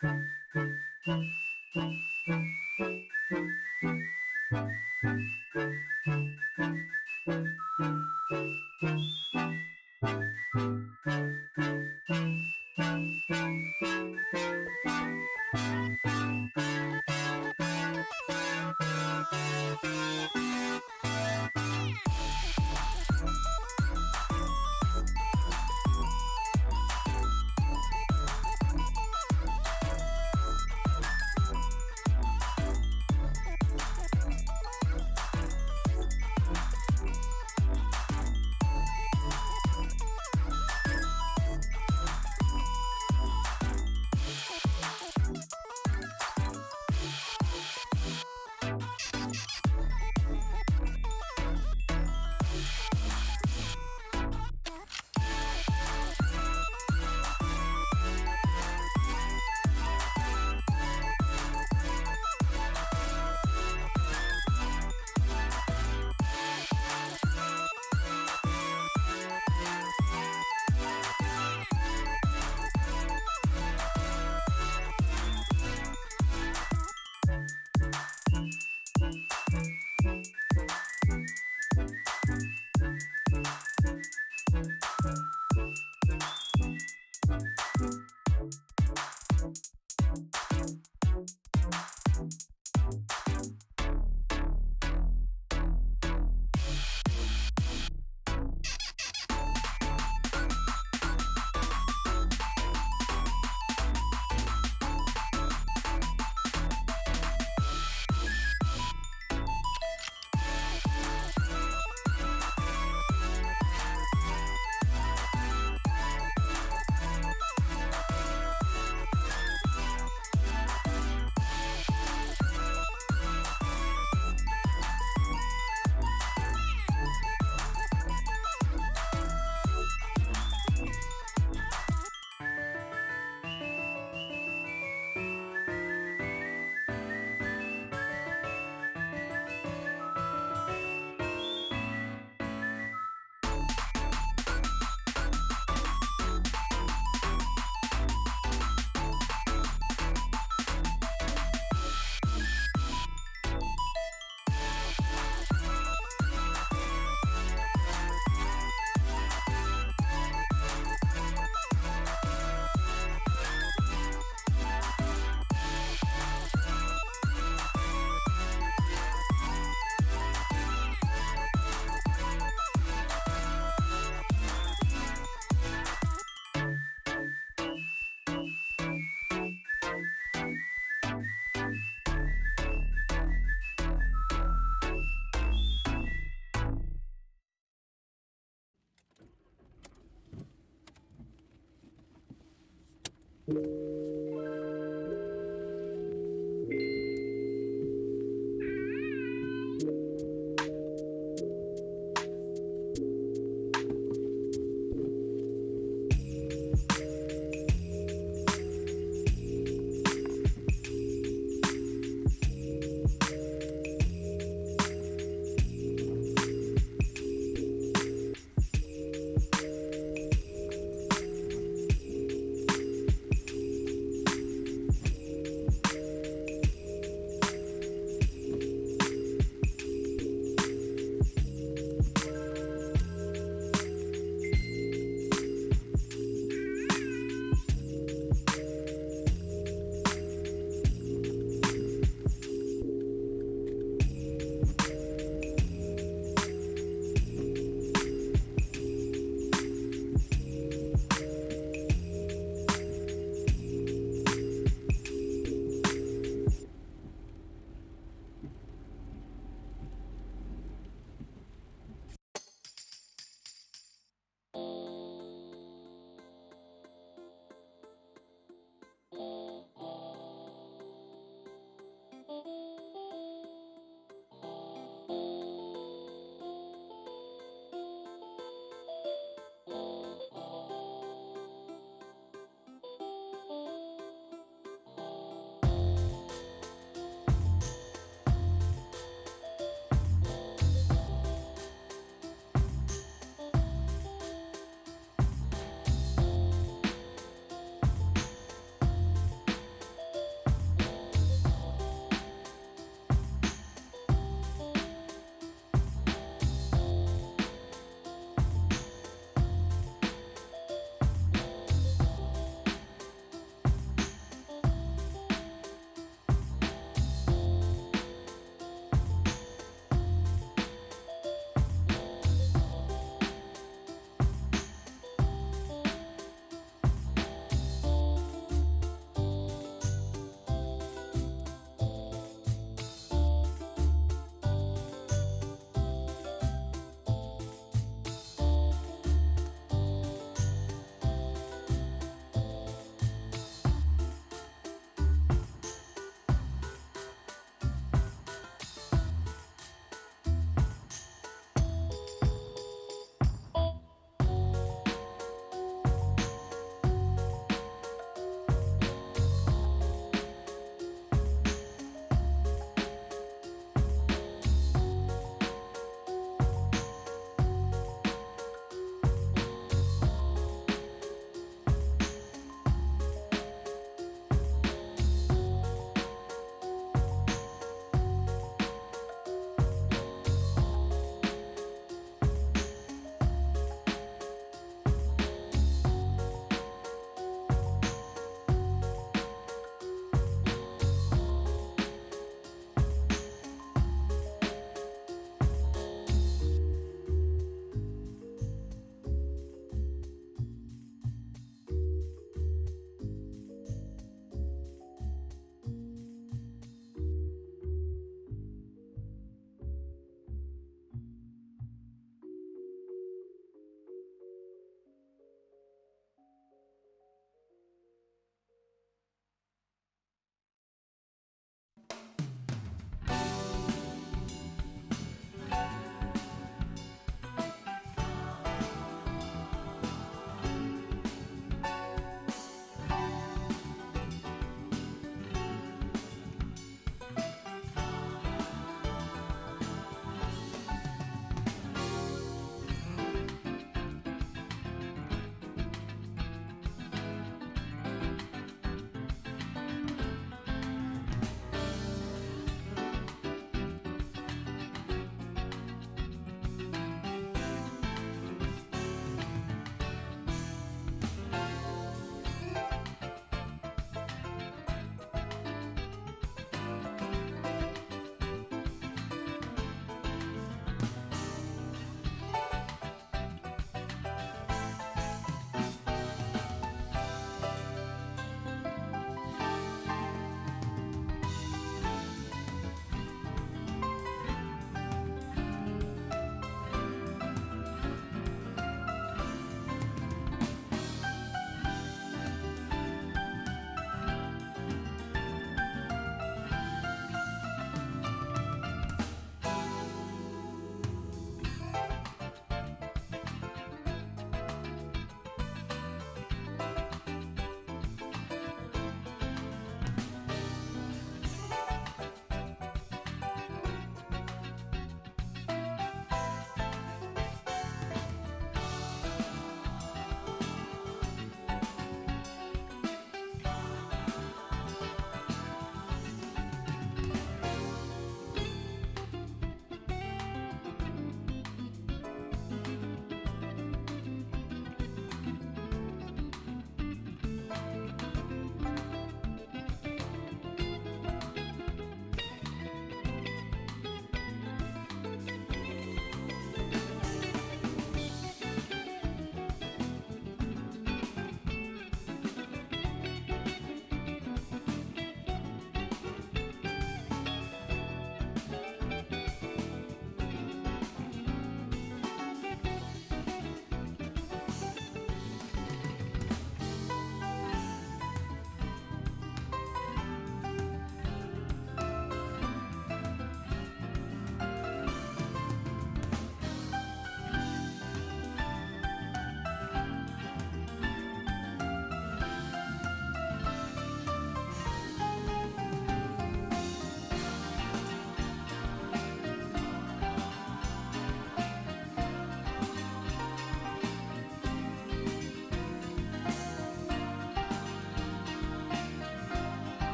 ค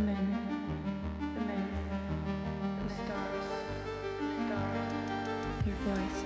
the men, the stars, your voice.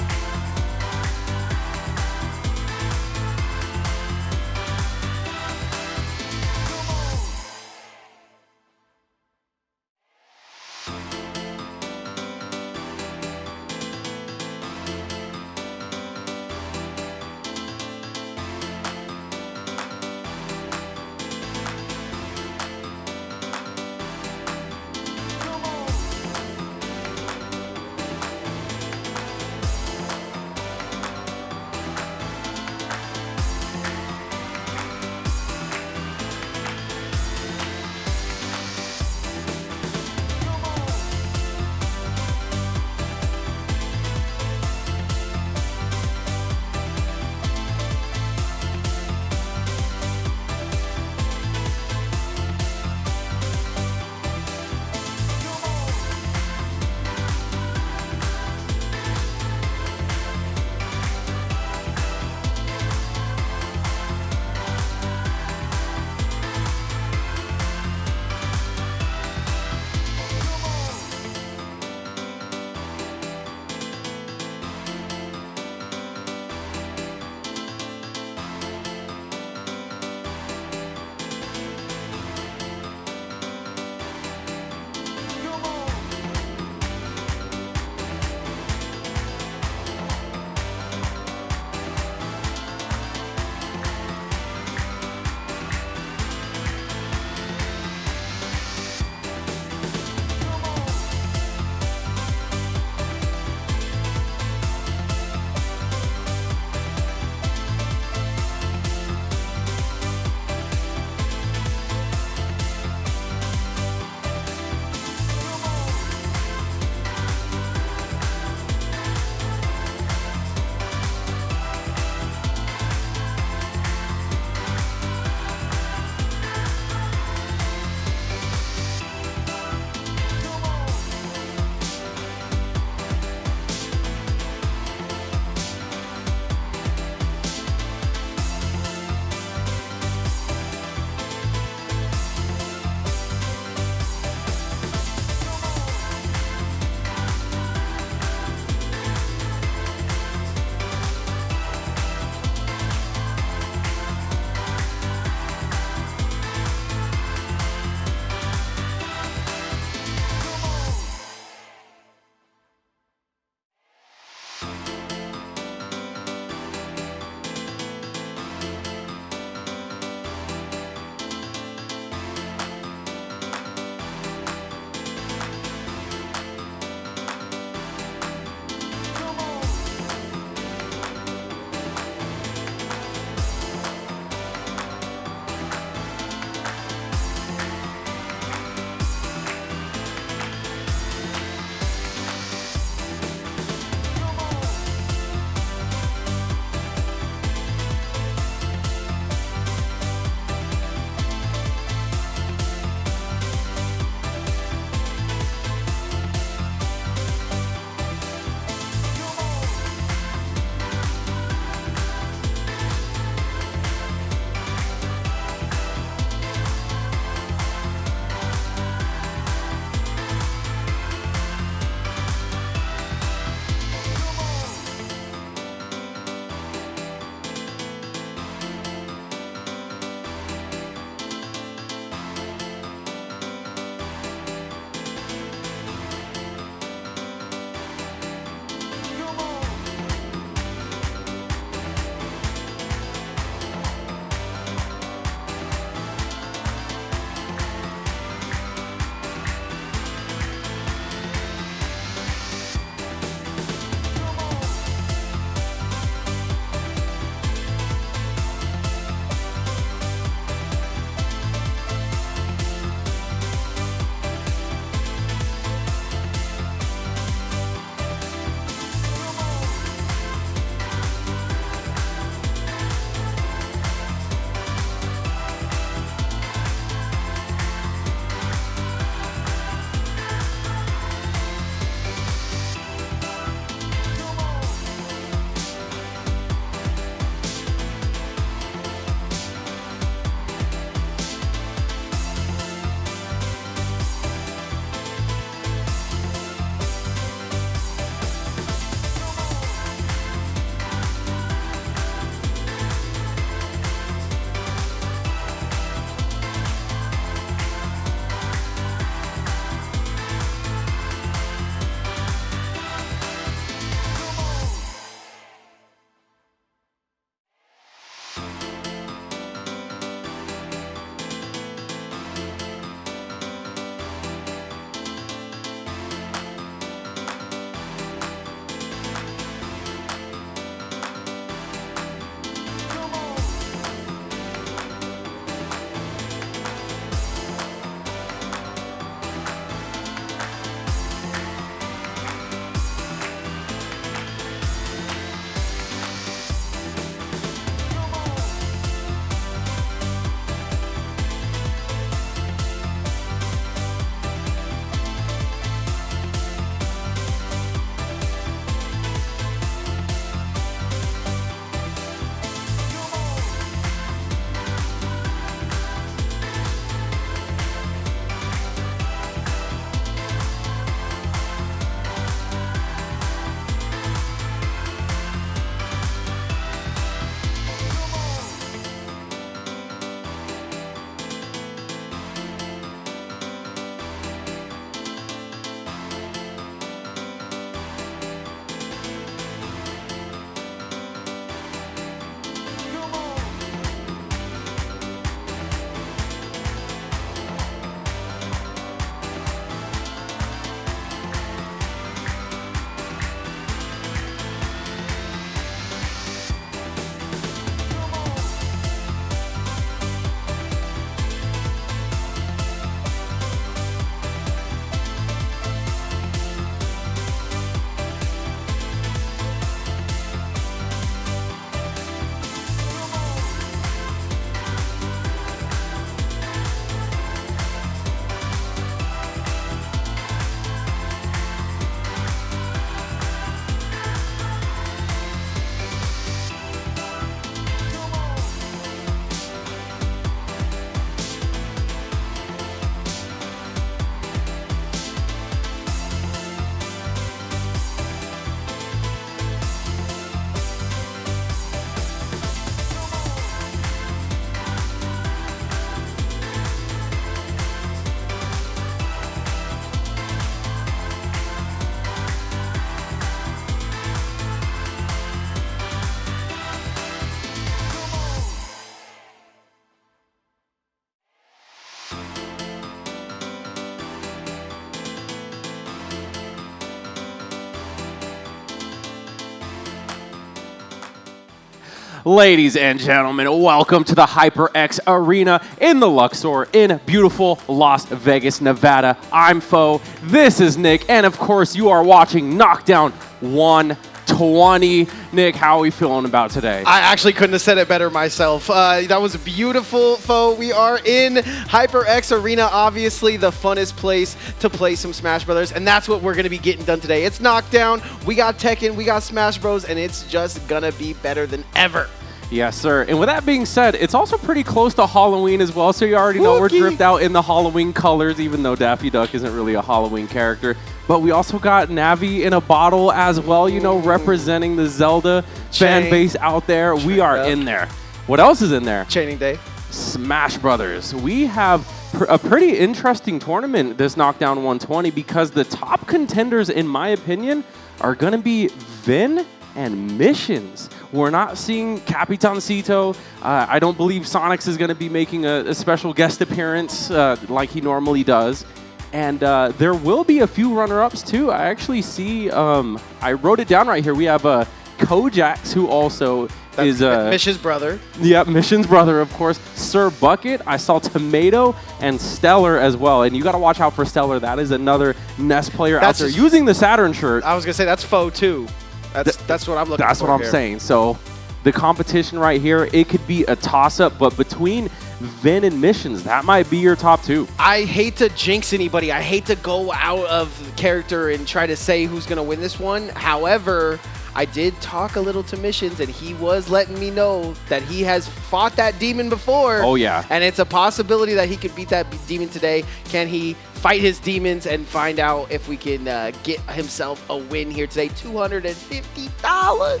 Ladies and gentlemen, welcome to the HyperX Arena in the Luxor in beautiful Las Vegas, Nevada. I'm Fo, this is Nick, and of course you are watching Knockdown 120. Nick, how are we feeling about today? I actually couldn't have said it better myself. That was beautiful, Fo. We are in HyperX Arena, obviously the funnest place to play some Smash Brothers, and that's what we're going to be getting done today. It's Knockdown, we got Tekken, we got Smash Bros, and it's just going to be better than ever. Yes, sir. And with that being said, it's also pretty close to Halloween as well, so you already know we're dripped out in the Halloween colors, even though Daffy Duck isn't really a Halloween character. But we also got Navi in a bottle as well, you know, representing the Zelda fan base out there. We are in there. What else is in there? Chaining Day. Smash Brothers. We have a pretty interesting tournament this Knockdown 120 because the top contenders, in my opinion, are going to be Vin and Missions. We're not seeing Capitancito. I don't believe Sonics is going to be making a special guest appearance like he normally does. And there will be a few runner-ups too. I actually see, I wrote it down right here. We have Kojax, who also is Mission's brother. Yep, Mission's brother, of course. Sir Bucket. I saw Tomato and Stellar as well. And you got to watch out for Stellar. That is another Nest player out there using the Saturn shirt. I was going to say, that's Fo too. That's what I'm looking for. That's what I'm saying. So the competition right here, it could be a toss-up, but between Vin and Missions, that might be your top two. I hate to jinx anybody. I hate to go out of character and try to say who's going to win this one. However, I did talk a little to Missions, and he was letting me know that he has fought that demon before. Oh, yeah. And it's a possibility that he could beat that demon today. Can he fight his demons and find out if we can get himself a win here today? $250.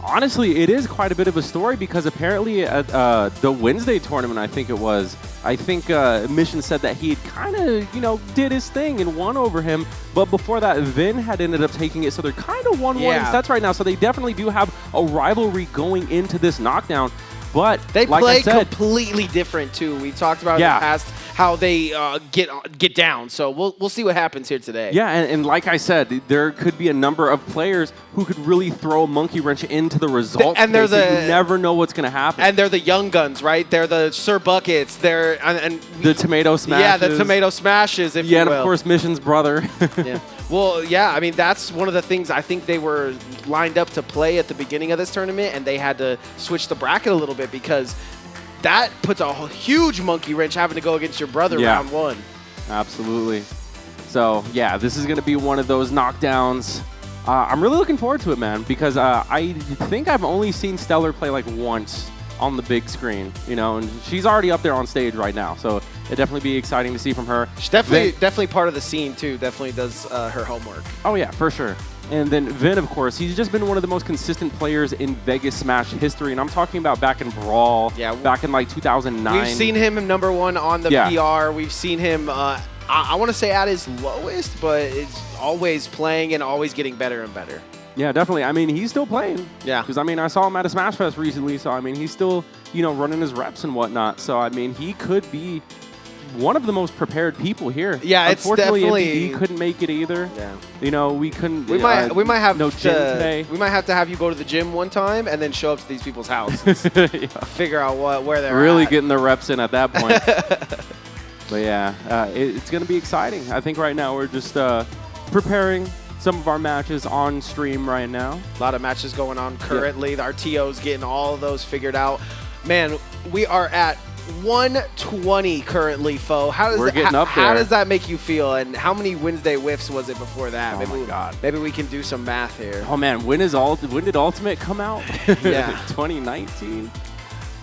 Honestly, it is quite a bit of a story because apparently at the Wednesday tournament, I think it was, Mission said that he had kind of, you know, did his thing and won over him. But before that, Vin had ended up taking it. So they're kind of 1-1 in sets right now. So they definitely do have a rivalry going into this Knockdown. But they like play I said, completely different too. We talked about in the past how they get down. So we'll see what happens here today. Yeah, and like I said, there could be a number of players who could really throw a monkey wrench into the results. And they're you never know what's going to happen. And they're the young guns, right? They're the Sir Buckets. They're the Tomato Smashes. Yeah, the Tomato Smashes, if you will. And of course, Mission's brother. Yeah. Well, yeah, I mean, that's one of the things I think they were lined up to play at the beginning of this tournament, and they had to switch the bracket a little bit because that puts a huge monkey wrench having to go against your brother round one. Absolutely. So, yeah, this is going to be one of those knockdowns. I'm really looking forward to it, man, because I think I've only seen Stellar play like once on the big screen, you know, and she's already up there on stage right now, so it'd definitely be exciting to see from her. She's definitely part of the scene too. Definitely does her homework. Oh yeah, for sure. And then Vin, of course, he's just been one of the most consistent players in Vegas Smash history, and I'm talking about back in Brawl, back in like 2009. We've seen him #1 on the PR. We've seen him, I want to say at his lowest, but it's always playing and always getting better and better. Yeah, definitely. I mean, he's still playing. Yeah. Because, I mean, I saw him at a Smash Fest recently, so, I mean, he's still, you know, running his reps and whatnot. So, I mean, he could be one of the most prepared people here. Yeah, it's Unfortunately, MPD couldn't make it either. Yeah. You know, we couldn't. We might have no gym today. We might have to have you go to the gym one time and then show up to these people's houses. Figure out where they're really getting the reps in at that point. But, yeah, it's going to be exciting. I think right now we're just preparing some of our matches on stream right now. A lot of matches going on currently. Our TO's getting all of those figured out. Man, we are at 120 currently, Fo. How does that make you feel? And how many Wednesday whiffs was it before that? Oh my God. Maybe we can do some math here. Oh man, when did Ultimate come out? Yeah. 2019.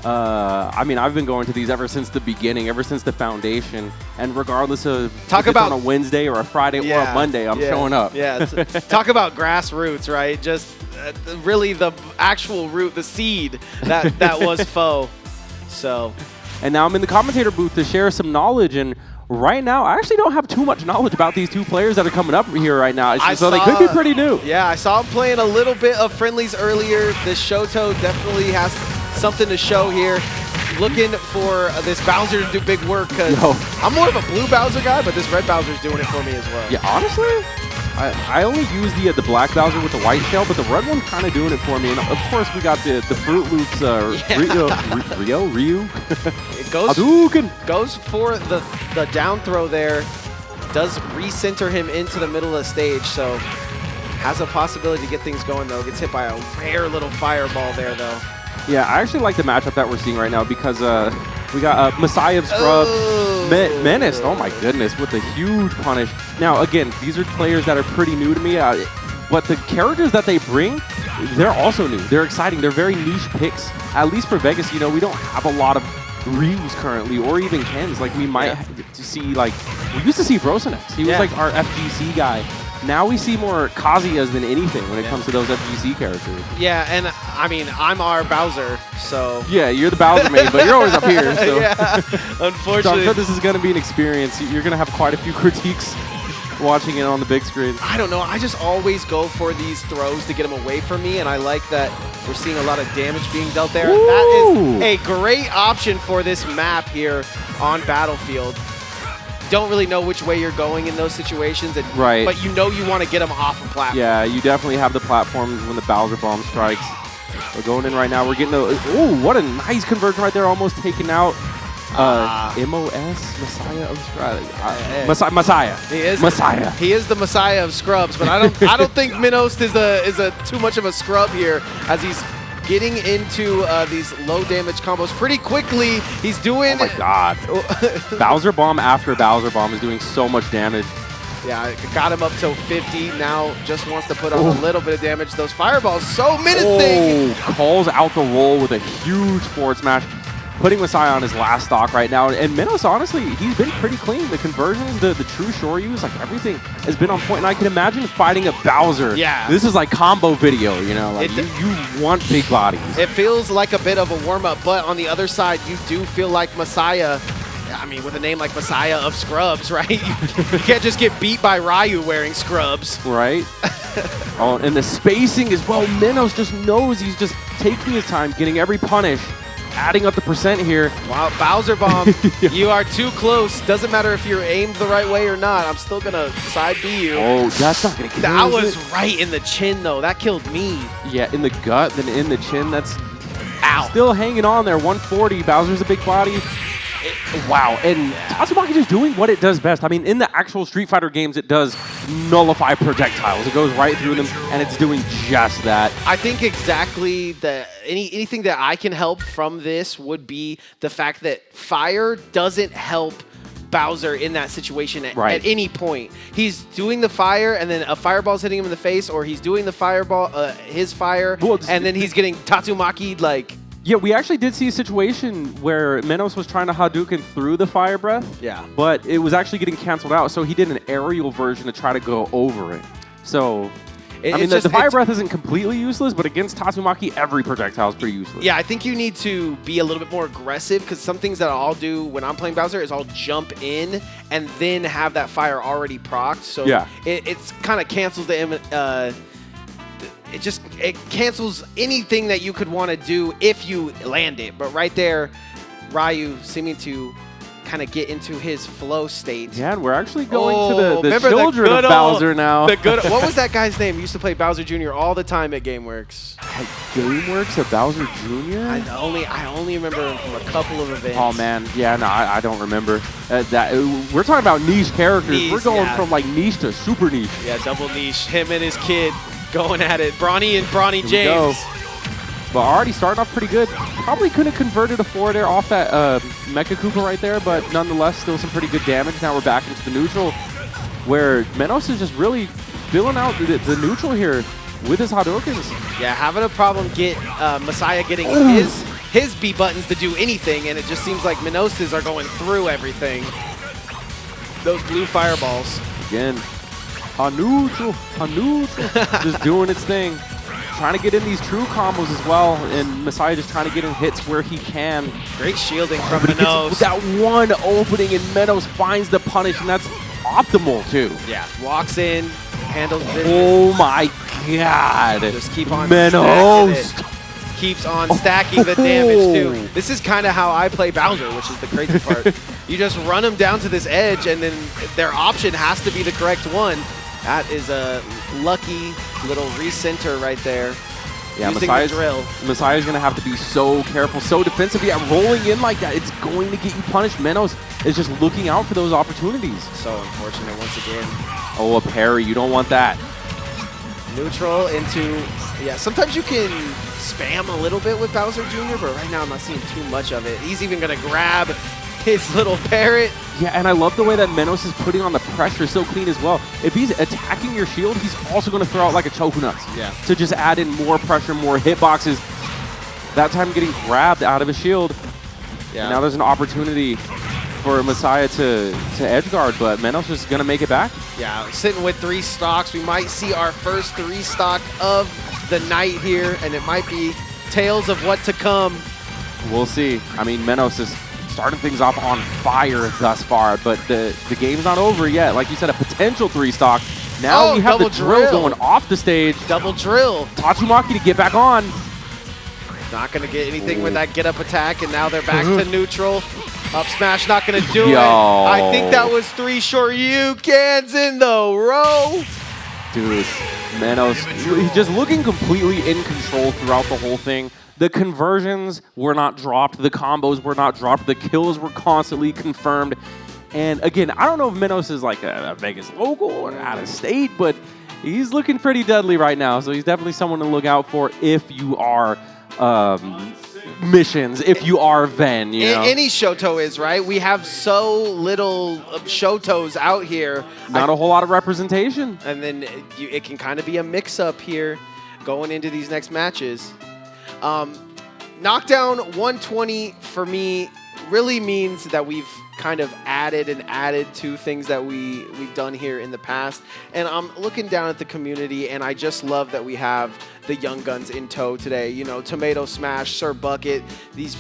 I mean, I've been going to these ever since the beginning, ever since the foundation, and regardless of if it's on a Wednesday or a Friday or a Monday, I'm showing up. Yeah, talk about grassroots, right? Just really the actual root, the seed that was Fo. So, and now I'm in the commentator booth to share some knowledge, and right now I actually don't have too much knowledge about these two players that are coming up here right now, so they could be pretty new. Yeah, I saw him playing a little bit of friendlies earlier. This Shoto definitely has something to show here. Looking for this Bowser to do big work because I'm more of a blue Bowser guy, but this red Bowser's doing it for me as well. Yeah, honestly, I only use the black Bowser with the white shell, but the red one's kind of doing it for me. And of course, we got the Fruit Loops Ryu. It goes for the down throw there. Does recenter him into the middle of the stage, so has a possibility to get things going though. Gets hit by a rare little fireball there though. Yeah, I actually like the matchup that we're seeing right now because we got Messiah of Scrub, Menace, oh my goodness, with a huge punish. Now, again, these are players that are pretty new to me, but the characters that they bring, they're also new. They're exciting. They're very niche picks. At least for Vegas, you know, we don't have a lot of Ryus currently, or even Kens. Like, we might see, like, we used to see Brosenex. He was, like, our FGC guy. Now we see more Kazuyas than anything when it comes to those FGC characters. Yeah, and I mean, I'm our Bowser, so... Yeah, you're the Bowser main, but you're always up here, so... Yeah, unfortunately. So I'm sure this is going to be an experience. You're going to have quite a few critiques watching it on the big screen. I don't know. I just always go for these throws to get them away from me, and I like that we're seeing a lot of damage being dealt there. Ooh. That is a great option for this map here on Battlefield. Don't really know which way you're going in those situations, and, right? But you know you want to get them off a platform. Yeah, you definitely have the platforms when the Bowser Bomb strikes. We're going in right now. We're getting oh, what a nice conversion right there, almost taken out. MOS Messiah of Scrubs. Messiah. He is Messiah. He is the Messiah of Scrubs, but I don't think Minos is a too much of a scrub here as he's getting into these low damage combos pretty quickly. He's doing... Oh my god. Bowser Bomb after Bowser Bomb is doing so much damage. Yeah, got him up to 50. Now just wants to put on a little bit of damage. Those fireballs so menacing. Calls out the roll with a huge forward smash, putting Messiah on his last stock right now. And Minos, honestly, he's been pretty clean. The conversions, the true shore use, like everything has been on point. And I can imagine fighting a Bowser. Yeah. This is like combo video, you know? Like you want big bodies. It feels like a bit of a warm-up, but on the other side, you do feel like Messiah, I mean, with a name like Messiah of Scrubs, right? You can't just get beat by Ryu wearing scrubs. Right. Oh, and the spacing as well. Minos just knows he's just taking his time, getting every punish, adding up the percent here. Wow, Bowser Bomb, you are too close. Doesn't matter if you're aimed the right way or not. I'm still going to side B you. Oh, that's not going to kill. That was right in the chin, though. That killed me. Yeah, in the gut, then in the chin. That's ow. Still hanging on there. 140. Bowser's a big body. Wow, and Tatsumaki just doing what it does best. I mean, in the actual Street Fighter games, it does nullify projectiles. It goes right through them, and it's doing just that. I think exactly anything that I can help from this would be the fact that fire doesn't help Bowser in that situation at any point. He's doing the fire, and then a fireball's hitting him in the face, or he's doing the fireball, his fire, and then he's getting Tatsumaki like... Yeah, we actually did see a situation where Minos was trying to Hadouken through the fire breath. Yeah. But it was actually getting canceled out, so he did an aerial version to try to go over it. So, I mean, the fire breath isn't completely useless, but against Tatsumaki, every projectile is pretty useless. Yeah, I think you need to be a little bit more aggressive, because some things that I'll do when I'm playing Bowser is I'll jump in and then have that fire already procced. So yeah. It's kind of cancels the... it cancels anything that you could want to do if you land it. But right there, Ryu seeming to kind of get into his flow state. Yeah, and we're actually going to the children of Bowser now. What was that guy's name? He used to play Bowser Jr. all the time at GameWorks. At GameWorks at Bowser Jr.? I only remember him from a couple of events. Oh man, yeah, no, I don't remember. We're talking about niche characters. We're going from like niche to super niche. Yeah, double niche. Him and his kid going at it. Bronny and Bronny James. But already starting off pretty good. Probably couldn't have converted a forward air off that Mecha Koopa right there, but nonetheless, still some pretty good damage. Now we're back into the neutral, where Minos is just really filling out the neutral here with his Hadoukens. Yeah, having a problem Messiah getting his B buttons to do anything, and it just seems like Minos's are going through everything. Those blue fireballs. Again, neutral, just doing its thing. Trying to get in these true combos as well, and Messiah just trying to get in hits where he can. Great shielding from Minos. That one opening, and Minos finds the punish, and that's optimal too. Yeah, walks in, handles business. Oh my god. Just keep on Minos. Keeps on stacking the damage too. This is kind of how I play Bowser, which is the crazy part. You just run them down to this edge, and then their option has to be the correct one. That is a lucky little recenter right there. Yeah, using the drill. Messiah's going to have to be so careful, so defensive. Yeah, rolling in like that, it's going to get you punished. Menos is just looking out for those opportunities. So unfortunate once again. Oh, a parry. You don't want that. Neutral into, yeah, sometimes you can spam a little bit with Bowser Jr., but right now I'm not seeing too much of it. He's even going to grab his little parrot. Yeah, and I love the way that Menos is putting on the pressure so clean as well. If he's attacking your shield, he's also going to throw out like a Chokunuts. Yeah. To just add in more pressure, more hitboxes. That time getting grabbed out of his shield. Yeah. And now there's an opportunity for Messiah to edgeguard, but Menos is going to make it back. Yeah, sitting with 3 stocks. We might see our first 3 stock of the night here, and it might be tales of what to come. We'll see. I mean, Menos is starting things off on fire thus far, but the game's not over yet. Like you said, a potential 3 stock. Now we have the drill going off the stage. Double drill. Tatsumaki to get back on. Not going to get anything with that get-up attack, and now they're back to neutral. Up smash, not going to do it. I think that was 3 Shoryukens in the row. Dude, Menos, he's just looking completely in control throughout the whole thing. The conversions were not dropped. The combos were not dropped. The kills were constantly confirmed. And again, I don't know if Menos is like a Vegas local or out of state, but he's looking pretty deadly right now. So he's definitely someone to look out for if you are missions, if you are Ven, you know. Any Shoto is, right? We have so little Shotos out here. Not a whole lot of representation. And then it can kind of be a mix-up here going into these next matches. Knockdown 120 for me really means that we've kind of added to things that we've done here in the past. And I'm looking down at the community, and I just love that we have the young guns in tow today. You know, Tomato Smash, Sir Bucket, these...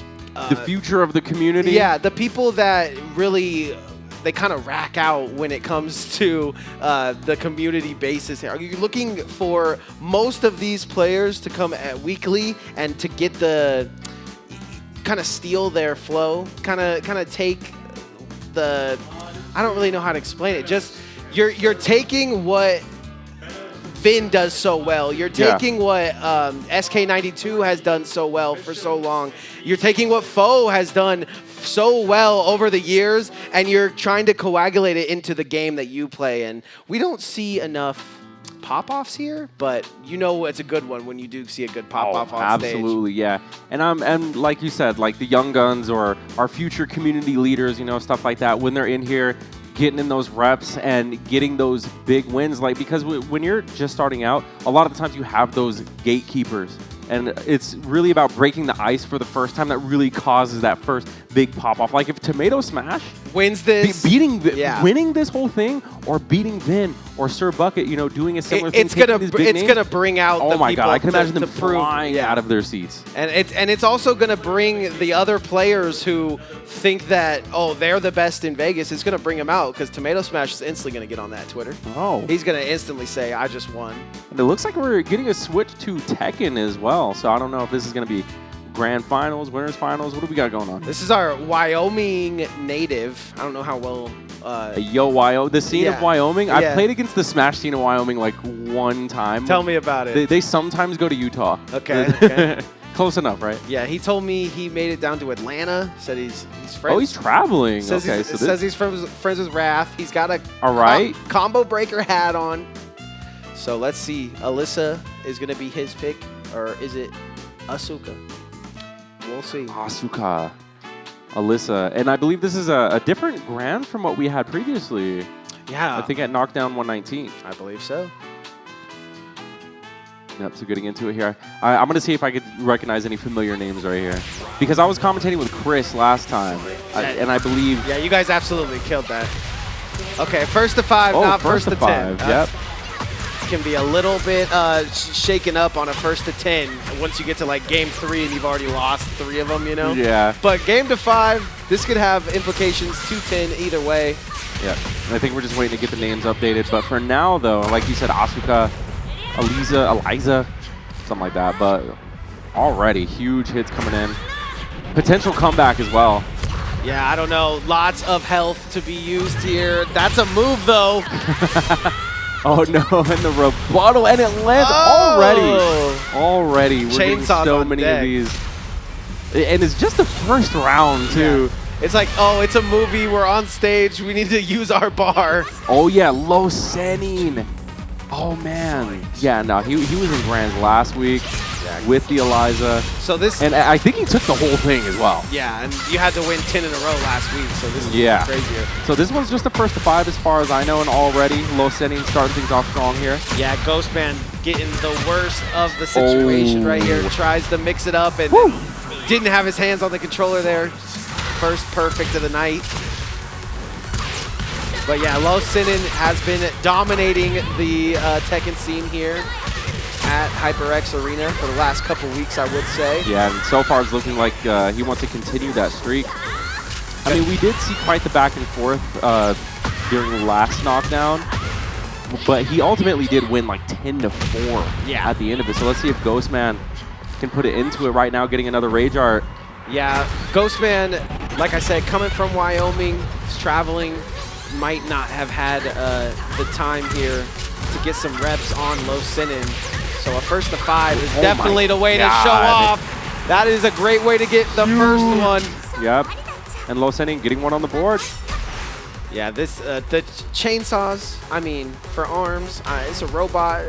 the future of the community. Yeah, the people that really... They kind of rack out when it comes to the community basis here. Are you looking for most of these players to come at weekly and to get the... kind of steal their flow, kind of take the, I don't really know how to explain it. Just you're taking what Vin does so well. You're taking what SK92 has done so well for so long. You're taking what Foe has done so well over the years, and you're trying to coagulate it into the game that you play. And we don't see enough pop-offs here, but you know it's a good one when you do see a good pop-off on stage. Absolutely, yeah. And like you said, like the young guns or our future community leaders, you know, stuff like that, when they're in here, getting in those reps and getting those big wins, like because when you're just starting out, a lot of the times you have those gatekeepers. And it's really about breaking the ice for the first time that really causes that first big pop-off. Like if Tomato Smash wins this, winning this whole thing, or beating Vin or Sir Bucket, you know, doing a similar thing. It's gonna bring out. Oh the my people God! I can imagine them to flying out of their seats. And it's also gonna bring the other players who think that they're the best in Vegas. It's gonna bring them out because Tomato Smash is instantly gonna get on that Twitter. Oh, he's gonna instantly say, "I just won." And it looks like we're getting a switch to Tekken as well. So I don't know if this is gonna be grand finals, winners finals. What do we got going on? This is our Wyoming native. I don't know how well. The scene of Wyoming. I've played against the Smash scene of Wyoming like one time. Tell me about it. They sometimes go to Utah. Okay. Close enough, right? Yeah, he told me he made it down to Atlanta. Said he's friends. Oh, he's traveling. Says he's friends with Wrath. He's got a combo breaker hat on. So let's see. Alyssa is going to be his pick, or is it Asuka? We'll see. Asuka. Alyssa. And I believe this is a different grand from what we had previously. Yeah. I think at Knockdown 119. I believe so. Yep, so getting into it here. I'm going to see if I could recognize any familiar names right here. Because I was commentating with Chris last time, and I believe... Yeah, you guys absolutely killed that. Okay, first to 5, not first to 10. Yep. Can be a little bit shaken up on a first to 10 once you get to like game 3 and you've already lost 3 of them, you know? Yeah. But game to 5, this could have implications 2-10 either way. Yeah, and I think we're just waiting to get the names updated. But for now, though, like you said, Asuka, Eliza, something like that. But already, huge hits coming in. Potential comeback as well. Yeah, I don't know. Lots of health to be used here. That's a move, though. Oh no, and the rebuttal, and it lands Oh! already. We're getting Chainsaws so on many deck. of these. And it's just the first round, too. Yeah. It's like, oh, it's a movie. We're on stage. We need to use our bar. Oh, yeah, low setting. Oh, man. Yeah, no, he was in Grands last week with the Eliza. So this... And I think he took the whole thing as well. Yeah, and you had to win 10 in a row last week, so this is crazier. So this one's just the first to 5 as far as I know, and already low setting starting things off strong here. Yeah, Ghostman getting the worst of the situation right here. Tries to mix it up and didn't have his hands on the controller there. First perfect of the night. But yeah, Low Sinin has been dominating the Tekken scene here at HyperX Arena for the last couple weeks, I would say. Yeah, and so far it's looking like he wants to continue that streak. I mean, we did see quite the back and forth during the last knockdown, but he ultimately did win like 10-4 at the end of it. So let's see if Ghostman can put it into it right now, getting another Rage Art. Yeah, Ghostman, like I said, coming from Wyoming, he's traveling, might not have had the time here to get some reps on Low Sinin. So a first to 5 is definitely the way to show off. That is a great way to get the first one. Yep. And Low Sinin getting one on the board. Yeah, this the chainsaws, I mean, for arms, it's a robot.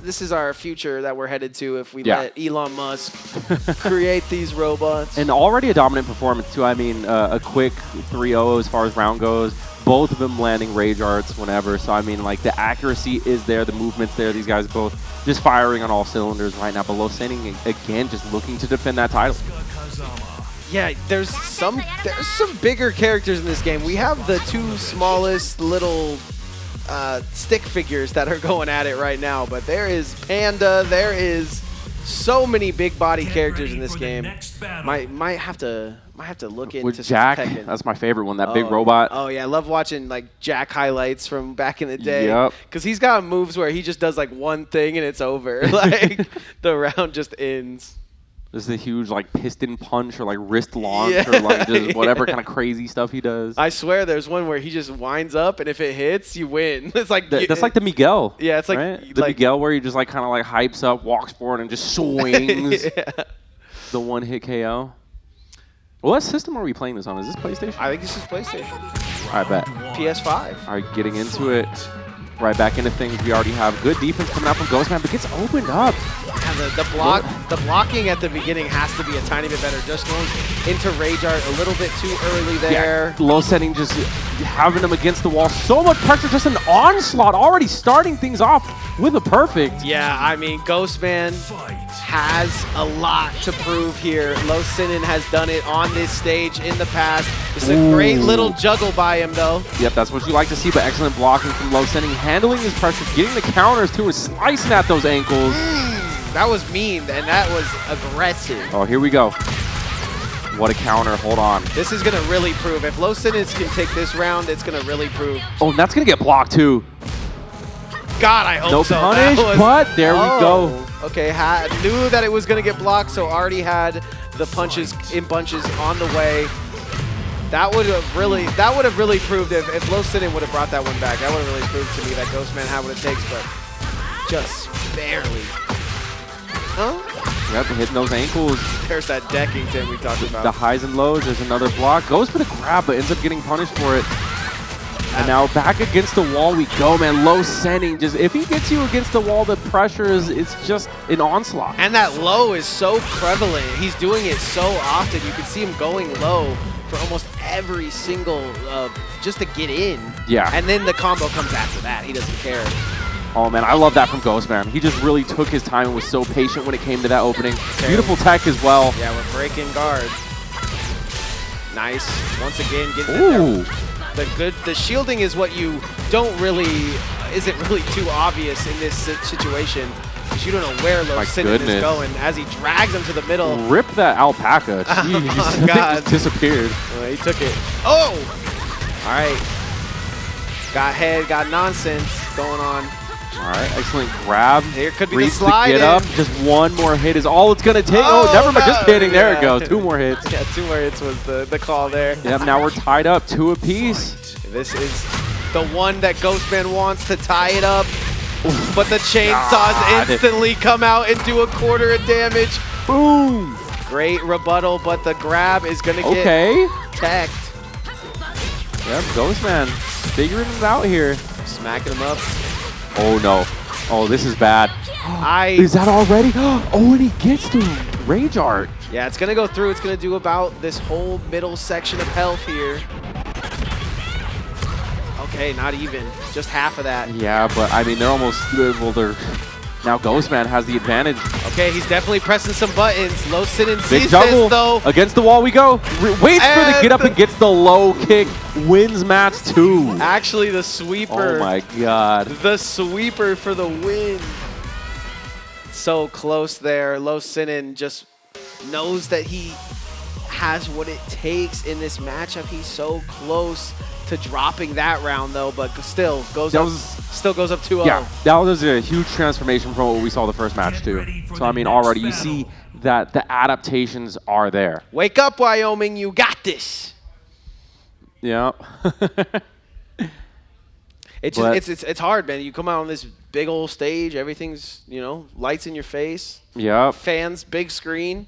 This is our future that we're headed to if we let Elon Musk create these robots. And already a dominant performance, too. I mean, a quick 3-0 as far as round goes. Both of them landing Rage Arts whenever. So, I mean, like, the accuracy is there, the movement's there. These guys both just firing on all cylinders right now. But Low Sinin, again, just looking to defend that title. Yeah, there's some bigger characters in this game. We have the 2 smallest little stick figures that are going at it right now, but there is Panda, there is so many big body characters in this game. Might have to look into with Jack. Tekken. That's my favorite one, that big robot. Oh yeah, I love watching like Jack highlights from back in the day. Yep. Because he's got moves where he just does like one thing and it's over. Like the round just ends. This is a huge like piston punch or like wrist launch or like just whatever kind of crazy stuff he does. I swear there's one where he just winds up and if it hits, you win. It's like that's like the Miguel. Yeah, it's like right? The Miguel where he just like kind of like hypes up, walks forward and just swings. The one hit KO. What system are we playing this on? Is this PlayStation? I think this is PlayStation. I bet. PS5. All right, getting into it. Right back into things. We already have good defense coming out from Ghostman, but gets opened up. And the blocking at the beginning has to be a tiny bit better. Just goes into Rage Art a little bit too early there. Yeah, Low setting, just having him against the wall. So much pressure, just an onslaught. Already starting things off with a perfect. Yeah, I mean, Ghostman has a lot to prove here. Low Sinin has done it on this stage in the past. It's a great little juggle by him, though. Yep, that's what you like to see, but excellent blocking from Low Sinin. Handling his pressure, getting the counters too, and slicing at those ankles. That was mean, and that was aggressive. Oh, here we go. What a counter. Hold on. This is going to really prove. If Low Sinin can take this round, it's going to really prove. Oh, and that's going to get blocked too. God, I hope no so. No punish, but there we go. Okay, knew that it was going to get blocked, so already had the punches in bunches on the way. That would have really proved if Low Sinin would have brought that one back. That would have really proved to me that Ghostman had what it takes, but just barely. Huh? Yep, hitting those ankles. There's that decking, Tim, we talked about. The highs and lows. There's another block. Goes for the grab, but ends up getting punished for it. And now back against the wall we go, man. Low Sinin, just if he gets you against the wall, the pressure it's just an onslaught. And that low is so prevalent. He's doing it so often. You can see him going low for almost every single, just to get in. Yeah. And then the combo comes after that. He doesn't care. Oh, man, I love that from Ghostman. He just really took his time and was so patient when it came to that opening. Beautiful tech as well. Yeah, we're breaking guard. Nice. Once again, getting in there. The shielding is what you isn't really too obvious in this situation because you don't know where Low Sinin is going as he drags him to the middle. Rip that alpaca. Jeez. Oh, God. Just disappeared. He took it. Oh! All right. Got head, got nonsense going on. All right, excellent grab. Here could be Reads the slide get up. Just one more hit is all it's going to take. Oh, never mind. Just kidding. There it goes. 2 more hits. Yeah, 2 more hits was the call there. Yep, now we're tied up 2 apiece. This is the one that Ghostman wants to tie it up. but the chainsaws God. instantly come out and do a quarter of damage. Boom. Great rebuttal, but the grab is going to get Okay. teched. Yep, Ghostman figuring it out here. Smacking him up. Oh, no. Oh, this is bad. Is that already? Oh, and he gets the Rage Art. Yeah, it's going to go through. It's going to do about this whole middle section of health here. Okay, not even. Just half of that. Yeah, but I mean, they're almost, well, they're, now Ghostman has the advantage. Okay, he's definitely pressing some buttons. Low Sinin Big sees juggle. this, though. Against the wall we go. Waits for the get up and gets the low kick. Wins match 2. Actually, the sweeper. Oh my God. The sweeper for the win. So close there. Low Sinin just knows that he has what it takes in this matchup. He's so close to dropping that round, though, but still goes up 2-0. Yeah, that was a huge transformation from what we saw the first match, too. So, I mean, already you see that the adaptations are there. Wake up, Wyoming. You got this. Yeah. It's hard, man. You come out on this big old stage, everything's, you know, lights in your face. Yeah. Fans, big screen.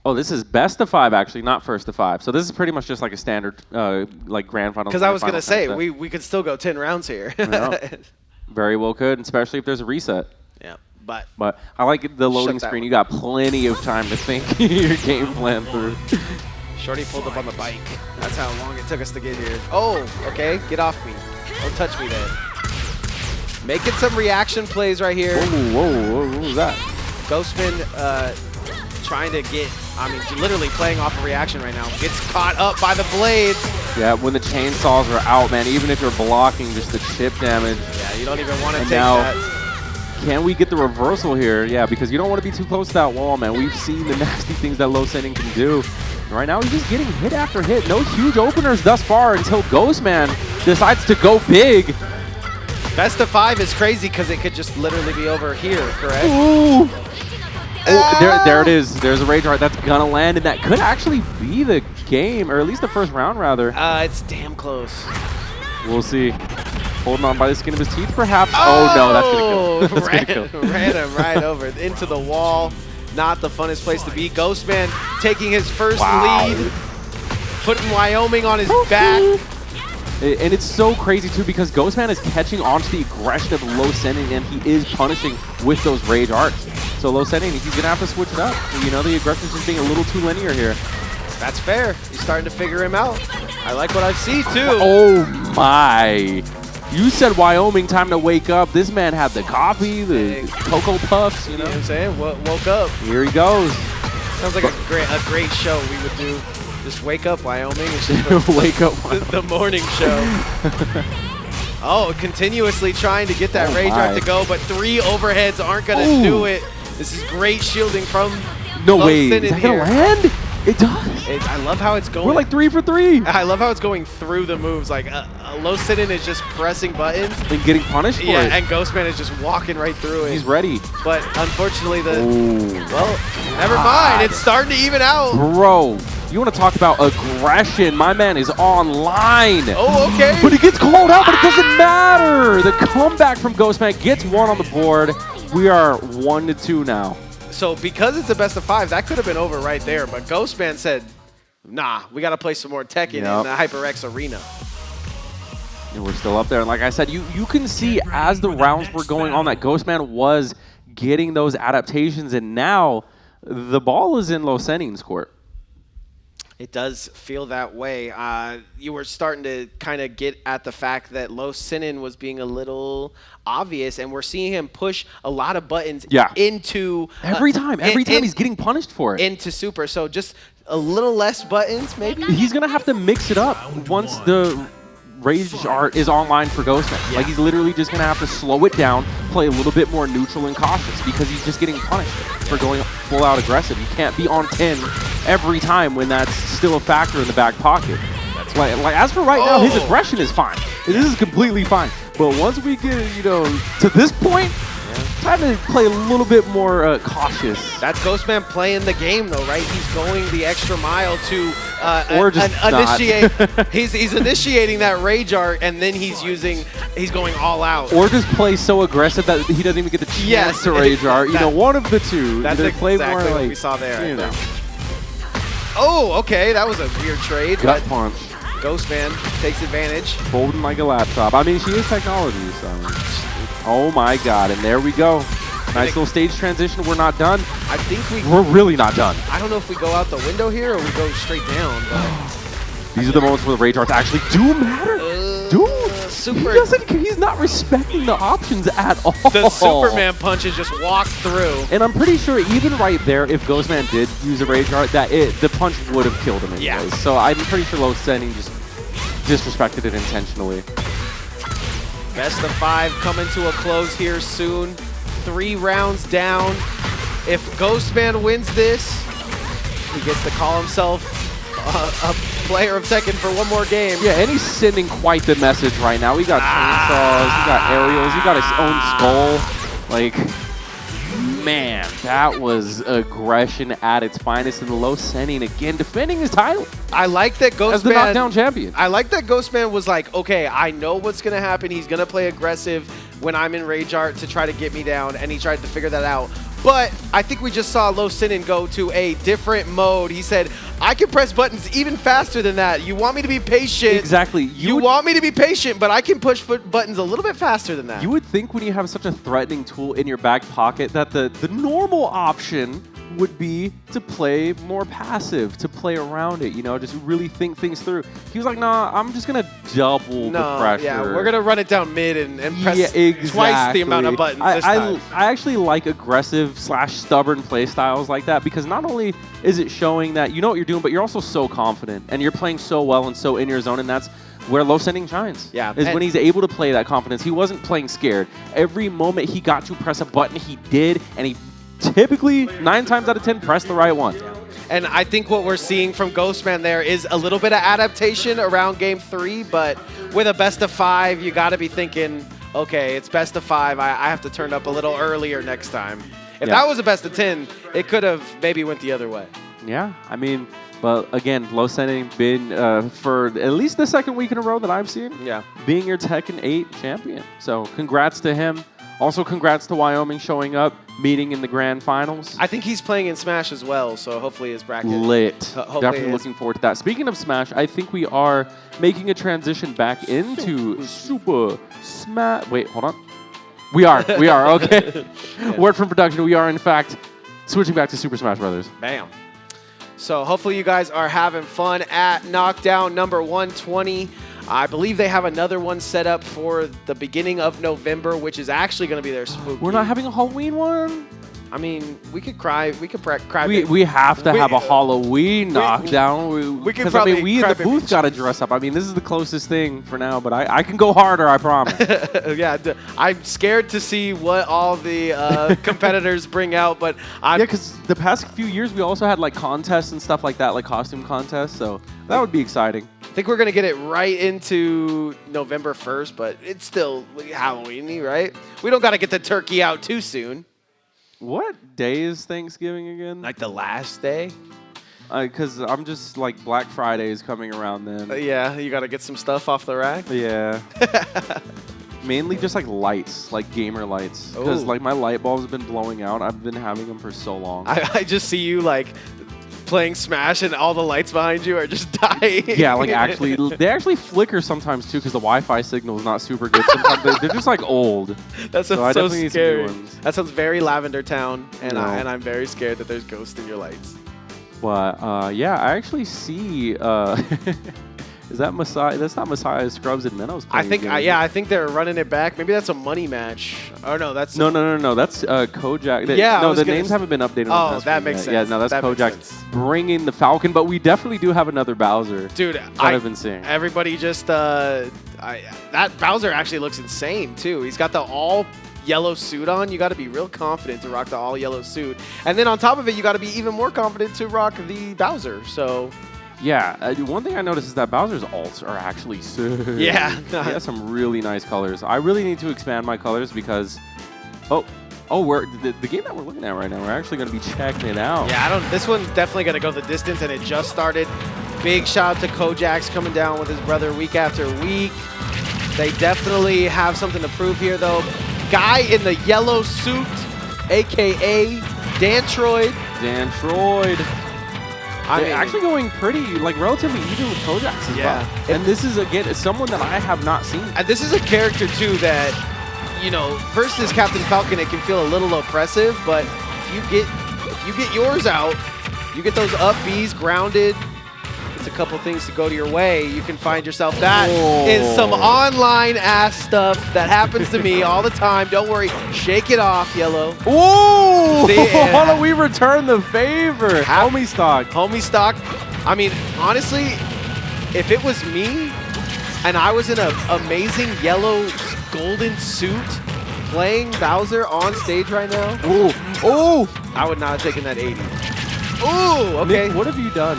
Oh, this is best of 5, actually, not first to 5. So this is pretty much just like a standard, like grand final. Because I was gonna say we could still go 10 rounds here. Yeah. Very well could, especially if there's a reset. Yeah, but I like the loading screen. You got plenty of time to think your game plan through. Shorty pulled up on the bike. That's how long it took us to get here. Oh, okay, get off me. Don't touch me there. Making some reaction plays right here. Whoa, what was that? Ghostman trying to get, I mean, literally playing off a reaction right now. Gets caught up by the blades. Yeah, when the chainsaws are out, man, even if you're blocking just the chip damage. Yeah, you don't even want to take now, that. Can we get the reversal here? Yeah, because you don't want to be too close to that wall, man. We've seen the nasty things that Low Sinin can do. Right now, he's just getting hit after hit. No huge openers thus far until Ghostman decides to go big. Best of 5 is crazy because it could just literally be over here, correct? Ooh. Oh, there it is. There's a Rage Art that's gonna land, and that could actually be the game, or at least the first round, rather. It's damn close. We'll see. Holding on by the skin of his teeth, perhaps. Oh no, that's gonna kill. That's ran, gonna kill. Ran him right over into the wall. Not the funnest place to be. Ghostman taking his first lead, putting Wyoming on his back. And it's so crazy, too, because Ghostman is catching onto the aggression of Low Sinin, and he is punishing with those Rage Arts. So Low Sinin, he's going to have to switch it up. You know, the aggression's just being a little too linear here. That's fair. He's starting to figure him out. I like what I see, too. Oh, my. You said Wyoming, time to wake up. This man had the coffee, the Cocoa Puffs, you know what I'm saying? Woke up. Here he goes. Sounds like a great show we would do. Just wake up, Wyoming. Wake up, Wyoming. The morning show. Oh, continuously trying to get that Rage Art to go, but 3 overheads aren't going to do it. This is great shielding from No way. Is that going to land? It does. I love how it's going. We're like 3 for 3. I love how it's going through the moves. Like, Low Sinin is just pressing buttons. And getting punished for it. Yeah, and Ghostman is just walking right through it. He's ready. But unfortunately, well, never mind. It's starting to even out. Bro, you want to talk about aggression? My man is online. Oh, okay. But he gets called out, but it doesn't matter. The comeback from Ghostman gets 1 on the board. We are 1-2 now. So because it's a best of 5, that could have been over right there. But Ghostman said, nah, we got to play some more Tekken in the HyperX arena. And we're still up there. And like I said, you can see as the rounds were going on that Ghostman was getting those adaptations. And now the ball is in Low Sinin's court. It does feel that way. You were starting to kind of get at the fact that Low Sinin was being a little obvious, and we're seeing him push a lot of buttons into... Every time he's getting punished for it. Into Super, so just a little less buttons, maybe? He's going to have to mix it up once the Rage Art is online for Ghostman. Like, he's literally just going to have to slow it down, play a little bit more neutral and cautious, because he's just getting punished for going full-out aggressive. You can't be on 10 every time when that's still a factor in the back pocket. That's like as for right now, his aggression is fine. This is completely fine. But once we get, to this point, had to play a little bit more cautious. That's Ghostman playing the game, though, right? He's going the extra mile to Or just initiate. he's initiating that rage art, and then he's going all out. Or just play so aggressive that he doesn't even get the chance to rage art. You know, one of the two. That's Either play exactly more what like, we saw there. you know. Oh, okay, that was a weird trade. Gut but punch. Ghostman takes advantage. Folding like a laptop. I mean, she is technology, so. Oh my god, and there we go. Nice little stage transition. We're not done. I think We're really not done. I don't know if we go out the window here or we go straight down. But These are the moments where the rage arts actually do matter. Dude, he's not respecting the options at all. The Superman punches just walked through. And I'm pretty sure even right there, if Ghostman did use a rage art, that the punch would have killed him anyways. Yeah. So I'm pretty sure Low Sending just disrespected it intentionally. Best of 5 coming to a close here soon. 3 rounds down. If Ghostman wins this, he gets to call himself a player of Tekken for one more game. Yeah, and he's sending quite the message right now. We got chainsaws, he got aerials, he got his own skull. Like, man, that was aggression at its finest. And Low Sending again defending his title. I like that Ghostman as the knockdown champion. I like that Ghostman was like, okay, I know what's gonna happen. He's gonna play aggressive when I'm in rage art to try to get me down, and he tried to figure that out. But I think we just saw Low Sending go to a different mode. He said, I can press buttons even faster than that. You want me to be patient. Exactly. You want me to be patient, but I can push buttons a little bit faster than that. You would think when you have such a threatening tool in your back pocket that the normal option would be to play more passive, to play around it, you know, just really think things through. He was like, nah, I'm just going to double the pressure. Yeah, we're going to run it down mid and press exactly. twice the amount of buttons this time. I actually like aggressive/stubborn play styles like that because not only is it showing that you know what you're doing, but you're also so confident and you're playing so well and so in your zone, and that's where Low Sending shines. Yeah. Is when he's able to play that confidence. He wasn't playing scared. Every moment he got to press a button, he did, and he typically 9 times out of 10 press the right one. And I think what we're seeing from Ghostman there is a little bit of adaptation around game 3, but with a best of 5, you got to be thinking, okay, it's best of 5. I have to turn up a little earlier next time. If that was a best of 10, it could have maybe went the other way. Yeah, I mean, but again, Low Sending been for at least the 2nd week in a row that I've seen, being your Tekken 8 champion. So congrats to him. Also, congrats to Wyoming showing up, meeting in the grand finals. I think he's playing in Smash as well, so hopefully his bracket lit. Definitely looking forward to that. Speaking of Smash, I think we are making a transition back into Super Smash. Wait, hold on. We are, okay. Word from production, we are in fact switching back to Super Smash Brothers. Bam. So hopefully you guys are having fun at Knockdown number 120. I believe they have another one set up for the beginning of November, which is actually going to be their spooky. We're not having a Halloween one? I mean, we could cry. We could cry. We have to have a Halloween knockdown. We could Because probably. I mean, we in the booth got to dress up. I mean, this is the closest thing for now, but I can go harder, I promise. Yeah, I'm scared to see what all the competitors bring out, but yeah, because the past few years we also had like contests and stuff like that, like costume contests. So that would be exciting. I think we're going to get it right into November 1st, but it's still Halloween-y, right? We don't got to get the turkey out too soon. What day is Thanksgiving again? Like the last day? Because I'm just like Black Friday is coming around then. Yeah, you got to get some stuff off the rack? Yeah. Mainly just like lights, like gamer lights. Because like my light bulbs have been blowing out. I've been having them for so long. I just see you like playing Smash and all the lights behind you are just dying. Yeah, like actually, they actually flicker sometimes too because the Wi-Fi signal is not super good. Sometimes they're just like old. That sounds so scary. Ones. That sounds very Lavender Town, and I'm very scared that there's ghosts in your lights. But yeah, I actually see. Is that Messiah? That's not Messiah. Scrubs and Minnows. I think. I think they're running it back. Maybe that's a money match. Oh no, that's no. That's Kojak. Yeah, no, the names haven't been updated. Oh, that makes sense. Yeah, no, that's Kojak bringing the Falcon. But we definitely do have another Bowser. Dude, I've been seeing. Everybody just that Bowser actually looks insane too. He's got the all yellow suit on. You got to be real confident to rock the all yellow suit, and then on top of it, you got to be even more confident to rock the Bowser. So. Yeah, one thing I noticed is that Bowser's alts are actually sick. Yeah. He has some really nice colors. I really need to expand my colors because... Oh, Oh, the game that we're looking at right now, we're actually going to be checking it out. Yeah, this one's definitely going to go the distance, and it just started. Big shout out to Kojax coming down with his brother week after week. They definitely have something to prove here, though. Guy in the yellow suit, a.k.a. Dantroid. Dantroid. I mean, actually going pretty, like, relatively even with Kojax as well. And this is, again, someone that I have not seen. And this is a character, too, that, you know, versus Captain Falcon, it can feel a little oppressive, but if you get yours out, you get those up Bs grounded, it's a couple things to go to your way, you can find yourself. That is some online-ass stuff that happens to me all the time. Don't worry. Shake it off, Yellow. Ooh! How do we return the favor? Homie stock. Homie stock. I mean, honestly, if it was me and I was in an amazing yellow golden suit playing Bowser on stage right now, I would not have taken that 80. Ooh, okay. Nick, what have you done?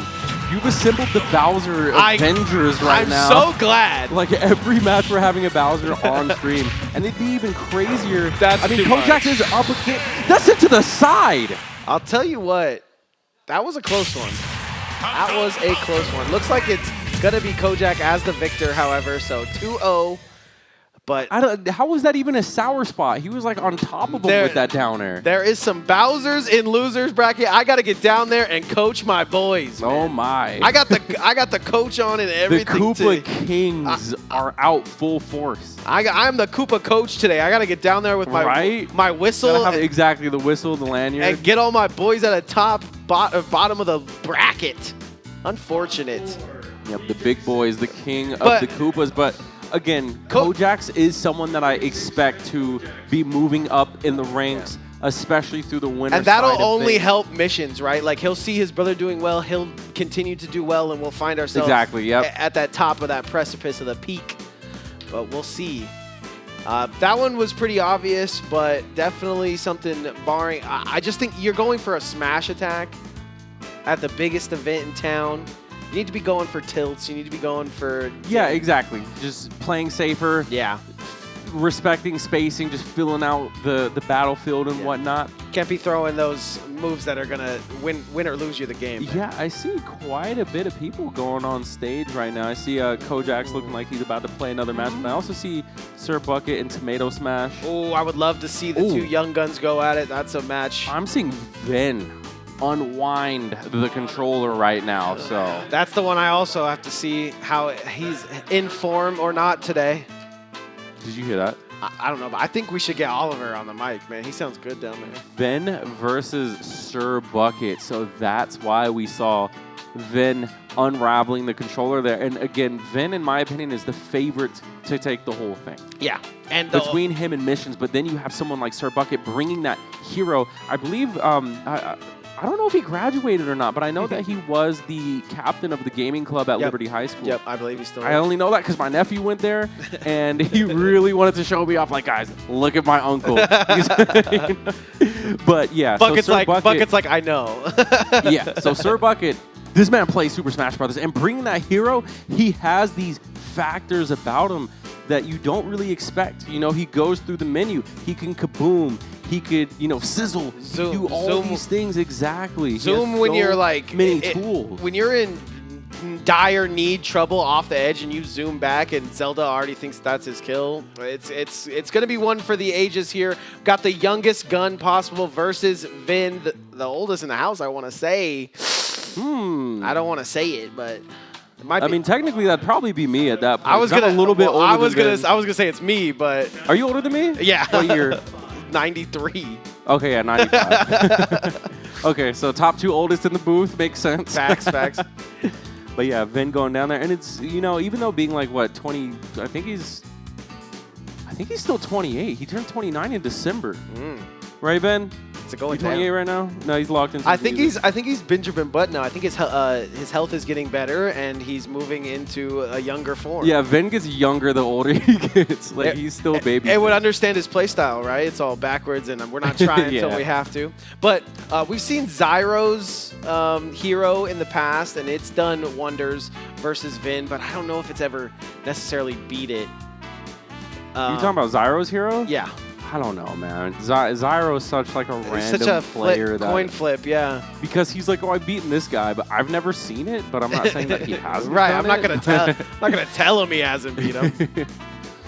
You've assembled the Bowser Avengers right now. I'm so glad. Like every match we're having a Bowser on stream. And it'd be even crazier. I mean, Kojax is up again. That's it to the side. I'll tell you what. That was a close one. That was a close one. Looks like it's going to be Kojak as the victor, however. So 2-0. But how was that even a sour spot? He was like on top of him with that down air. There is some Bowsers in losers bracket. I got to get down there and coach my boys. Man. Oh my! I got the coach on and everything. The Koopa Kings are out full force. I'm the Koopa coach today. I got to get down there with my whistle. Exactly, the whistle, the lanyard, and get all my boys at the bottom of the bracket. Unfortunate. Yep, the big boys, the king of the Koopas, but. Again, Kojax is someone that I expect to be moving up in the ranks, especially through the winter. And that'll only help missions, right? Like, he'll see his brother doing well, he'll continue to do well, and we'll find ourselves at that top of that precipice of the peak. But we'll see. That one was pretty obvious, but definitely something barring. I just think you're going for a smash attack at the biggest event in town. You need to be going for tilts. You need to be going for... Yeah, exactly. Just playing safer. Yeah. Respecting spacing, just filling out the battlefield and whatnot. Can't be throwing those moves that are going to win or lose you the game. Yeah, I see quite a bit of people going on stage right now. I see Kojax looking like he's about to play another match. And I also see Sir Bucket and Tomato Smash. Oh, I would love to see the two young guns go at it. That's a match. I'm seeing Vin unwind the controller right now, so that's the one I also have to see how he's in form or not today. Did you hear that? I don't know, but I think we should get Oliver on the mic, man. He sounds good down there. Vin versus Sir Bucket, so that's why we saw Vin unraveling the controller there. And again, Vin, in my opinion, is the favorite to take the whole thing. Yeah. And between him and missions, but then you have someone like Sir Bucket bringing that hero. I believe I don't know if he graduated or not, but I know that he was the captain of the gaming club at Liberty High School. Yep, I believe he still is. I only know that because my nephew went there, and he really wanted to show me off, like, guys, look at my uncle. But yeah, Bucket's like, I know. Yeah, so Sir Bucket, this man plays Super Smash Brothers, and bringing that hero, he has these factors about him that you don't really expect. You know, he goes through the menu, he can kaboom, he could, you know, sizzle, zoom, do all these things exactly. Zoom when you're like many tools. When you're in dire need, trouble off the edge, and you zoom back, and Zelda already thinks that's his kill. It's gonna be one for the ages here. Got the youngest gun possible versus Vin, the oldest in the house. I want to say. I don't want to say it, but. I mean, technically, that'd probably be me at that point. I was gonna a little bit older. I was gonna say it's me, but. Are you older than me? Yeah. What year? 93. Okay, yeah, 95. Okay, so top two oldest in the booth makes sense. Facts. But yeah, Vin going down there, and it's, you know, even though being like what 20, I think he's still 28. He turned 29 in December. Right, Ben? It's going 28 down. right now? No, he's locked into. I think he's Benjamin Button now. I think his health is getting better, and he's moving into a younger form. Yeah, Vin gets younger the older he gets. Like, he's still a baby. And would understand his playstyle, right? It's all backwards, and we're not trying until we have to. But we've seen Zyro's hero in the past, and it's done wonders versus Vin, but I don't know if it's ever necessarily beat it. You talking about Zyro's hero? Yeah. I don't know, man. Zyro is such like a random Such a player that coin flip, yeah. because he's like, oh, I've beaten this guy, but I've never seen it. But I'm not saying that he hasn't. Right, done I'm not it. gonna tell. I'm not gonna tell him he hasn't beat him.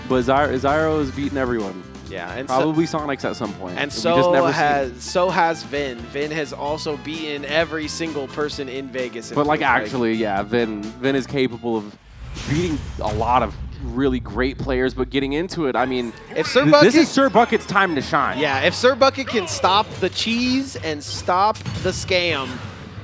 But Zyro has beaten everyone. Yeah, and Probably Sonics at some point. And We just never seen it. so has Vin. Vin has also beaten every single person in Vegas. But like actually, yeah, Vin is capable of beating a lot of really great players. But getting into it, I mean, if Sir this is Sir Bucket's time to shine. Yeah, if Sir Bucket can stop the cheese and stop the scam,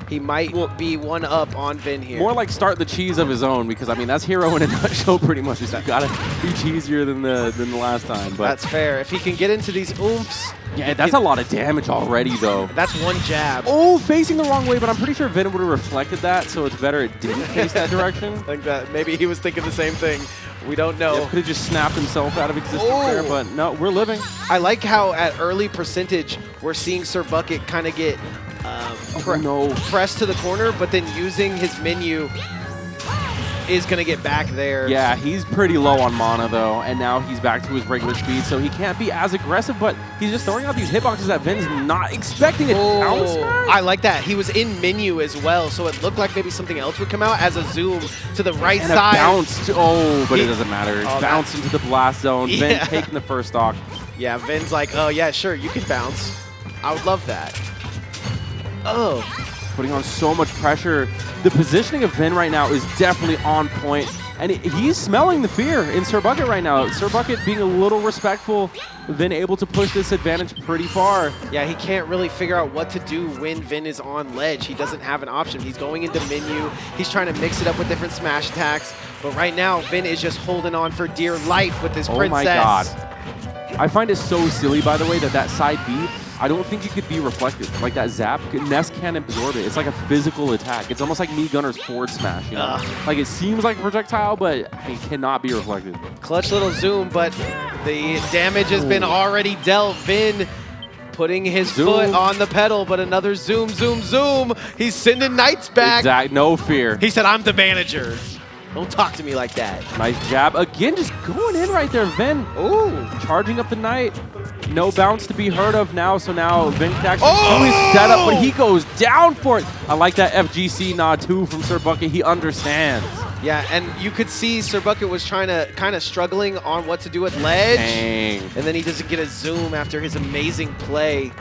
he might be one up on Vin here. More like start the cheese of his own, because I mean that's hero in a nutshell pretty much. He's got to be cheesier than the last time. But that's fair. If he can get into these oomphs. Yeah, that's a lot of damage already though. That's one jab. Oh, facing the wrong way, but I'm pretty sure Vin would have reflected that, so it's better it didn't face that direction. I think that maybe he was thinking the same thing. We don't know. Yeah, could have just snapped himself out of existence there, but no, we're living. I like how at early percentage we're seeing Sir Bucket kind of get pressed to the corner, but then using his menu is going to get back there. Yeah, he's pretty low on mana though, and now he's back to his regular speed, so he can't be as aggressive, but he's just throwing out these hitboxes that Vin's not expecting a down smash. I like that. He was in menu as well, so it looked like maybe something else would come out as a zoom to the right and side. A bounce but it doesn't matter. It's bounce into the blast zone. Yeah. Vin taking the first stock. Yeah, Vin's like, oh yeah, sure, you can bounce. I would love that. Oh. Putting on so much pressure. The positioning of Vin right now is definitely on point, and he's smelling the fear in Sir Bucket right now. Sir Bucket being a little respectful, Vin able to push this advantage pretty far. Yeah, he can't really figure out what to do when Vin is on ledge. He doesn't have an option. He's going into menu. He's trying to mix it up with different smash attacks, but right now Vin is just holding on for dear life with this princess. Oh my god. I find it so silly, by the way, that side B, I don't think it could be reflected. Like that zap, Ness can't absorb it. It's like a physical attack. It's almost like me Gunner's forward smash, you know? Like it seems like a projectile, but it cannot be reflected. Clutch little zoom, but the damage has been already dealt. Vin putting his foot on the pedal, but another zoom, zoom, zoom. He's sending Knights back. Exact, no fear. He said, I'm the manager. Don't talk to me like that. Nice jab. Again, just going in right there, Vin. Ooh. Charging up the Knight. No bounce to be heard of now, so now Vin can actually do his setup, but he goes down for it. I like that FGC nod too from Sir Bucket. He understands. Yeah, and you could see Sir Bucket was trying to kind of struggling on what to do with ledge. Dang. And then he doesn't get a zoom after his amazing play.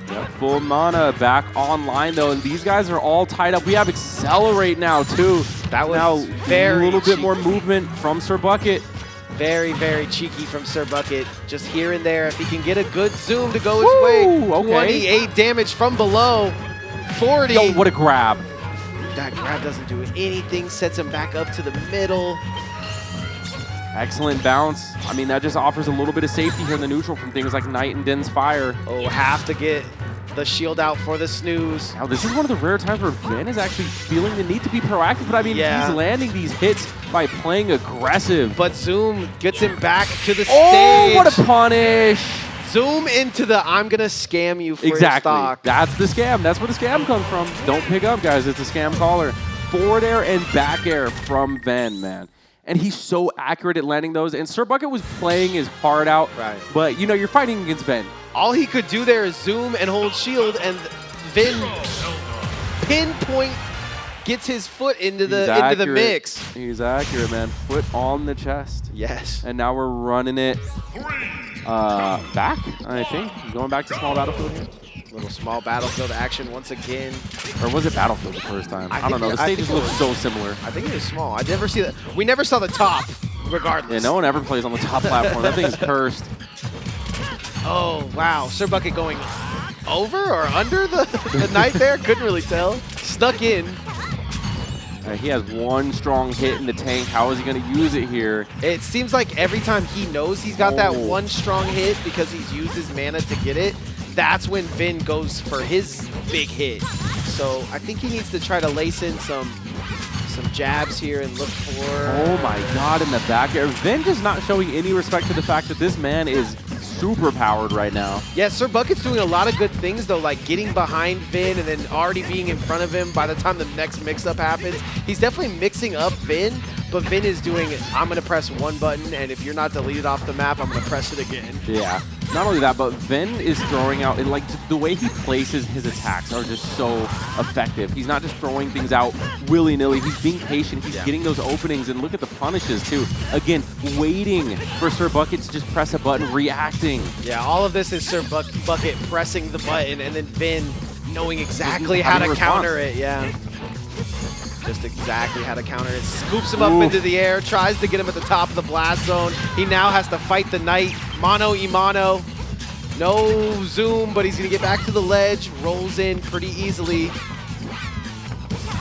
Yep, full mana back online though, and these guys are all tied up. We have Accelerate now too. That was now very a little cheeky. bit more movement from Sir Bucket. Very, very cheeky from Sir Bucket. Just here and there. If he can get a good zoom to go his way. Okay. 28 damage from below. 40. Yo, what a grab. That grab doesn't do anything. Sets him back up to the middle. Excellent bounce. I mean, that just offers a little bit of safety here in the neutral from things like Knight and Den's Fire. Oh, have to get the shield out for the snooze. Now, this is one of the rare times where Vin is actually feeling the need to be proactive, but I mean, he's landing these hits by playing aggressive. But Zoom gets him back to the stage. Oh, what a punish. Zoom into the I'm going to scam you for your stock. That's the scam. That's where the scam comes from. Don't pick up, guys. It's a scam caller. Forward air and back air from Vin, man. And he's so accurate at landing those. And Sir Bucket was playing his heart out. Right. But, you know, you're fighting against Vin. All he could do there is zoom and hold shield, and Vin pinpoint gets his foot into the mix. He's accurate, man. Foot on the chest. Yes. And now we're running it back, I think. Going back to small battlefield here. Little small battlefield action once again. Or was it battlefield the first time? I don't know. The I stages think look so similar. I think it was small. I never see that. We never saw the top, regardless. Yeah, no one ever plays on the top platform. That thing is cursed. Oh, wow. Sir Bucket going over or under the Knight there? Couldn't really tell. Stuck in. He has one strong hit in the tank. How is he going to use it here? It seems like every time he knows he's got that one strong hit because he's used his mana to get it, that's when Vin goes for his big hit. So I think he needs to try to lace in some jabs here and look for... Oh my god, in the back air. Vin just not showing any respect to the fact that this man is super powered right now. Yeah, Sir Bucket's doing a lot of good things, though, like getting behind Vin and then already being in front of him by the time the next mix-up happens. He's definitely mixing up Vin, but Vin is doing, I'm going to press one button, and if you're not deleted off the map, I'm going to press it again. Yeah. Not only that, but Vin is throwing out, and like the way he places his attacks are just so effective. He's not just throwing things out willy-nilly. He's being patient. He's getting those openings, and look at the punishes too. Again, waiting for Sir Bucket to just press a button, reacting. Yeah, all of this is Sir Bucket pressing the button, and then Vin knowing exactly how to counter it. Yeah. Just exactly how to counter it. Scoops him up into the air, tries to get him at the top of the blast zone. He now has to fight the Knight, mano y mano. No zoom, but he's going to get back to the ledge, rolls in pretty easily.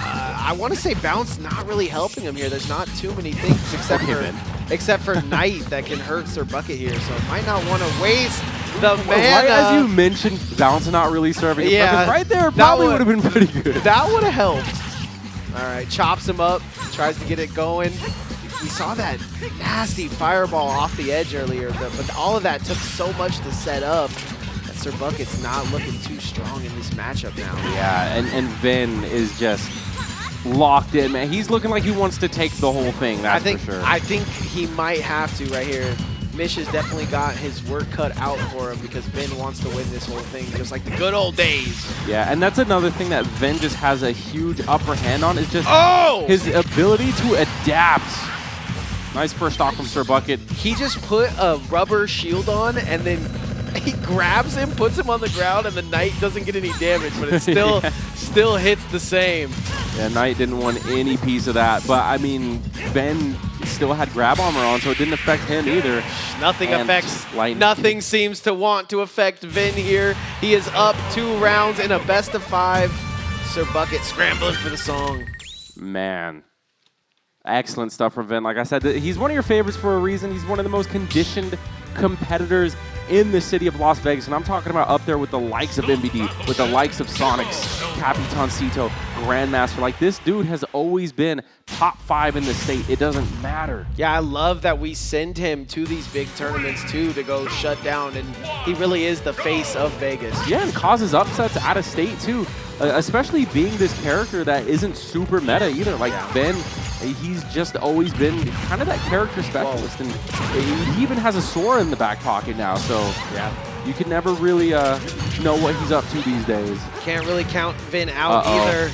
I want to say bounce not really helping him here. There's not too many things except for Knight that can hurt Sir Bucket here, so might not want to waste the mana. Right as you mentioned, bounce not really serving him. Yeah, right there probably would have been pretty good. That would have helped. All right, chops him up, tries to get it going. We saw that nasty fireball off the edge earlier, but all of that took so much to set up that Sir Bucket's not looking too strong in this matchup now. Yeah, and Vin is just locked in, man. He's looking like he wants to take the whole thing, that's for sure. I think he might have to right here. Mish has definitely got his work cut out for him because Vin wants to win this whole thing just like the good old days. Yeah, and that's another thing that Vin just has a huge upper hand on is just his ability to adapt. Nice first stock from Sir Bucket. He just put a rubber shield on and then he grabs him, puts him on the ground, and the Knight doesn't get any damage, but it still still hits the same. Yeah, Knight didn't want any piece of that, but I mean, Vin still had grab armor on, so it didn't affect him either. Nothing seems to want to affect Vin here. He is up 2 rounds in a best of 5. Sir Bucket scrambling for the song. Man. Excellent stuff from Vin. Like I said, he's one of your favorites for a reason. He's one of the most conditioned competitors in the city of Las Vegas, and I'm talking about up there with the likes of MBD, with the likes of Sonics, Capitancito, Grandmaster. Like, this dude has always been top 5 in the state. It doesn't matter. Yeah, I love that we send him to these big tournaments, too, to go shut down, and he really is the face of Vegas. Yeah, and causes upsets out of state, too, especially being this character that isn't super meta either. Like, Vin, he's just always been kind of that character specialist, and he even has a Sora in the back pocket now, so yeah, you can never really know what he's up to these days. Can't really count Vin out either.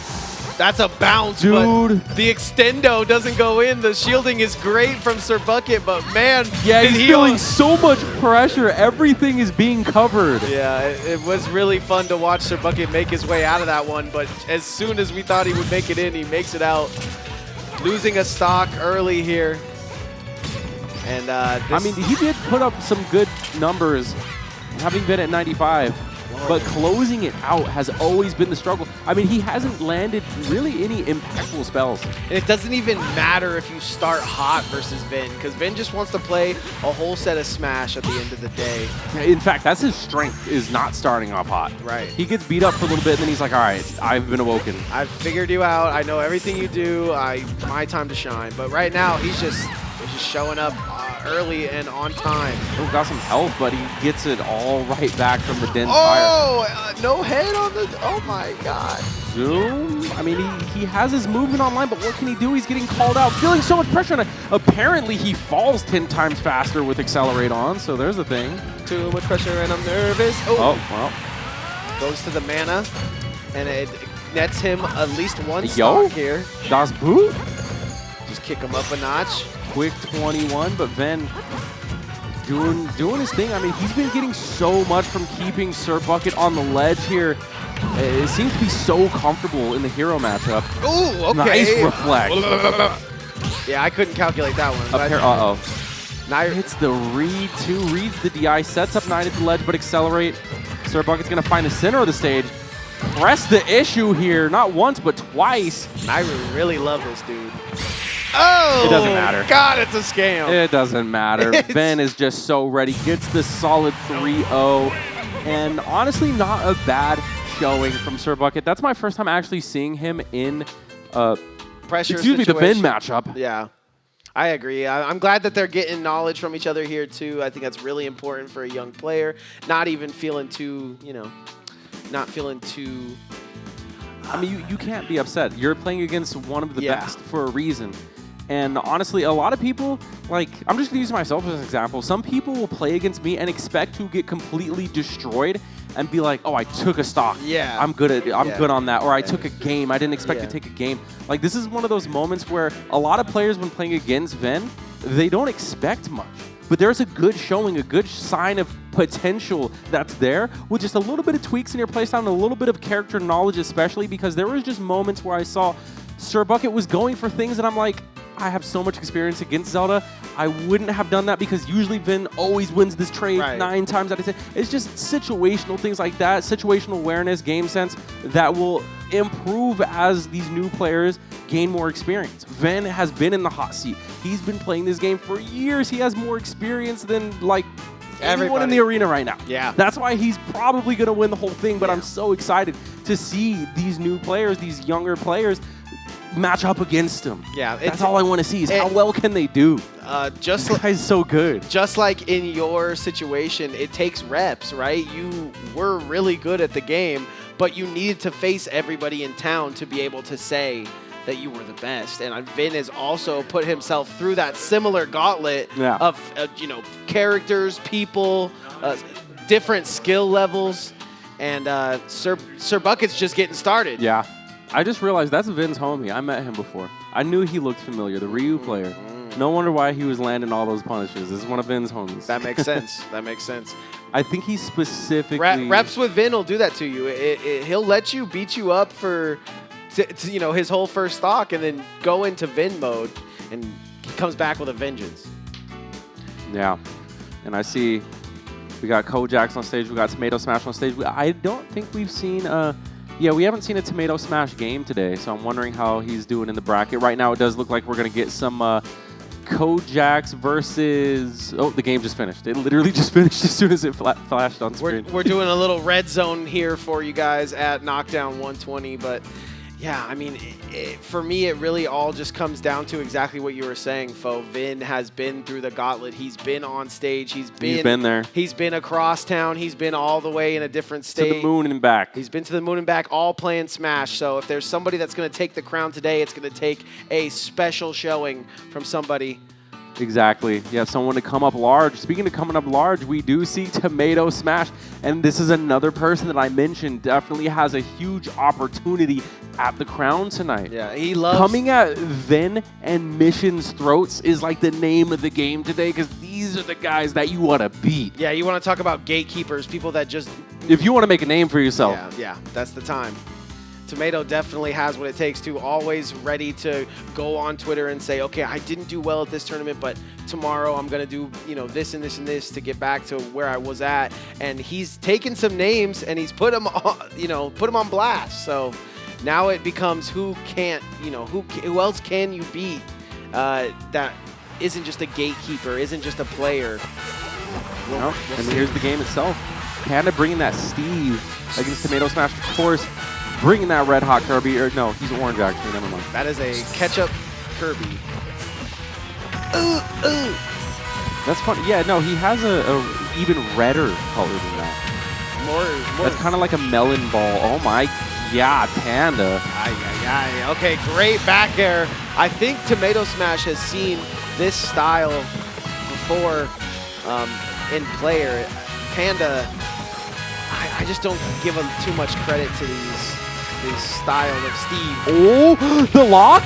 That's a bounce, dude. But the extendo doesn't go in. The shielding is great from Sir Bucket, but man, yeah, he's feeling so much pressure. Everything is being covered. Yeah, it was really fun to watch Sir Bucket make his way out of that one, but as soon as we thought he would make it in, he makes it out. Losing a stock early here. And I mean, he did put up some good numbers, having been at 95. But closing it out has always been the struggle. I mean, he hasn't landed really any impactful spells. And it doesn't even matter if you start hot versus Vin, because Vin just wants to play a whole set of Smash at the end of the day. In fact, that's his strength, is not starting off hot. Right. He gets beat up for a little bit, and then he's like, all right, I've been awoken. I've figured you out. I know everything you do. My time to shine. But right now, he's just showing up early and on time. Oh, got some health, but he gets it all right back from the dense fire. No head on the... Oh, my God. Zoom. I mean, he has his movement online, but what can he do? He's getting called out, feeling so much pressure on it. Apparently, he falls 10 times faster with Accelerate on, so there's the thing. Too much pressure, and I'm nervous. Oh, well. Goes to the mana, and it nets him at least one stock here. Das Boot? Just kick him up a notch. Quick 21, but Vin doing his thing. I mean, he's been getting so much from keeping Sir Bucket on the ledge here. It seems to be so comfortable in the hero matchup. Ooh, okay. Nice reflect. Yeah, I couldn't calculate that one. Now hits the read, 2 reads the DI, sets up 9 at the ledge, but Accelerate. Sir Bucket's going to find the center of the stage. Press the issue here, not once, but twice. I really love this dude. Oh, it doesn't matter. God, it's a scam. It doesn't matter. Vin is just so ready. Gets the solid 3-0. And honestly, not a bad showing from Sir Bucket. That's my first time actually seeing him in pressure the Vin matchup. Yeah. I agree. I'm glad that they're getting knowledge from each other here too. I think that's really important for a young player. Not even feeling too, not feeling too. I mean, you can't be upset. You're playing against one of the Yeah. best for a reason. And honestly, a lot of people, like, I'm just going to use myself as an example. Some people will play against me and expect to get completely destroyed and be like, oh, I took a stock. Yeah. I'm good on that. Or I Yeah. took a game. I didn't expect to Yeah. take a game. Like, this is one of those moments where a lot of players, when playing against Vin, they don't expect much. But there's a good showing, a good sign of potential that's there with just a little bit of tweaks in your playstyle and a little bit of character knowledge, especially because there was just moments where I saw Sir Bucket was going for things that I'm like, I have so much experience against Zelda. I wouldn't have done that because usually Vin always wins this trade 9 times out of 10. It's just situational things like that, situational awareness, game sense that will improve as these new players gain more experience. Vin has been in the hot seat. He's been playing this game for years. He has more experience than like everyone in the arena right now. Yeah. That's why he's probably going to win the whole thing, but I'm so excited to see these new players, these younger players, match up against him. Yeah, that's all I want to see is how well can they do. Just this guy's so good. Just like in your situation, it takes reps, right? You were really good at the game, but you needed to face everybody in town to be able to say that you were the best. And Vin has also put himself through that similar gauntlet of characters, people, different skill levels, and Sir Bucket's just getting started. Yeah. I just realized that's Vin's homie. I met him before. I knew he looked familiar, the Ryu player. No wonder why he was landing all those punishes. This is one of Vin's homies. That makes sense. That makes sense. I think he specifically... Reps with Vin will do that to you. He'll let you beat you up for his whole first stock and then go into Vin mode, and he comes back with a vengeance. Yeah. And I see we got Kojax on stage. We got Tomato Smash on stage. I don't think we've seen... Yeah, we haven't seen a Tomato Smash game today, so I'm wondering how he's doing in the bracket. Right now, it does look like we're going to get some Kojax versus... Oh, the game just finished. It literally just finished as soon as it flashed on screen. We're doing a little red zone here for you guys at Knockdown 120, but yeah, I mean, for me, it really all just comes down to exactly what you were saying, Fo. Vin has been through the gauntlet. He's been on stage. He's been there. He's been across town. He's been all the way in a different state. To the moon and back. He's been to the moon and back, all playing Smash. So if there's somebody that's going to take the crown today, it's going to take a special showing from somebody. Exactly. You have someone to come up large. Speaking of coming up large, we do see Tomato Smash. And this is another person that I mentioned definitely has a huge opportunity at the crown tonight. Yeah, he loves... Coming at Vin and Mission's throats is like the name of the game today because these are the guys that you want to beat. Yeah, you want to talk about gatekeepers, people that just... If you want to make a name for yourself. Yeah, that's the time. Tomato definitely has what it takes to always ready to go on Twitter and say, okay, I didn't do well at this tournament, but tomorrow I'm going to do, this and this and this to get back to where I was at. And he's taken some names and he's put them on, put them on blast. So now it becomes who else can you beat that isn't just a gatekeeper, isn't just a player. And here's the game itself. Panda bringing that Steve against Tomato Smash, of course. Bringing that red hot Kirby, or no, he's orange actually, never mind. That is a ketchup Kirby. That's funny. Yeah, no, he has a even redder color than that. More. That's kind of like a melon ball. Oh my God, Panda. Okay, great back air. I think Tomato Smash has seen this style before in player. Panda, I just don't give him too much credit to these style of Steve. Oh, the lock?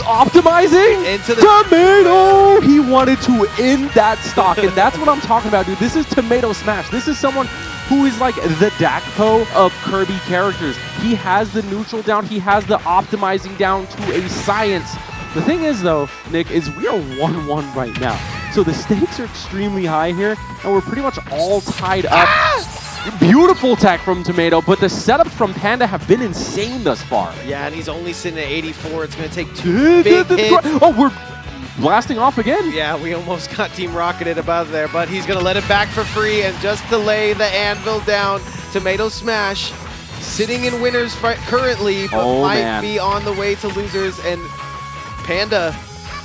Optimizing into the Tomato! He wanted to end that stock, and that's what I'm talking about, dude. This is Tomato Smash. This is someone who is like the Dakpo of Kirby characters. He has the neutral down. He has the optimizing down to a science. The thing is, though, Nick, is we are 1-1 right now. So the stakes are extremely high here, and we're pretty much all tied up. Beautiful tech from Tomato, but the setups from Panda have been insane thus far. Yeah, and he's only sitting at 84. It's going to take 2 big hits. Oh, we're blasting off again. Yeah, we almost got Team Rocketed above there, but he's going to let it back for free, and just to lay the anvil down, Tomato Smash sitting in winners currently, but might be on the way to losers, and Panda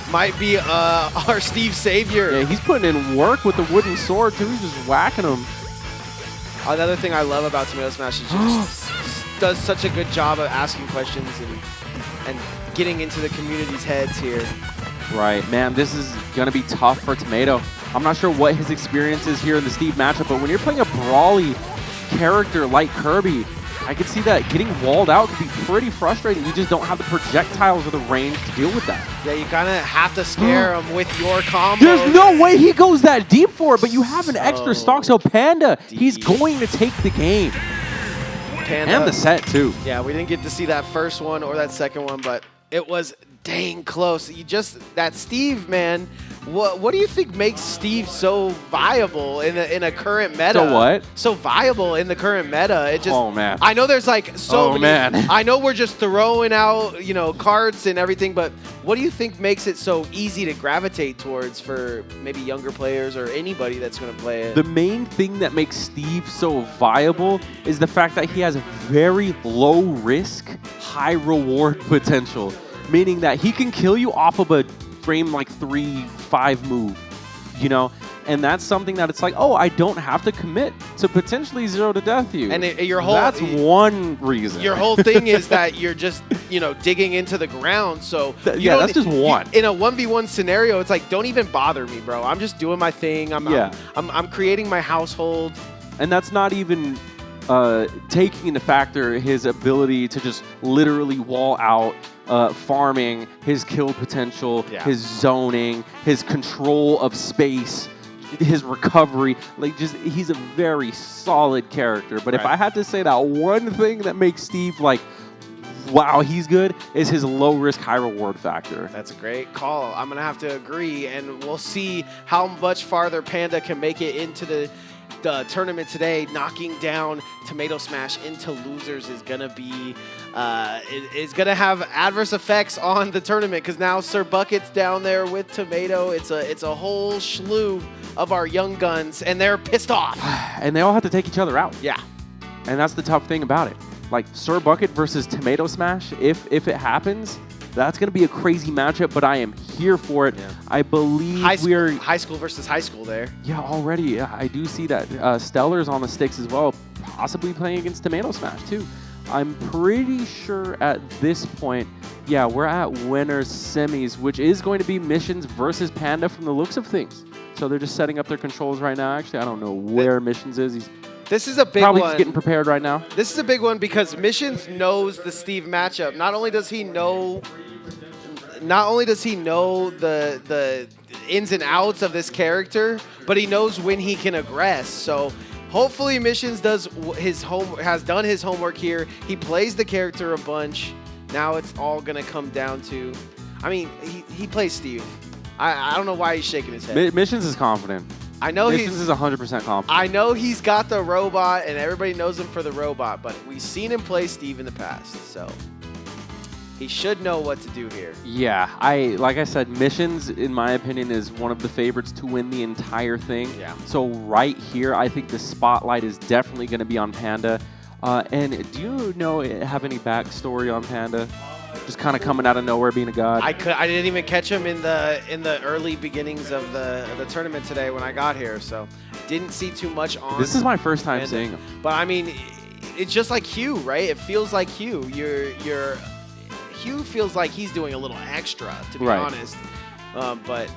might be our Steve Savior. Yeah, he's putting in work with the wooden sword, too. He's just whacking him. Another thing I love about Tomato Smash is just does such a good job of asking questions and getting into the community's heads here. Right, man, this is going to be tough for Tomato. I'm not sure what his experience is here in the Steve matchup, but when you're playing a brawly character like Kirby, I could see that getting walled out could be pretty frustrating. You just don't have the projectiles or the range to deal with that. Yeah, you kind of have to scare him with your combo. There's no way he goes that deep for it, but you have an extra stock, so Panda, he's going to take the game. Panda, and the set, too. Yeah, we didn't get to see that first one or that second one, but it was dang close. That Steve, man, what do you think makes Steve so viable in a current meta? So what? So viable in the current meta. It just, oh, man. I know there's like so many. Man. I know we're just throwing out, cards and everything, but what do you think makes it so easy to gravitate towards for maybe younger players or anybody that's going to play it? The main thing that makes Steve so viable is the fact that he has very low risk, high reward potential. Meaning that he can kill you off of a frame like 3-5 move, And that's something that it's like, oh, I don't have to commit to potentially 0 to death you. And your whole that's one reason. Your whole thing is that you're just, digging into the ground. So yeah, that's just one. In a 1v1 scenario, it's like, don't even bother me, bro. I'm just doing my thing. I'm creating my household. And that's not even taking into factor his ability to just literally wall out, farming, his kill potential, his zoning, his control of space, his recovery. He's a very solid character. But if I had to say that one thing that makes Steve wow, he's good, is his low risk, high reward factor. That's a great call. I'm going to have to agree, and we'll see how much farther Panda can make it into the tournament today. Knocking down Tomato Smash into losers is gonna be is gonna have adverse effects on the tournament, because now Sir Bucket's down there with Tomato. It's a whole slew of our young guns, and they're pissed off. And they all have to take each other out. Yeah. And that's the tough thing about it. Like Sir Bucket versus Tomato Smash, if it happens, that's going to be a crazy matchup, but I am here for it. Yeah. I believe we're... High school versus high school there. Yeah, already. I do see that. Stellar's on the sticks as well, possibly playing against Tomato Smash, too. I'm pretty sure at this point, yeah, we're at winners semis, which is going to be Missions versus Panda from the looks of things. So they're just setting up their controls right now. Actually, I don't know where Missions is. This is a big probably one. Just getting prepared right now. This is a big one because Missions knows the Steve matchup. Not only does he know the ins and outs of this character, but he knows when he can aggress. So hopefully Missions has done his homework here. He plays the character a bunch. Now it's all gonna come down to, I mean, he plays Steve. I don't know why he's shaking his head. Missions is confident. I know Missions is 100% confident. I know he's got the robot, and everybody knows him for the robot, but we've seen him play Steve in the past, so he should know what to do here. Yeah, like I said, Missions, in my opinion, is one of the favorites to win the entire thing. Yeah. So right here, I think the spotlight is definitely going to be on Panda. And do you have any backstory on Panda? Just kind of coming out of nowhere, being a god. I didn't even catch him in the early beginnings of the tournament today when I got here, so didn't see too much on. This is my first time seeing him. But I mean, it's just like Hugh, right? It feels like Hugh. Hugh feels like he's doing a little extra, to be honest. But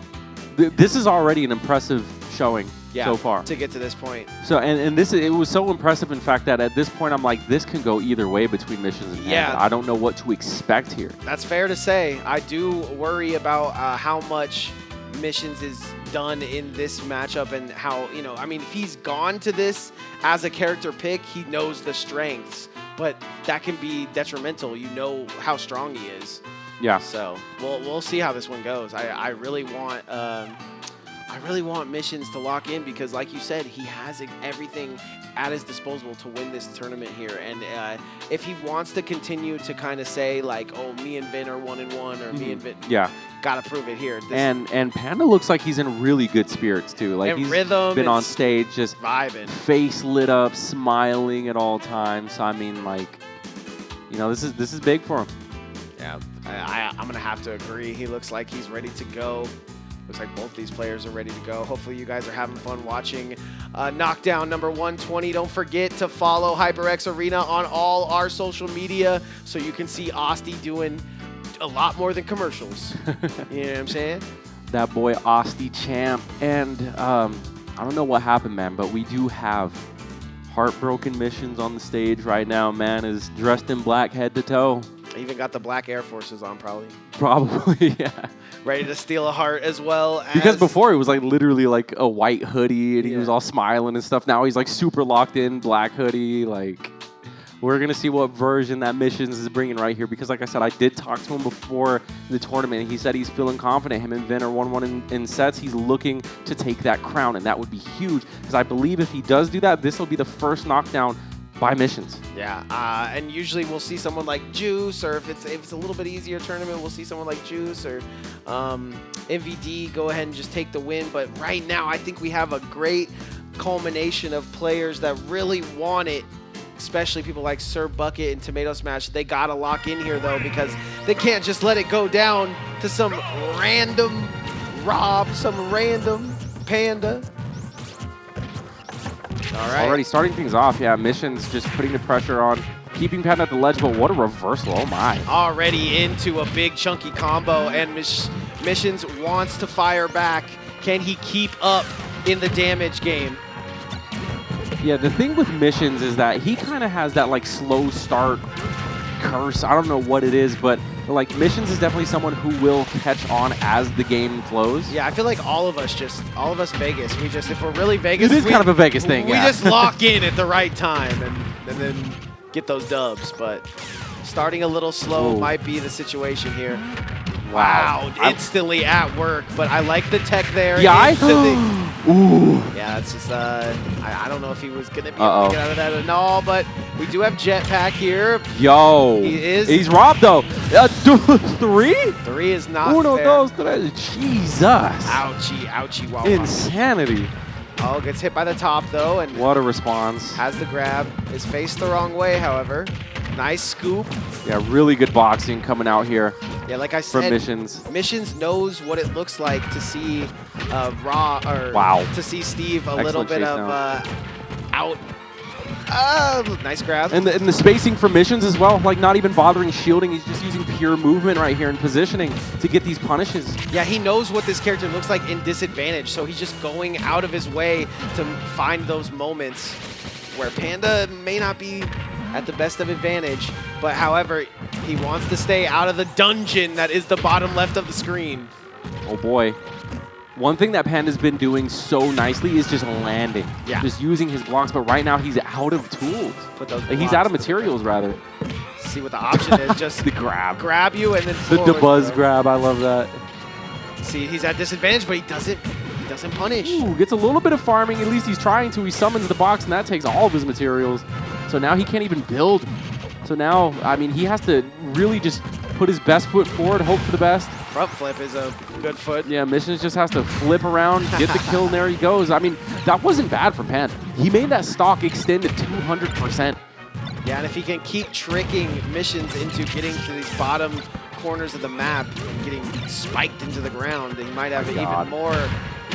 this is already an impressive showing so far to get to this point. So and it was so impressive, in fact, that at this point I'm like, this can go either way between Missions and Panda. I don't know what to expect here. That's fair to say. I do worry about how much Missions is done in this matchup, and how, I mean, if he's gone to this as a character pick, he knows the strengths, but that can be detrimental. You know how strong he is. Yeah. So we'll see how this one goes. I really want Missions to lock in, because, like you said, he has everything at his disposal to win this tournament here. And if he wants to continue to kind of say, like, oh, me and Vin are 1-1, or me and Vin, gotta prove it here. And Panda looks like he's in really good spirits too. Like, he's been on stage just vibing, face lit up, smiling at all times. So I mean, like, this is big for him. Yeah. I'm going to have to agree. He looks like he's ready to go. Looks like both these players are ready to go. Hopefully you guys are having fun watching Knockdown number 120. Don't forget to follow HyperX Arena on all our social media so you can see Osti doing a lot more than commercials. You know what I'm saying? That boy Osti champ. And I don't know what happened, man, but we do have heartbroken missions on the stage right now. Man is dressed in black head to toe. Even got the black Air Forces on, probably. Probably, yeah. Ready to steal a heart as well. Because before it was like literally like a white hoodie and he Yeah. was all smiling and stuff. Now he's like super locked in, black hoodie. Like, we're going to see what version that Missions is bringing right here. Because like I said, I did talk to him before the tournament. He said he's feeling confident. Him and Vin are 1-1 in sets. He's looking to take that crown, and that would be huge. Because I believe if he does do that, this will be the first knockdown by Missions. Yeah, and usually we'll see someone like Juice, or if it's a little bit easier tournament, we'll see someone like Juice or MVD go ahead and just take the win. But right now, I think we have a great culmination of players that really want it, especially people like Sir Bucket and Tomato Smash. They got to lock in here, though, because they can't just let it go down to some random Rob, some random Panda. All right. Already starting things off, yeah. Missions just putting the pressure on, keeping Panda at the ledge, but what a reversal, oh my. Already into a big chunky combo, and Missions wants to fire back. Can he keep up in the damage game? Yeah, the thing with Missions is that he kind of has that like slow start curse. I don't know what it is, but like Missions is definitely someone who will catch on as the game flows. Yeah, I feel like all of us Vegas, if we're really Vegas, It is kind of a Vegas thing, we yeah. just lock in at the right time and then get those dubs. But starting a little slow Ooh. might be the situation here. Wow, instantly at work, but I like the tech there. Yeah, Ooh. Yeah, that's just, I don't know if he was going to be able to get out of that at all, but we do have Jetpack here. Yo. He's robbed, though. 3? 3 is not Uno, fair. dos, tres. Jesus. Ouchie, ouchie, wow. Insanity. Oh, gets hit by the top, though, and What a response. has the grab. Is faced the wrong way, however. Nice scoop. Yeah, really good boxing coming out here Yeah, like I from said, Missions. Missions knows what it looks like to see to see Steve a little Excellent bit chase of out. Nice grab. And the spacing for Missions as well, like not even bothering shielding. He's just using pure movement right here and positioning to get these punishes. Yeah, he knows what this character looks like in disadvantage, so he's just going out of his way to find those moments where Panda may not be at the best of advantage, but however, he wants to stay out of the dungeon that is the bottom left of the screen. Oh boy. One thing that Panda's been doing so nicely is just landing. Yeah. Just using his blocks, but right now he's out of tools. Put those He's blocks out of to- materials, rather. See what the option is, just The grab. grab you and then The forward buzz throw. grab, I love that. See, he's at disadvantage, but he doesn't punish. Ooh, gets a little bit of farming, at least he's trying to. He summons the box, and that takes all of his materials. So now he can't even build. So now, I mean, he has to really just put his best foot forward, hope for the best. Front flip is a good foot. Yeah, Missions just has to flip around, get the kill, and there he goes. I mean, that wasn't bad from Panda. He made that stock extend to 200%. Yeah, and if he can keep tricking Missions into getting to these bottom corners of the map and getting spiked into the ground, he might have even more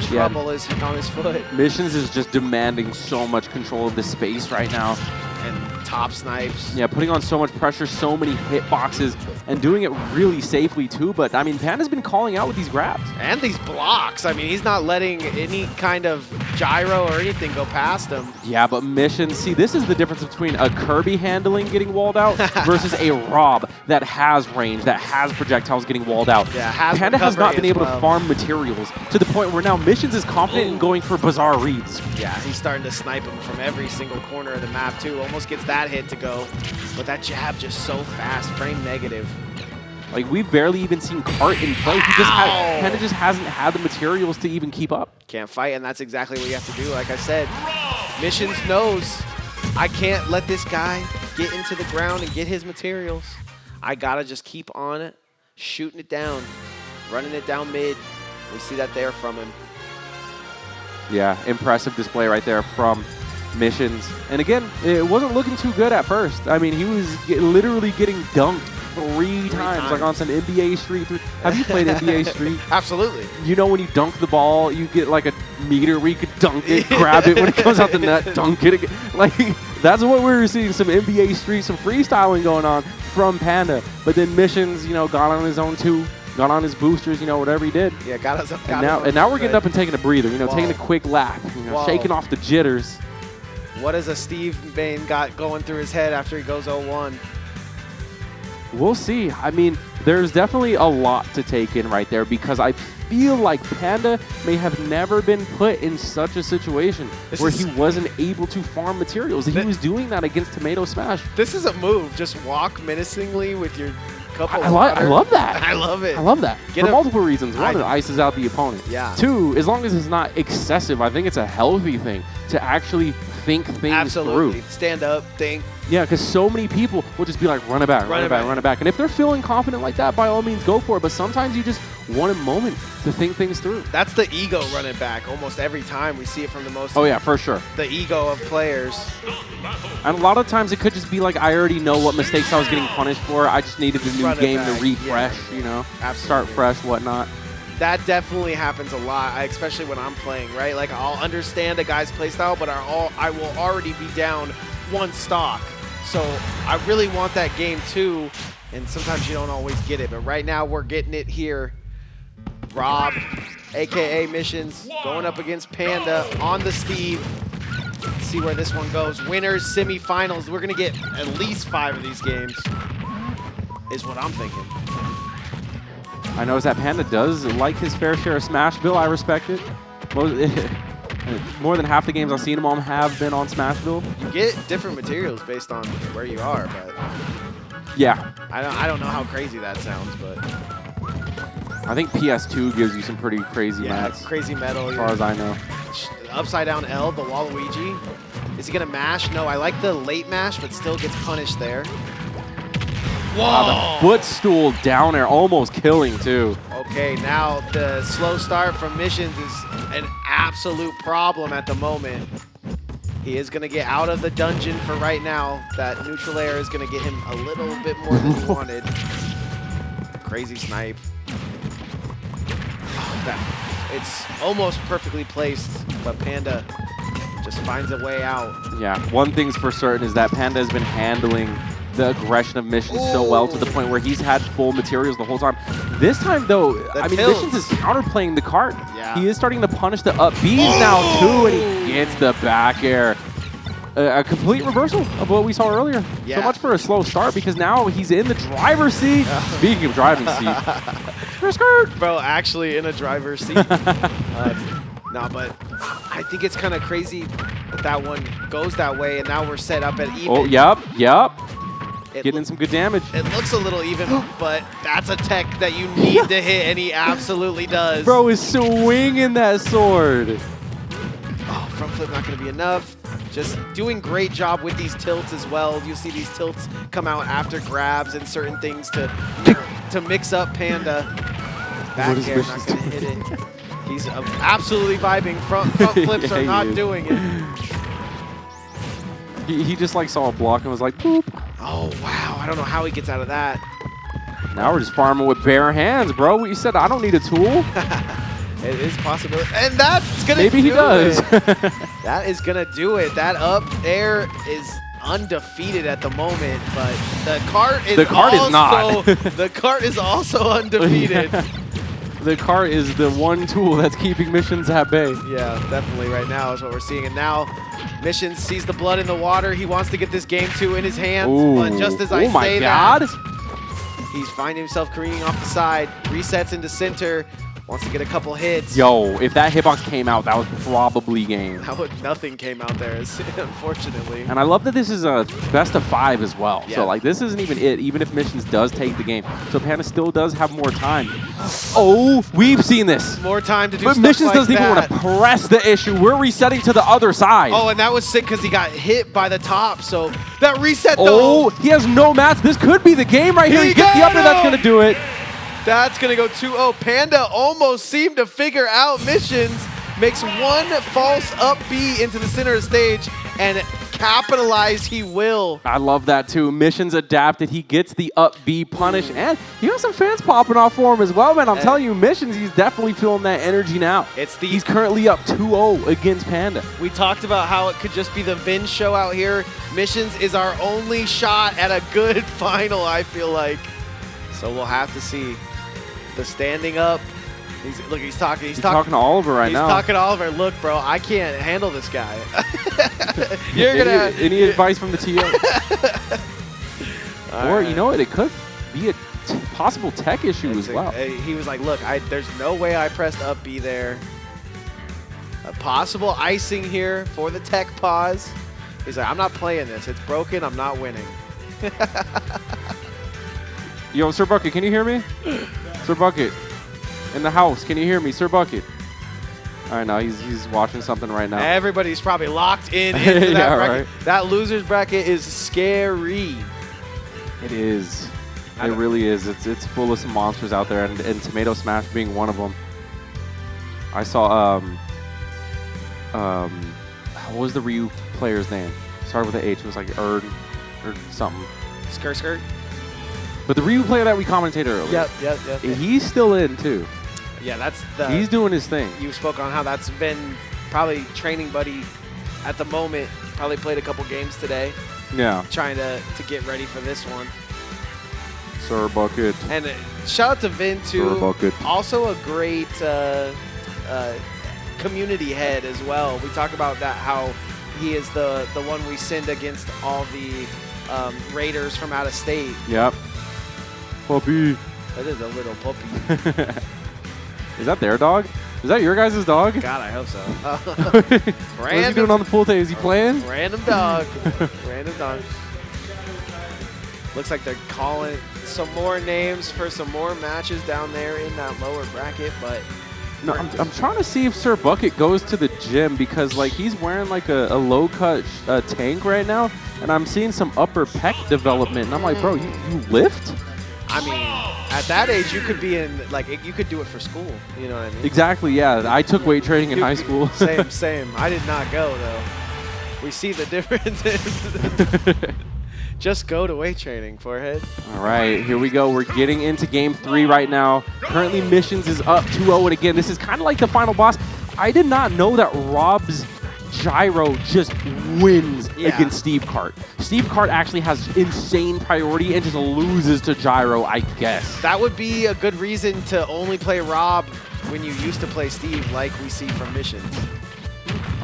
trouble on his foot. Missions is just demanding so much control of the space right now. And top snipes. Yeah, putting on so much pressure, so many hitboxes, and doing it really safely too. But I mean, Panda's been calling out with these grabs. And these blocks. I mean, he's not letting any kind of gyro or anything go past him. Yeah, but Missions, see, this is the difference between a Kirby handling getting walled out versus a Rob that has range, that has projectiles getting walled out. Yeah, has Panda has not been recovery able as to farm materials to the point where now Missions is confident in going for bizarre reads. Yeah, he's starting to snipe him from every single corner of the map too. Almost gets that hit to go. But that jab just so fast, frame negative. Like, we've barely even seen Cart in play. Panda just hasn't had the materials to even keep up. Can't fight, and that's exactly what you have to do. Like I said, Missions knows I can't let this guy get into the ground and get his materials. I gotta just keep on it, shooting it down, running it down mid. We see that there from him. Yeah, impressive display right there from Missions. And again, it wasn't looking too good at first. I mean, he was literally getting dunked three times, like on some NBA Street 3. Have you played NBA Street? Absolutely. You know when you dunk the ball, you get like a meter where you could dunk it, grab it when it comes out the net, dunk it again. Like, that's what we were seeing, some NBA Street, some freestyling going on from Panda. But then Missions, you know, got on his own too, got on his boosters, you know, whatever he did. Yeah, got us up. And now we're getting up and taking a breather, you know, taking a quick lap, you know, shaking off the jitters. What has a Steve Bain got going through his head after he goes 0-1? We'll see. I mean, there's definitely a lot to take in right there because I feel like Panda may have never been put in such a situation where he wasn't able to farm materials. He was doing that against Tomato Smash. This is a move. Just walk menacingly with your cup of I water. love that. I love it. I love that. For multiple reasons. One, it ices out the opponent. Yeah. Two, as long as it's not excessive, I think it's a healthy thing to actually think things through. Stand up, think. Yeah, because so many people will just be like, run it back, run it back, run it back. And if they're feeling confident like that, by all means, go for it. But sometimes you just want a moment to think things through. That's the ego running back almost every time. We see it from the most. Oh, yeah, for sure. The ego of players. And a lot of times it could just be like, I already know what mistakes I was getting punished for. I just needed the new game to refresh, you know, start fresh, whatnot. That definitely happens a lot, especially when I'm playing, right? Like, I'll understand a guy's playstyle, but I will already be down one stock. So I really want that game too, and sometimes you don't always get it. But right now we're getting it here. Rob, a.k.a. Missions, going up against Panda on the Steve. Let's see where this one goes. Winners, semifinals. We're going to get at least 5 of these games, is what I'm thinking. I noticed that Panda does like his fair share of Smashville. I respect it. More than half the games I've seen him on have been on Smashville. You get different materials based on where you are, but yeah, I don't know how crazy that sounds, but I think PS2 gives you some pretty crazy mats. Crazy metal. As far as I know. Upside down L, the Waluigi. Is he gonna mash? No, I like the late mash, but still gets punished there. Whoa! Wow, the footstool down air, almost killing too. Okay, now the slow start from Missions is an absolute problem at the moment. He is going to get out of the dungeon for right now. That neutral air is going to get him a little bit more than he wanted. Crazy snipe. It's almost perfectly placed, but Panda just finds a way out. Yeah, one thing's for certain is that Panda has been handling the aggression of Missions so well to the point where he's had full materials the whole time. This time, though, I mean, Missions is counterplaying the cart. Yeah. He is starting to punish the up Bs now, too, and he gets the back air. A complete reversal of what we saw earlier. Yeah. So much for a slow start, because now he's in the driver's seat. Speaking of driving seat. Skirt. Bro, actually in a driver's seat. No, but I think it's kind of crazy that that one goes that way, and now we're set up at even. Oh, yep. Getting in some good damage. It looks a little even, but that's a tech that you need to hit, and he absolutely does. Bro is swinging that sword. Oh, front flip not going to be enough. Just doing great job with these tilts as well. You see these tilts come out after grabs and certain things to mix up Panda. Back air, not going to hit it. He's absolutely vibing. Front flips are not doing it. He just like saw a block and was like, boop. Oh, wow. I don't know how he gets out of that. Now we're just farming with bare hands, bro. What you said, I don't need a tool. It is possible. And that's going to Maybe he does. That is going to do it. That up air is undefeated at the moment, but the cart is not. The cart is also undefeated. The cart is the one tool that's keeping Missions at bay. Yeah, definitely right now is what we're seeing. And now Missions sees the blood in the water. He wants to get this game 2 in his hands. Ooh. But just as I say that, he's finding himself careening off the side, resets into center, wants to get a couple hits. Yo, if that hitbox came out, that was probably game. Nothing came out there, unfortunately. And I love that this is a best of 5 as well. Yeah. So like this isn't even it, even if Missions does take the game. So Panda still does have more time. Oh, we've seen this. More time to do but stuff Missions like doesn't even want to press the issue. We're resetting to the other side. Oh, and that was sick because he got hit by the top. So that reset though. Oh, he has no mats. This could be the game right here. He gets the up air, that's going to do it. That's going to go 2-0. Panda almost seemed to figure out Missions. Makes one false up B into the center of the stage and capitalize, he will. I love that too. Missions adapted. He gets the up B punish, and you got some fans popping off for him as well, man. I'm telling you, Missions, he's definitely feeling that energy now. He's currently up 2-0 against Panda. We talked about how it could just be the Vin show out here. Missions is our only shot at a good final, I feel like. So we'll have to see. The standing up. Look, he's talking to Oliver right now. He's talking to Oliver. Look, bro, I can't handle this guy. Any advice from the TO? Or you know what? It could be a possible tech issue as well. He was like, look, there's no way I pressed up B there. A possible icing here for the tech pause. He's like, I'm not playing this. It's broken. I'm not winning. Yo, Sir Bucket, can you hear me? Sir Bucket, in the house, can you hear me? Sir Bucket. All right, now he's watching something right now. Everybody's probably locked into that yeah, bracket. Right. That loser's bracket is scary. It is. It really is. It's full of some monsters out there, and Tomato Smash being one of them. I saw what was the Ryu player's name? Started with an H. It was like Erd or something. Skirt. But the Ryu player that we commentated earlier. Yep. He's still in too. Yeah, he's doing his thing. You spoke on how that's been probably training buddy at the moment. Probably played a couple games today. Yeah. Trying to get ready for this one. Sir Bucket. And shout out to Vin too. Sir Bucket. Also a great community head as well. We talk about that, how he is the one we send against all the raiders from out of state. Yep. Puppy. That is a little puppy. Is that their dog? Is that your guys' dog? God, I hope so. What is he doing on the pool table? Is he playing? Random dog. Random dog. Looks like they're calling some more names for some more matches down there in that lower bracket, but no, I'm trying to see if Sir Bucket goes to the gym, because like he's wearing like a low-cut tank right now, and I'm seeing some upper pec development, and I'm like, bro, you lift? I mean, at that age, you could be in, like, you could do it for school. You know what I mean? Exactly, yeah. I took weight training in high school. Same. I did not go, though. We see the difference. Just go to weight training, forehead. All right, here we go. We're getting into game 3 right now. Currently, Missions is up 2-0, and again, this is kind of like the final boss. I did not know that Rob's Gyro just wins against Steve Cart. Steve Cart actually has insane priority and just loses to Gyro, I guess. That would be a good reason to only play Rob when you used to play Steve, like we see from Missions.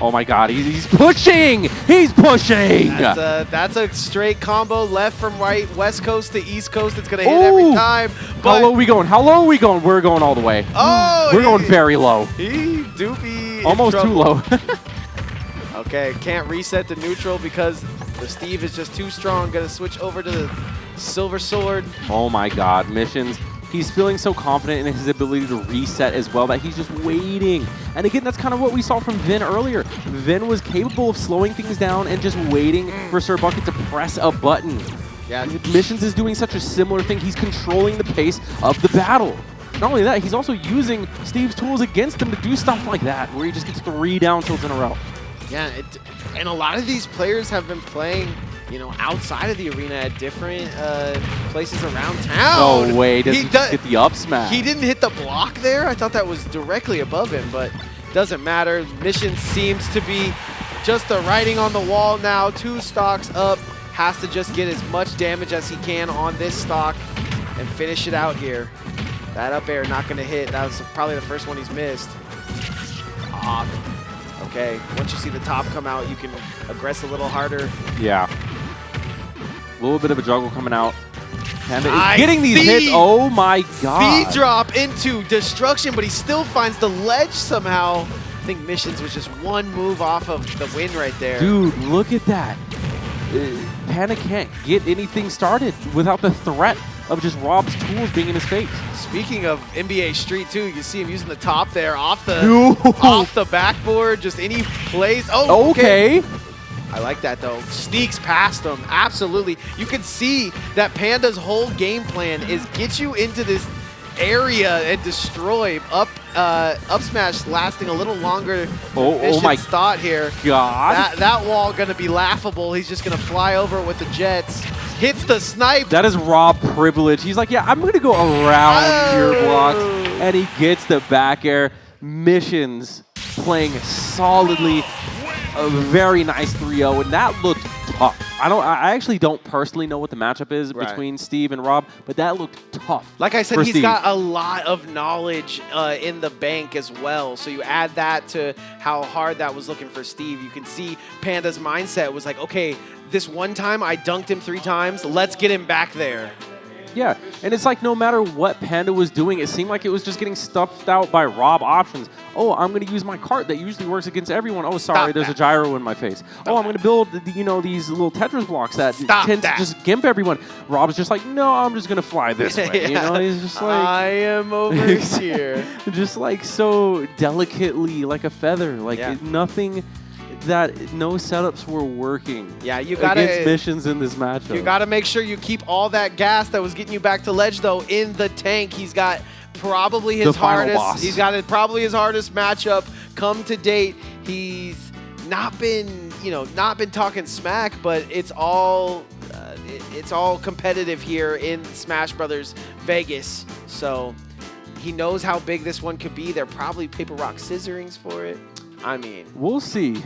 Oh my God, he's pushing! He's pushing! That's a straight combo, left from right, west coast to east coast. It's gonna hit every time. How low are we going? How low are we going? We're going all the way. Oh, we're going very low. He doopy. Almost too low. Okay, can't reset to neutral because the Steve is just too strong. Gonna switch over to the Silver Sword. Oh my God, Missions. He's feeling so confident in his ability to reset as well that he's just waiting. And again, that's kind of what we saw from Vin earlier. Vin was capable of slowing things down and just waiting for Sir Bucket to press a button. Yeah. Missions is doing such a similar thing. He's controlling the pace of the battle. Not only that, he's also using Steve's tools against him to do stuff like that, where he just gets 3 down tilts in a row. Yeah, and a lot of these players have been playing, you know, outside of the arena at different places around town. No way, does he just get the up smash? He didn't hit the block there. I thought that was directly above him, but doesn't matter. Mission seems to be just the writing on the wall now. 2 stocks up. Has to just get as much damage as he can on this stock and finish it out here. That up air not going to hit. That was probably the first one he's missed. Okay, once you see the top come out, you can aggress a little harder. Yeah. A little bit of a juggle coming out. Panda is getting these hits. Oh my God. Speed drop into destruction, but he still finds the ledge somehow. I think Missions was just one move off of the win right there. Dude, look at that. Panda can't get anything started without the threat of just Rob's tools being in his face. Speaking of NBA Street too, you can see him using the top there off the backboard, just any plays. Oh, okay. I like that though. Sneaks past him, absolutely. You can see that Panda's whole game plan is get you into this area and destroy up up smash lasting a little longer. Oh my thought here. God. That wall going to be laughable. He's just going to fly over it with the jets. Hits the snipe. That is raw privilege. He's like, yeah, I'm going to go around your blocks. And he gets the back air. Missions playing solidly. A very nice 3-0, and that looked tough. I actually don't personally know what the matchup is between Steve and Rob, but that looked tough. Like I said, he's Steve. got a lot of knowledge in the bank as well. So you add that to how hard that was looking for Steve. You can see Panda's mindset was like, okay, this one time I dunked him 3 times. Let's get him back there. Yeah, and it's like no matter what Panda was doing, it seemed like it was just getting stuffed out by Rob options. Oh, I'm going to use my cart that usually works against everyone. Oh, sorry, there's a gyro in my face. Oh, I'm going to build, these little Tetris blocks that tend to just gimp everyone. Rob's just like, no, I'm just going to fly this way. Yeah. You know, he's just like... I am over here. Just like so delicately, like a feather. Like nothing... that no setups were working. Yeah, you gotta against Missions in this matchup. You gotta make sure you keep all that gas that was getting you back to ledge though in the tank. He's got probably his hardest. Boss. He's got probably his hardest matchup come to date. He's not been talking smack, but it's all competitive here in Smash Brothers Vegas. So he knows how big this one could be. They're probably paper rock scissorings for it. I mean, we'll see.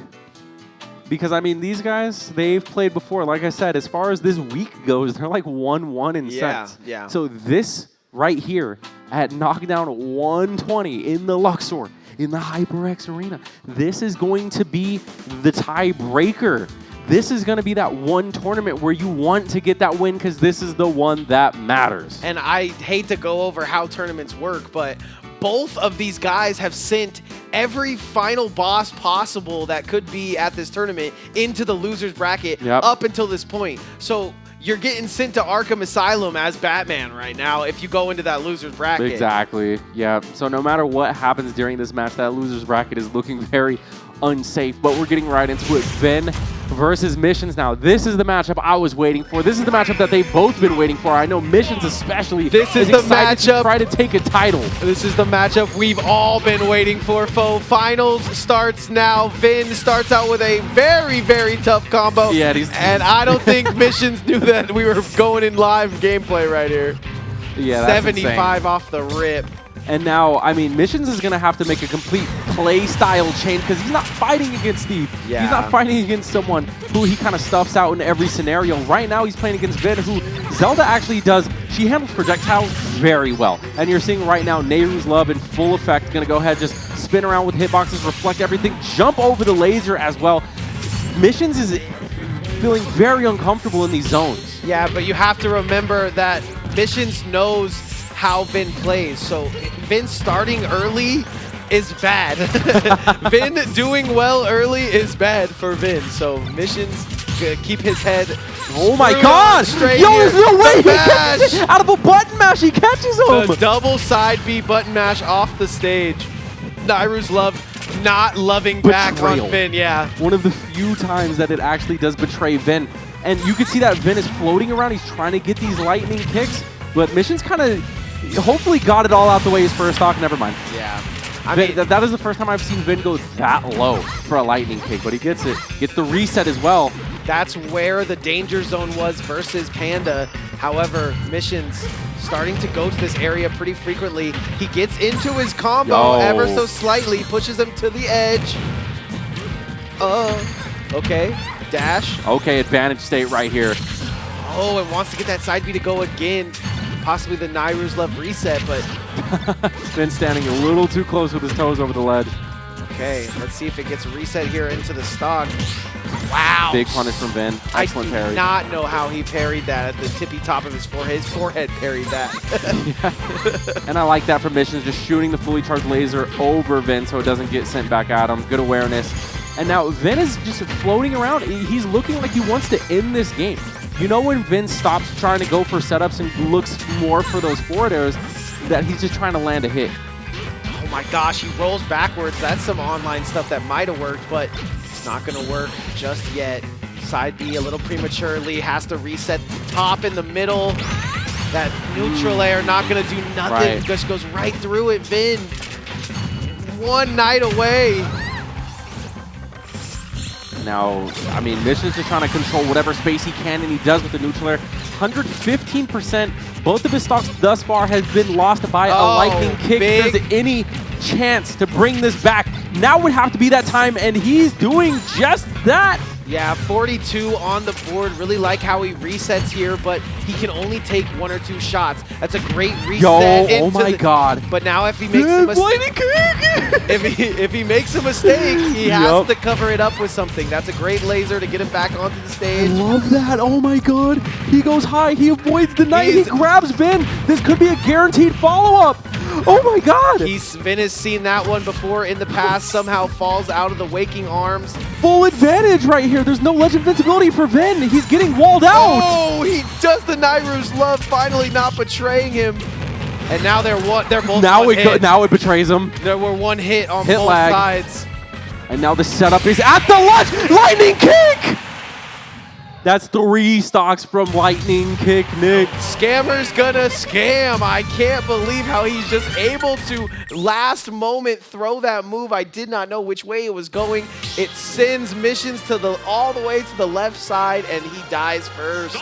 Because, I mean, these guys, they've played before. Like I said, as far as this week goes, they're like 1-1 in sets. Yeah. So this right here at Knockdown 120 in the Luxor, in the HyperX Arena, this is going to be the tiebreaker. This is going to be that one tournament where you want to get that win because this is the one that matters. And I hate to go over how tournaments work, but both of these guys have sent every final boss possible that could be at this tournament into the loser's bracket up until this point. So you're getting sent to Arkham Asylum as Batman right now if you go into that loser's bracket. Exactly. Yeah. So no matter what happens during this match, that loser's bracket is looking very unsafe. But we're getting right into it. Vin versus Missions now. This is the matchup I was waiting for. This is the matchup that they've both been waiting for. I know Missions especially. This is the matchup. To try to take a title. This is the matchup we've all been waiting for, foe. Finals starts now. Vin starts out with a very, very tough combo. Yeah, and I don't think Missions knew that we were going in live gameplay right here. Yeah, that's 75 insane. off the rip. And now, I mean, Missions is going to have to make a complete play style change because he's not fighting against Steve. Yeah. He's not fighting against someone who he kind of stuffs out in every scenario. Right now, he's playing against Vin, who Zelda actually does. She handles projectiles very well. And you're seeing right now Nehru's Love in full effect. Going to go ahead, just spin around with hitboxes, reflect everything, jump over the laser as well. Missions is feeling very uncomfortable in these zones. Yeah, but you have to remember that Missions knows how Vin plays. So Vin starting early is bad. Vin doing well early is bad for Vin. So Missions keep his head. Oh my God! Yo, there's no way he catches out of a button mash. He catches him. The double side B button mash off the stage. Nairu's Love not loving back on Vin. Yeah. One of the few times that it actually does betray Vin. And you can see that Vin is floating around. He's trying to get these lightning kicks, but Missions kind of hopefully got it all out the way his first stock. Never mind. Yeah. I mean, that is the first time I've seen Vin go that low for a lightning kick, but he gets it. Gets the reset as well. That's where the danger zone was versus Panda. However, Missions starting to go to this area pretty frequently. He gets into his combo ever so slightly, pushes him to the edge. Okay. Dash. Okay, advantage state right here. Oh, and wants to get that side B to go again. Possibly the Nairu's Love reset, but Vin standing a little too close with his toes over the ledge. Okay, let's see if it gets reset here into the stock. Wow. Big punish from Vin. Excellent parry. I do not know how he parried that at the tippy top of his forehead. His forehead parried that. Yeah. And I like that from Missions, just shooting the fully charged laser over Vin so it doesn't get sent back at him. Good awareness. And now Vin is just floating around. He's looking like he wants to end this game. You know when Vin stops trying to go for setups and looks more for those forward airs, that he's just trying to land a hit. Oh my gosh, he rolls backwards. That's some online stuff that might have worked, but it's not going to work just yet. Side B a little prematurely, has to reset top in the middle. That neutral air not going to do nothing. Just goes right through it, Vin. one night away. Now, I mean, Mission's just trying to control whatever space he can, and he does with the neutral air. 115%. Both of his stocks thus far has been lost by a lightning kick. If there's any chance to bring this back, now would have to be that time, and he's doing just that. Yeah, 42 on the board. Really like how he resets here, but he can only take 1 or 2 shots. That's a great reset. Yo, oh my god. But now if he makes a mistake, if he makes a mistake, he has to cover it up with something. That's a great laser to get him back onto the stage. I love that. Oh my god. He goes high. He avoids the knight. He grabs Vin. This could be a guaranteed follow-up. Oh my god. Vin has seen that one before in the past. Somehow falls out of the waking arms. Full advantage right here. There's no ledge invincibility for Vin. He's getting walled out. Oh, he does the Nairu's love, finally not betraying him. And now they're both now one hit. Now it betrays him. There were one hit on both lag. sides. And now the setup is at the ledge. Lightning kick. That's 3 stocks from lightning kick, Nick. Scammer's gonna scam. I can't believe how he's just able to last moment throw that move. I did not know which way it was going. It sends Missions to all the way to the left side, and he dies first.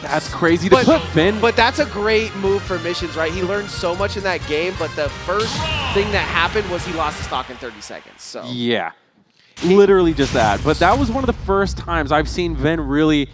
That's crazy to put Vin. But that's a great move for Missions, right? He learned so much in that game, but the first thing that happened was he lost the stock in 30 seconds. So yeah. Literally just that. But that was one of the first times I've seen Vin really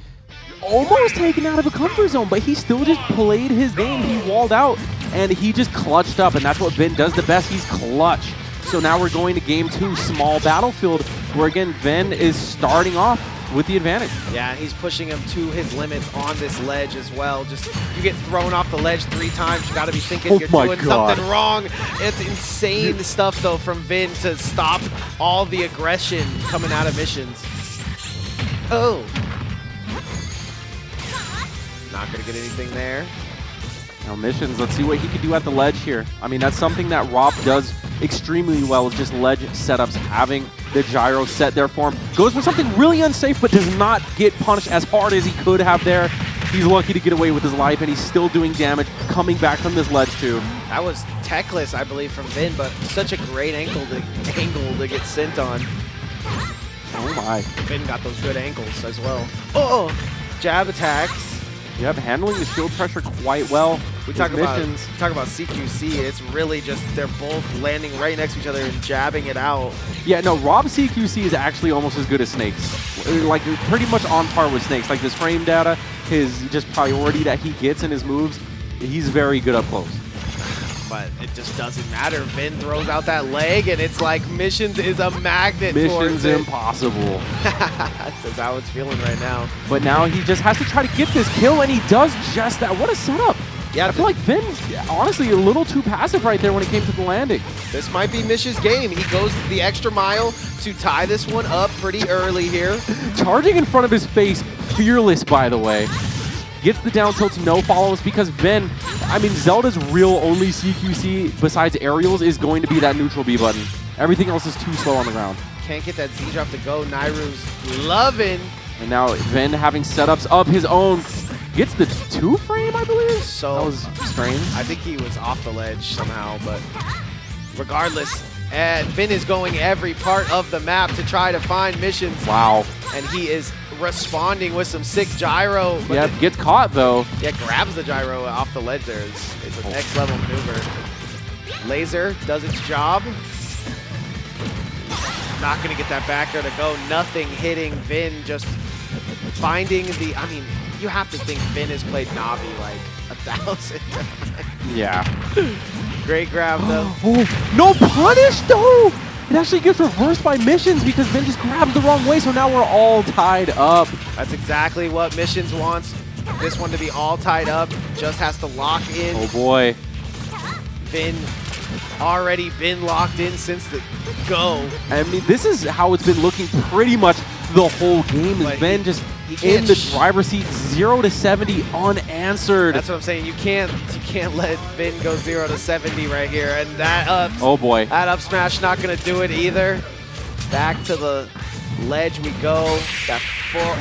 almost taken out of a comfort zone, but he still just played his game. He walled out, and he just clutched up, and that's what Vin does the best. He's clutch. So now we're going to game 2, small battlefield, where again, Vin is starting off with the advantage. Yeah, and he's pushing him to his limits on this ledge as well. Just, you get thrown off the ledge 3 times, you gotta be thinking you're doing something wrong. It's insane stuff, though, from Vin to stop all the aggression coming out of Missions. Oh. Not gonna get anything there. Now Missions, let's see what he can do at the ledge here. I mean, that's something that Rob does extremely well, is just ledge setups, having the gyro set there for him. Goes for something really unsafe, but does not get punished as hard as he could have there. He's lucky to get away with his life, and he's still doing damage coming back from this ledge too. That was techless, I believe, from Vin, but such a great angle to get sent on. Oh my. Vin got those good ankles as well. Oh, jab attacks. Yep, handling the shield pressure quite well. We talk about CQC. It's really just they're both landing right next to each other and jabbing it out. Yeah, no, Rob's CQC is actually almost as good as Snake's. Like, pretty much on par with Snake's. Like, this frame data, his just priority that he gets in his moves, he's very good up close. But it just doesn't matter. Vin throws out that leg, and it's like Missions is a magnet Mission's towards it. impossible. That's how it's feeling right now. But now he just has to try to get this kill, and he does just that. What a setup. Yeah, I feel like Vin's honestly a little too passive right there when it came to the landing. This might be Mish's game. He goes the extra mile to tie this one up pretty early here. Charging in front of his face, fearless, by the way. Gets the down tilt, no follows, because Vin, I mean, Zelda's real only CQC besides aerials is going to be that neutral B button. Everything else is too slow on the ground. Can't get that Z drop to go. Nairu's loving. And now Vin having setups of his own. Gets the 2 frame, I believe? So that was strange. I think he was off the ledge somehow, but regardless, Vin is going every part of the map to try to find Missions. Wow. And he is responding with some sick gyro. Yeah, gets caught though. Yeah, grabs the gyro off the ledge there. It's a next level maneuver. Laser does its job. Not gonna get that back there to go. Nothing hitting Vin, just finding the, I mean, you have to think Vin has played Navi like 1,000 times. Yeah. Great grab though. Oh, no punish though! It actually gets reversed by Missions because Vin just grabs the wrong way, so now we're all tied up. That's exactly what Missions wants. This one to be all tied up. Just has to lock in. Oh boy. Vin already been locked in since the go. I mean, this is how it's been looking pretty much the whole game. Is Vin just in the driver's seat, 0 to 70 unanswered. That's what I'm saying. You can't let Vin go 0 to 70 right here. And that oh boy. That up smash not gonna do it either. Back to the ledge we go. That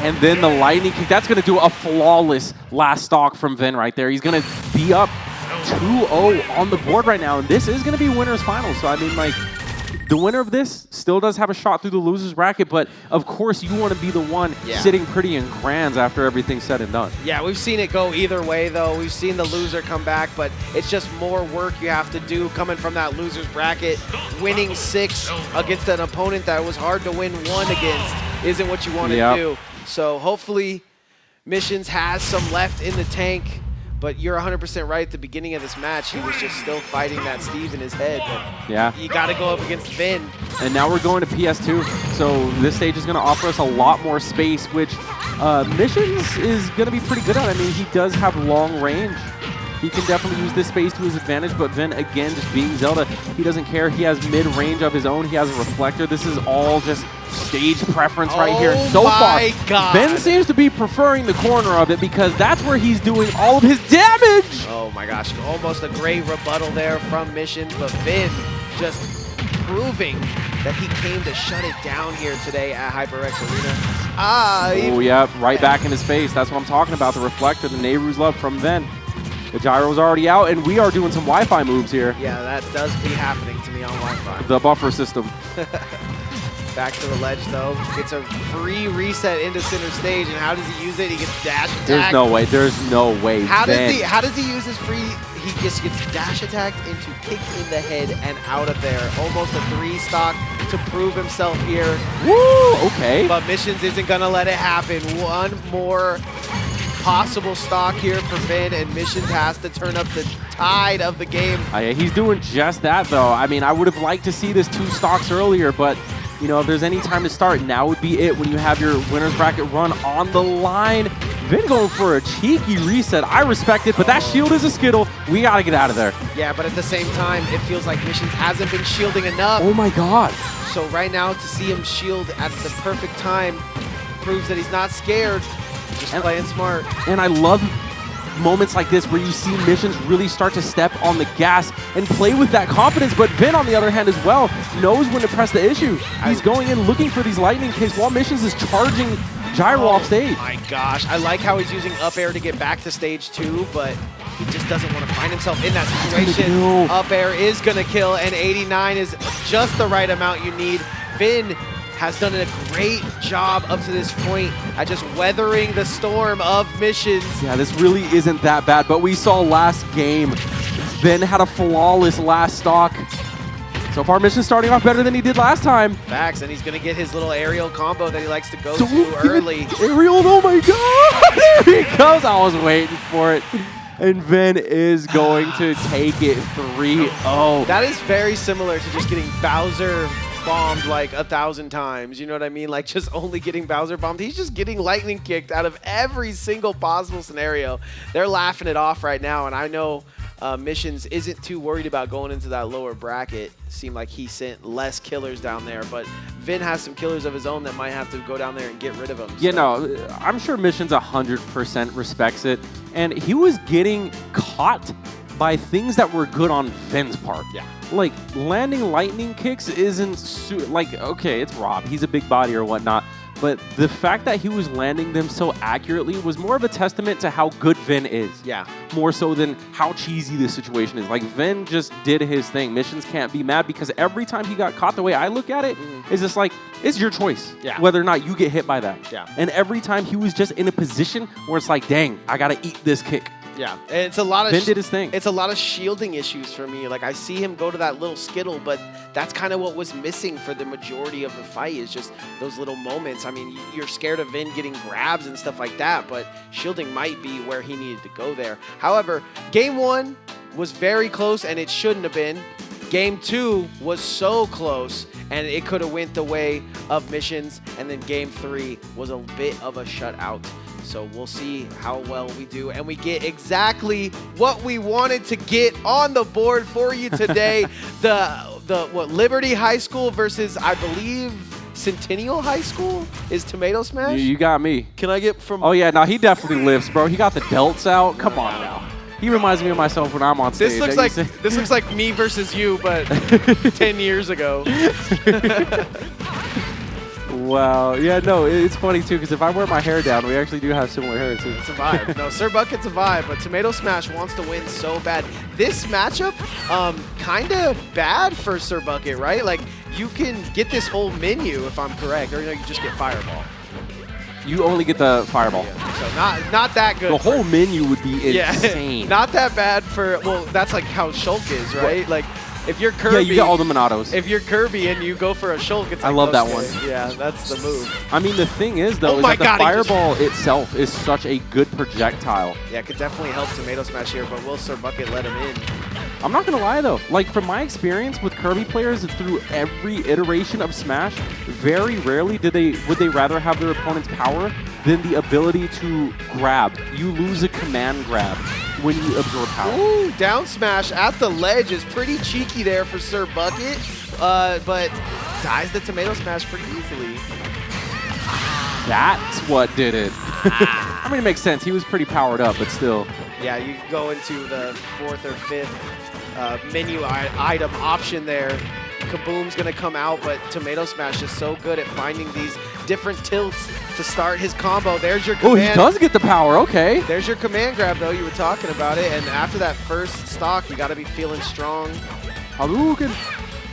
and then the lightning kick. That's gonna do a flawless last stock from Vin right there. He's gonna be up 2-0 on the board right now, and this is gonna be winner's final. So I mean, like, the winner of this still does have a shot through the loser's bracket, but of course you want to be the one sitting pretty in grands after everything's said and done. Yeah, we've seen it go either way, though. We've seen the loser come back, but it's just more work you have to do coming from that loser's bracket. Winning 6 against an opponent that was hard to win 1 against isn't what you want to do. So hopefully Missions has some left in the tank. But you're 100% right. At the beginning of this match, he was just still fighting that Steve in his head. But you got to go up against Vin. And now we're going to PS2. So this stage is going to offer us a lot more space, which Missions is going to be pretty good at. I mean, he does have long range. He can definitely use this space to his advantage, but Vin, again, just being Zelda, he doesn't care. He has mid-range of his own. He has a reflector. This is all just stage preference right here. So far, Vin seems to be preferring the corner of it because that's where he's doing all of his damage. Oh my gosh, almost a great rebuttal there from Missions, but Vin just proving that he came to shut it down here today at HyperX Arena. Oh, yeah, right back in his face. That's what I'm talking about, the reflector, the Nehru's love from Vin. The gyro's already out, and we are doing some Wi-Fi moves here. Yeah, that does be happening to me on Wi-Fi. The buffer system. Back to the ledge, though. Gets a free reset into center stage, and how does he use it? He gets dash attack. There's no way. There's no way. How does he use his free? He just gets dash attacked into kick in the head and out of there. Almost a 3-stock to prove himself here. Woo! Okay. But Missions isn't gonna let it happen. One more possible stock here for Vin, and Missions has to turn up the tide of the game. He's doing just that, though. I mean, I would have liked to see this 2 stocks earlier, but you know, if there's any time to start, now would be it when you have your winner's bracket run on the line. Vin going for a cheeky reset. I respect it, but that shield is a Skittle. We got to get out of there. Yeah, but at the same time, it feels like Missions hasn't been shielding enough. Oh my God. So right now, to see him shield at the perfect time proves that he's not scared. Just playing smart. And I love moments like this where you see Missions really start to step on the gas and play with that confidence. But Vin, on the other hand, as well, knows when to press the issue. He's going in looking for these lightning kicks while Missions is charging gyro off stage. My gosh. I like how he's using up air to get back to stage 2, but he just doesn't want to find himself in that situation. Up air is going to kill, and 89 is just the right amount you need. Vin has done a great job up to this point at just weathering the storm of Missions. Yeah, this really isn't that bad, but we saw last game, Vin had a flawless last stock. So far, Missions starting off better than he did last time. Facts, and he's going to get his little aerial combo that he likes to go to early. Aerial, oh my God! There he goes. I was waiting for it. And Vin is going to take it 3-0. That is very similar to just getting Bowser bombed like 1,000 times. You know what I mean? Like just only getting Bowser bombed. He's just getting lightning kicked out of every single possible scenario. They're laughing it off right now, and I know Missions isn't too worried about going into that lower bracket. Seemed like he sent less killers down there, but Vin has some killers of his own that might have to go down there and get rid of them. Yeah, no, I'm sure Missions 100% respects it, and he was getting caught by things that were good on Vin's part. Yeah. Like, landing lightning kicks isn't, like, okay, it's Rob. He's a big body or whatnot. But the fact that he was landing them so accurately was more of a testament to how good Vin is. Yeah. More so than how cheesy this situation is. Like, Vin just did his thing. Missions can't be mad because every time he got caught, the way I look at it, is just like, it's your choice. Yeah. Whether or not you get hit by that. Yeah. And every time he was just in a position where it's like, dang, I got to eat this kick. Yeah, it's a lot of Vin did his thing. It's a lot of shielding issues for me. Like I see him go to that little Skittle, but that's kind of what was missing for the majority of the fight is just those little moments. I mean, you're scared of Vin getting grabs and stuff like that, but shielding might be where he needed to go there. However, game 1 was very close, and it shouldn't have been. Game 2 was so close, and it could have went the way of Missions, and then game 3 was a bit of a shutout. So we'll see how well we do, and we get exactly what we wanted to get on the board for you today. What Liberty High School versus, I believe, Centennial High School is Tomato Smash. You got me. Can I get from? Oh yeah, no, he definitely lifts, bro. He got the delts out. Come on now. He reminds me of myself when I'm on stage. This looks like me versus you, but 10 years ago. Wow. Yeah, no, it's funny too, because if I wear my hair down, we actually do have similar hair too. It's a vibe. No, Sir Bucket's a vibe, but Tomato Smash wants to win so bad. This matchup, kind of bad for Sir Bucket, right? Like, you can get this whole menu, if I'm correct, or you just get Fireball. You only get the Fireball. Yeah, so not that good. The whole menu would be insane. Not that bad for, well, that's like how Shulk is, right? Like, if you're Kirby, yeah, you get all the Monados. If you're Kirby and you go for a Shulk, it's like, I love that okay, one. Yeah, that's the move. I mean, the thing is, though, Oh is my that the God, he Fireball itself is such a good projectile. Yeah, it could definitely help Tomato Smash here, but will Sir Bucket let him in? I'm not going to lie, though. Like, from my experience with Kirby players through every iteration of Smash, very rarely would they rather have their opponent's power than the ability to grab. You lose a command grab when you absorb power. Ooh, down smash at the ledge is pretty cheeky there for Sir Bucket, but dies the Tomato Smash pretty easily. That's what did it. I mean, it makes sense. He was pretty powered up, but still. Yeah, you go into the 4th or 5th menu item option there. Kaboom's going to come out, but Tomato Smash is so good at finding these different tilts to start his combo. There's your command. Oh, he does get the power. Okay. There's your command grab, though. You were talking about it. And after that first stock, you got to be feeling strong. Hadouken.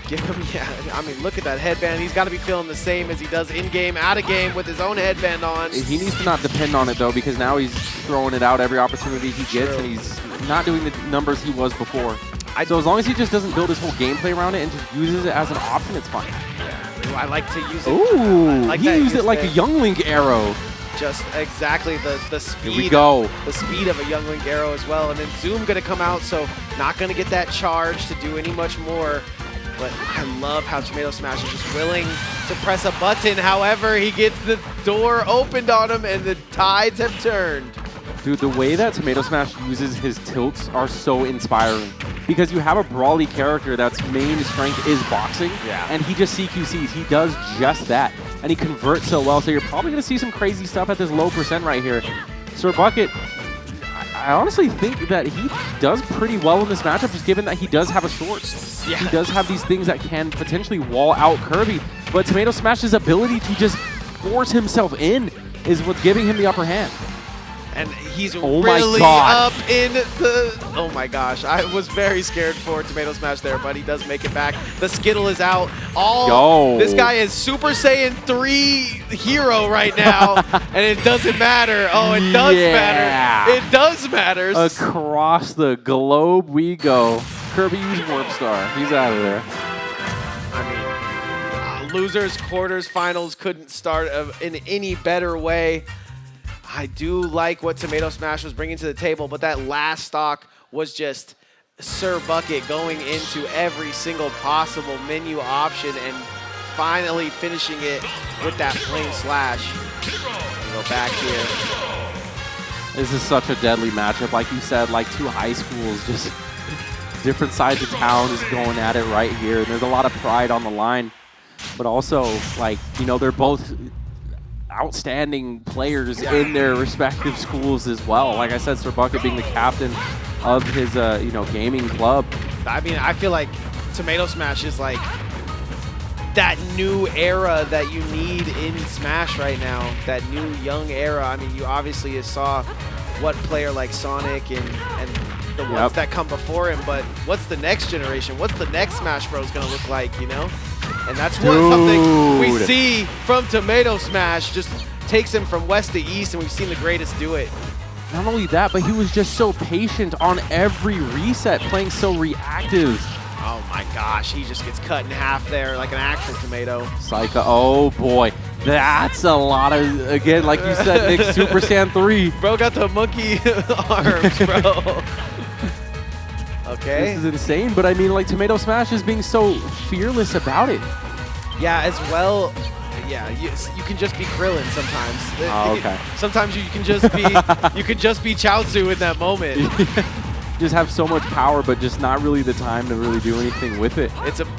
Give him, yeah. I mean, look at that headband. He's got to be feeling the same as he does in-game, out-of-game with his own headband on. He needs to not depend on it, though, because now he's throwing it out every opportunity he gets, and he's not doing the numbers he was before. So as long as he just doesn't build his whole gameplay around it and just uses it as an option, it's fine. Yeah. Ooh, I like to use it. Ooh, like he used it like a Young Link arrow. Just exactly the speed. Here we go. The speed of a Young Link arrow as well. And then Zoom going to come out, so not going to get that charge to do any much more. But I love how Tomato Smash is just willing to press a button. However, he gets the door opened on him, and the tides have turned. Dude, the way that Tomato Smash uses his tilts are so inspiring. Because you have a brawly character that's main strength is boxing, and he just CQCs. He does just that, and he converts so well. So you're probably going to see some crazy stuff at this low percent right here. Sir Bucket, I honestly think that he does pretty well in this matchup, just given that he does have a sword. Yeah. He does have these things that can potentially wall out Kirby, but Tomato Smash's ability to just force himself in is what's giving him the upper hand. And he's Oh really my God. up in the... Oh my gosh. I was very scared for Tomato Smash there, but he does make it back. The Skittle is out. This guy is Super Saiyan 3 hero right now, and it doesn't matter. Oh, it does matter. It does matter. Across the globe we go. Kirby used Warp Star. He's out of there. I mean, losers, quarters, finals couldn't start in any better way. I do like what Tomato Smash was bringing to the table, but that last stock was just Sir Bucket going into every single possible menu option and finally finishing it with that flame slash. Go back here. This is such a deadly matchup. Like you said, like two high schools, just different sides of town just going at it right here. And there's a lot of pride on the line, but also, like, you know, they're both outstanding players in their respective schools as well. Like I said, Sir Bucket being the captain of his, you know, gaming club. I mean, I feel like Tomato Smash is like that new era that you need in Smash right now. That new young era. I mean, you obviously saw what player like Sonic and the ones that come before him, but what's the next generation? What's the next Smash Bros gonna look like, you know? And that's something we see from Tomato Smash. Just takes him from west to east, and we've seen the greatest do it. Not only that, but he was just so patient on every reset, playing so reactive. Oh my gosh, he just gets cut in half there like an actual tomato. Psycho, oh boy. That's a lot of, again, like you said, Nick, Super Saiyan 3. Bro got the monkey arms, bro. Okay. This is insane, but I mean, like, Tomato Smash is being so fearless about it. Yeah, as well. Yeah, you can just be Krillin sometimes. Oh, okay. Sometimes you can just be Chaozu in that moment. Just have so much power, but just not really the time to really do anything with it.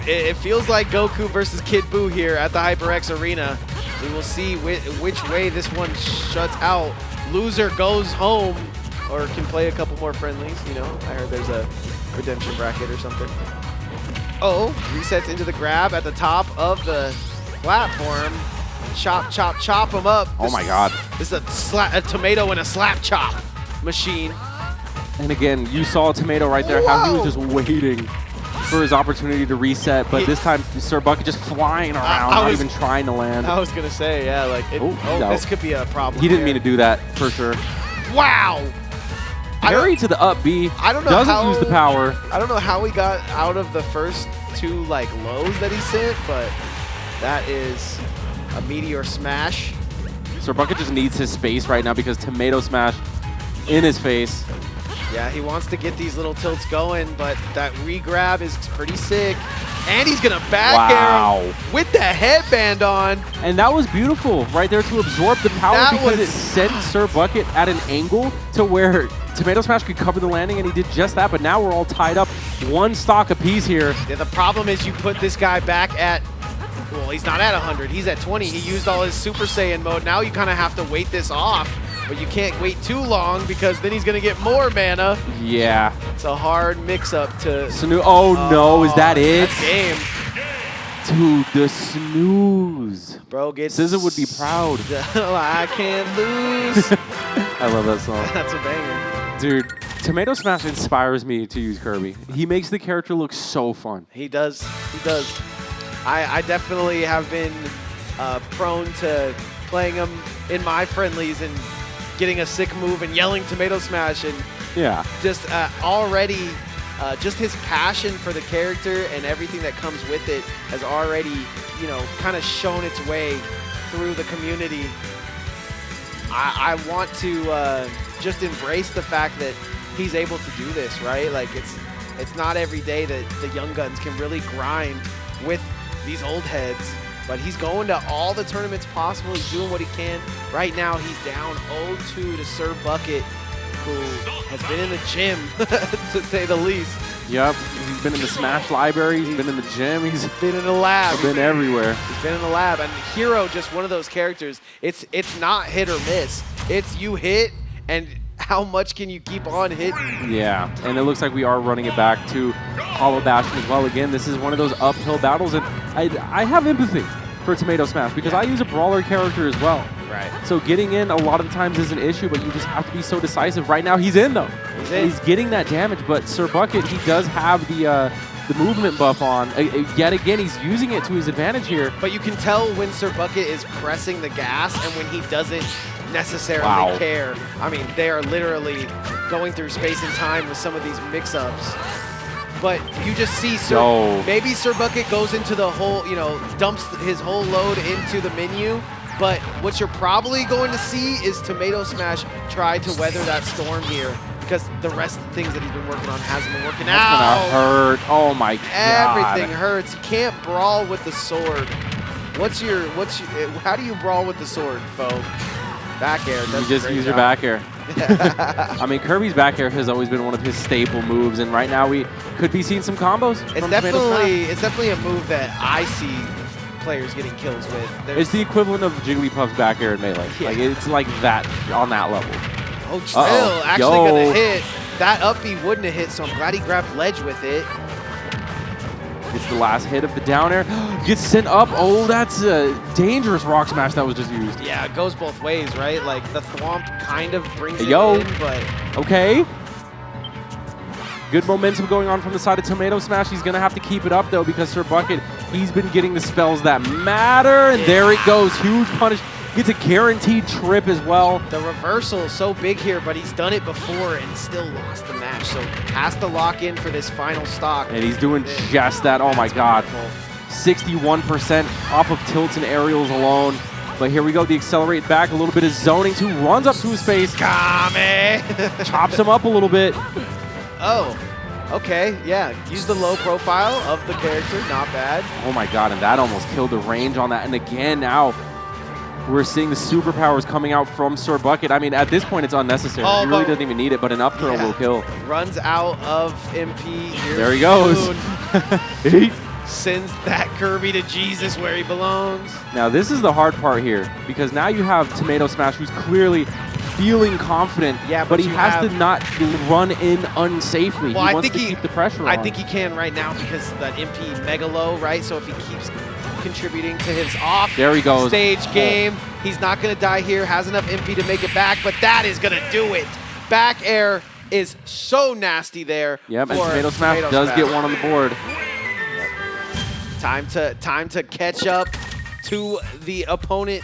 It feels like Goku versus Kid Buu here at the HyperX Arena. We will see which way this one shuts out. Loser goes home, or can play a couple more friendlies. You know, I heard there's a redemption bracket or something. Oh, resets into the grab at the top of the platform. Chop, chop, chop him up. Oh my God. This is a tomato and a slap chop machine. And again, you saw Tomato right there, how he was Whoa. just waiting for his opportunity to reset. But this time, Sir Bucket just flying around, not even trying to land. I was going to say, yeah, like, this could be a problem. He didn't mean to do that, for sure. Wow. Parry to the up B. I don't know Doesn't use the power. I don't know how he got out of the first two like lows that he sent, but that is a meteor smash. Sir Bucket just needs his space right now because Tomato Smash in his face. Yeah, he wants to get these little tilts going, but that re-grab is pretty sick. And he's going to back air him with the headband on. And that was beautiful right there to absorb the power because it sent Sir Bucket at an angle to where Tomato Smash could cover the landing, and he did just that. But now we're all tied up. One stock apiece here. Yeah, the problem is you put this guy back at, well, he's not at 100. He's at 20. He used all his Super Saiyan mode. Now you kind of have to wait this off. But you can't wait too long because then he's going to get more mana. Yeah. It's a hard mix-up to... Oh, no. Is that it? That's game. Dude, the snooze. Bro, gets... SZA would be proud. I can't lose. I love that song. That's a banger. Dude, Tomato Smash inspires me to use Kirby. He makes the character look so fun. He does. He does. I definitely have been prone to playing him in my friendlies and getting a sick move and yelling Tomato Smash, and Yeah. just already just his passion for the character and everything that comes with it has already, you know, kind of shown its way through the community. I want to just embrace the fact that he's able to do this, right? Like it's not every day that the young guns can really grind with these old heads. But he's going to all the tournaments possible. He's doing what he can. Right now, he's down 0-2 to Sir Bucket, who has been in the gym, to say the least. Yep. He's been in the Smash library. He's been in the gym. He's Been in the lab. been everywhere. He's been in the lab. And Hero, just one of those characters. It's not hit or miss. It's you hit, and how much can you keep on hitting? Yeah, and it looks like we are running it back to Hollow Bastion as well. Again, this is one of those uphill battles, and I have empathy for Tomato Smash because I use a brawler character as well. Right. So getting in a lot of the times is an issue, but you just have to be so decisive. Right now, he's in, though. He's in. He's getting that damage, but Sir Bucket, he does have the movement buff on. Yet again, he's using it to his advantage here. But you can tell when Sir Bucket is pressing the gas and when he doesn't necessarily care. I mean, they are literally going through space and time with some of these mix-ups. But you just see maybe Sir Bucket goes into the whole, you know, dumps his whole load into the menu. But what you're probably going to see is Tomato Smash try to weather that storm here, because the rest of the things that he's been working on hasn't been working out. That's gonna hurt. Oh my God. Everything hurts. You can't brawl with the sword. How do you brawl with the sword, foe? Back air. You just use your back air. I mean, Kirby's back air has always been one of his staple moves, and right now we could be seeing some combos. It's definitely a move that I see players getting kills with. It's the equivalent of Jigglypuff's back air in Melee. Yeah. Like, it's like that on that level. Oh, Trill actually gonna hit. That up B wouldn't have hit, so I'm glad he grabbed ledge with it. It's the last hit of the down air. Gets sent up. Oh, that's a dangerous rock smash that was just used. Yeah, it goes both ways, right? Like the thwomp kind of brings it in, but okay. Good momentum going on from the side of Tomato Smash. He's going to have to keep it up, though, because Sir Bucket, he's been getting the spells that matter. And there it goes. Huge punish. Gets a guaranteed trip as well. The reversal is so big here, but he's done it before and still lost the match. So has to lock in for this final stock. And he's doing just that. Oh, my God. 61% off of tilts and aerials alone. But here we go. The accelerate back. A little bit of zoning, too. Runs up to his face. Kame! Chops him up a little bit. Oh, okay, yeah. Use the low profile of the character, not bad. Oh my God, and that almost killed the range on that. And again, now we're seeing the superpowers coming out from Sir Bucket. I mean, at this point, it's unnecessary. He really doesn't even need it, but an up throw will kill. Runs out of MP. There he goes. Sends that Kirby to Jesus where he belongs. Now, this is the hard part here, because now you have Tomato Smash, who's clearly feeling confident, but he has to not run in unsafely. Well, he wants to keep the pressure on. I think he can right now because that MP mega low, right? So if he keeps contributing to his off There he goes. stage game. He's not going to die here, has enough MP to make it back, but that is going to do it. Back air is so nasty there. Yep, and Tomato Smash does get one on the board. Time to catch up to the opponent.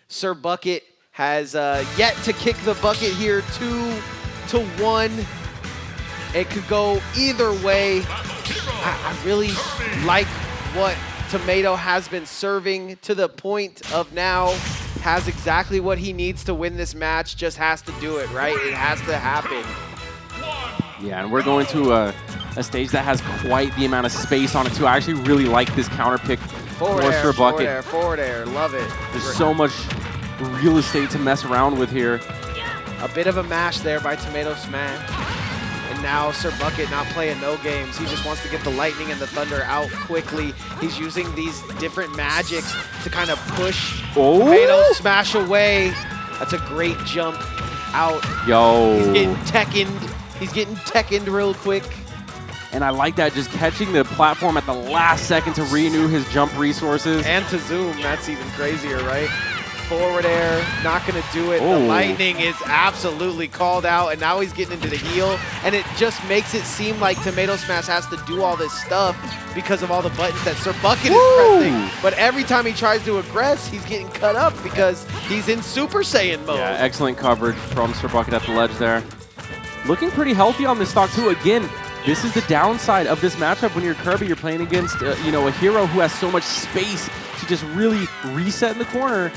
Sir Bucket has yet to kick the bucket here, 2-1. It could go either way. I really like what Tomato has been serving to the point of now has exactly what he needs to win this match, just has to do it, right? It has to happen. Yeah, and we're going to a stage that has quite the amount of space on it too. I actually really like this counter pick for Sir Bucket. Forward air, love it. There's so much real estate to mess around with here. A bit of a mash there by Tomato Smash. And now Sir Bucket not playing no games. He just wants to get the lightning and the thunder out quickly. He's using these different magics to kind of push Tomato Smash away. That's a great jump out. Yo. He's getting Tekkened. He's getting Tekkened real quick. And I like that, just catching the platform at the last second to renew his jump resources. And to zoom, that's even crazier, right? Forward air, not going to do it. The lightning is absolutely called out, and now he's getting into the heel, and it just makes it seem like Tomato Smash has to do all this stuff because of all the buttons that Sir Bucket is pressing. But every time he tries to aggress, he's getting cut up because he's in Super Saiyan mode. Yeah, excellent coverage from Sir Bucket at the ledge there. Looking pretty healthy on this stock too. Again, this is the downside of this matchup when you're Kirby. You're playing against you know, a hero who has so much space to just really reset in the corner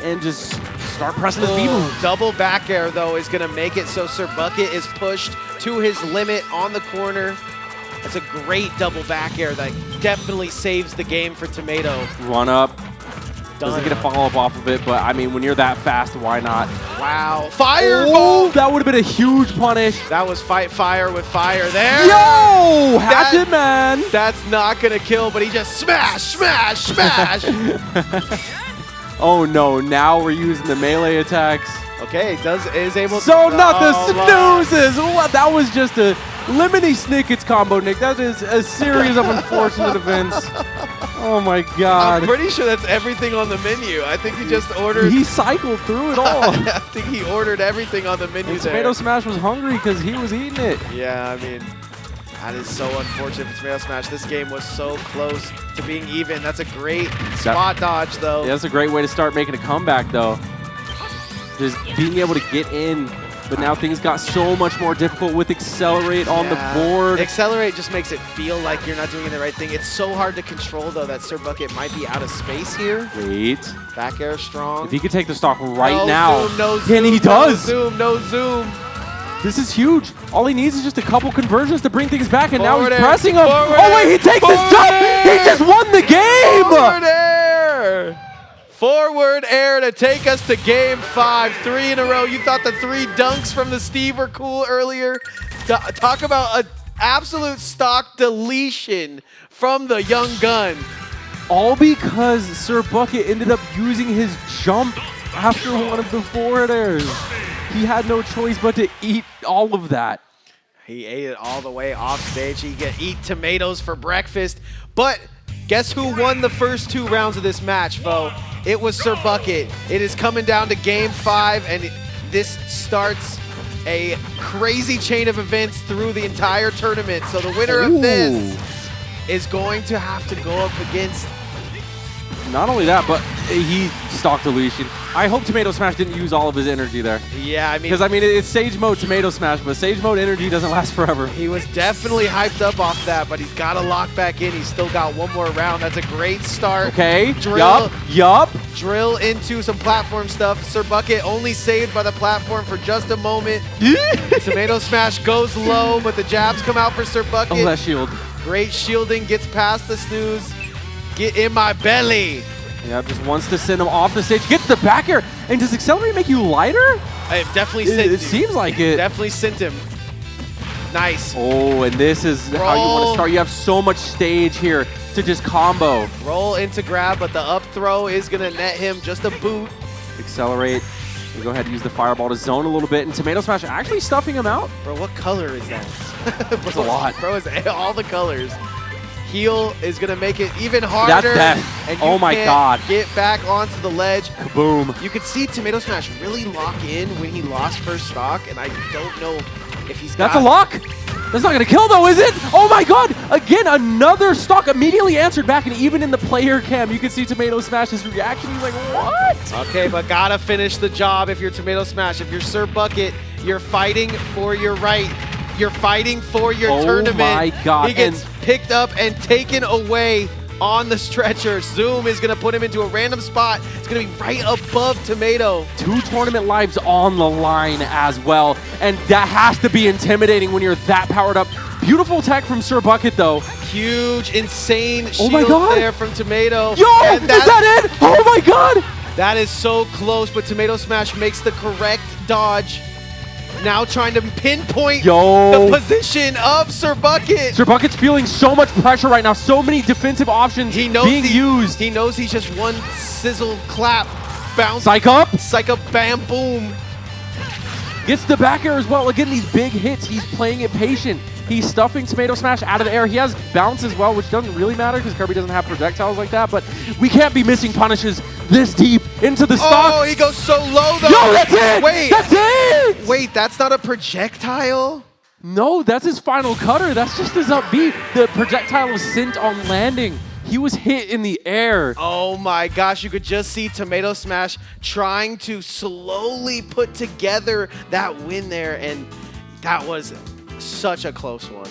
and just start pressing his B-move. Double back air, though, is going to make it so Sir Bucket is pushed to his limit on the corner. That's a great double back air that definitely saves the game for Tomato. Run up. Doesn't get a follow-up off of it, but I mean, when you're that fast, why not? Wow. Fireball! That would have been a huge punish. That was fight fire with fire there. Yo! Hatchet man! That's not going to kill, but he just smash, smash, smash. Oh no, now we're using the melee attacks. Okay, is able to... So not the snoozes! What? That was just a lemony snickets combo, Nick. That is a series of unfortunate events. Oh my god. I'm pretty sure that's everything on the menu. I think he just ordered... He cycled through it all. I think he ordered everything on the menu and there. Tomato Smash was hungry because he was eating it. Yeah, I mean, that is so unfortunate for Tomato Smash. This game was so close to being even. That's a great spot dodge, though. Yeah, that's a great way to start making a comeback, though. Just being able to get in. But now things got so much more difficult with Accelerate on the board. Accelerate just makes it feel like you're not doing the right thing. It's so hard to control, though, that Sir Bucket might be out of space here. Wait. Back air strong. If he could take the stock right now. Zoom, no zoom, and he does. No zoom, no zoom. This is huge. All he needs is just a couple conversions to bring things back, and now he's Forward pressing air, him. Oh, wait, he takes his jump. He just won the game. Forward air. Forward air to take us to game 5. 3 in a row. You thought the 3 dunks from the Steve were cool earlier. Talk about an absolute stock deletion from the young gun. All because Sir Bucket ended up using his jump after one of the forward airs. He had no choice but to eat all of that. He ate it all the way off stage. He could eat tomatoes for breakfast. But guess who won the first 2 rounds of this match, Fo? It was Sir Bucket. It is coming down to game 5, and this starts a crazy chain of events through the entire tournament. So the winner of this is going to have to go up against... Not only that, but he stock deletion. I hope Tomato Smash didn't use all of his energy there. Yeah, I mean... Because, I mean, it's Sage Mode Tomato Smash, but Sage Mode energy doesn't last forever. He was definitely hyped up off that, but he's got to lock back in. He's still got one more round. That's a great start. Okay, Drill, yup. Drill into some platform stuff. Sir Bucket only saved by the platform for just a moment. Tomato Smash goes low, but the jabs come out for Sir Bucket. Oh, that shield. Great shielding, gets past the snooze. Get in my belly. Yeah, just wants to send him off the stage. Gets the back air. And does Accelerate make you lighter? It definitely sent him. It seems like it. Definitely sent him. Nice. Oh, and this is how you want to start. You have so much stage here to just combo. Roll into grab, but the up throw is going to net him just a boot. Accelerate. We go ahead and use the fireball to zone a little bit. And Tomato Smash actually stuffing him out. Bro, what color is that? It's a lot. Bro, it's all the colors. Heal is going to make it even harder. That's death. And you Oh my can't God. get back onto the ledge. Boom. You could see Tomato Smash really lock in when he lost first stock, and I don't know if he's got... That's a lock. That's not going to kill, though, is it? Oh, my God. Again, another stock immediately answered back, and even in the player cam, you can see Tomato Smash's reaction. He's like, what? Okay, but gotta finish the job if you're Tomato Smash. If you're Sir Bucket, you're fighting for your right. You're fighting for your tournament. Oh, my God. He gets picked up and taken away on the stretcher. Zoom is going to put him into a random spot. It's going to be right above Tomato. 2 tournament lives on the line as well, and that has to be intimidating when you're that powered up. Beautiful tech from Sir Bucket, though. Huge, insane Oh my shield God. there from Tomato. Yo, And is that it? Oh my God! That is so close, but Tomato Smash makes the correct dodge. Now trying to pinpoint Yo. the position of Sir Bucket. Sir Bucket's feeling so much pressure right now. So many defensive options He knows being used. He knows he's just one sizzle clap. Bounce. Psych up. Psych up, bam, boom. Gets the back air as well. Again, these big hits. He's playing it patient. He's stuffing Tomato Smash out of the air. He has bounce as well, which doesn't really matter because Kirby doesn't have projectiles like that, but we can't be missing punishes this deep into the stock. Oh, he goes so low, though. Yo, that's it! Wait. That's it! Wait, that's not a projectile? No, that's his final cutter. That's just his up B. The projectile was sent on landing. He was hit in the air. Oh my gosh, you could just see Tomato Smash trying to slowly put together that win there, and that was such a close one.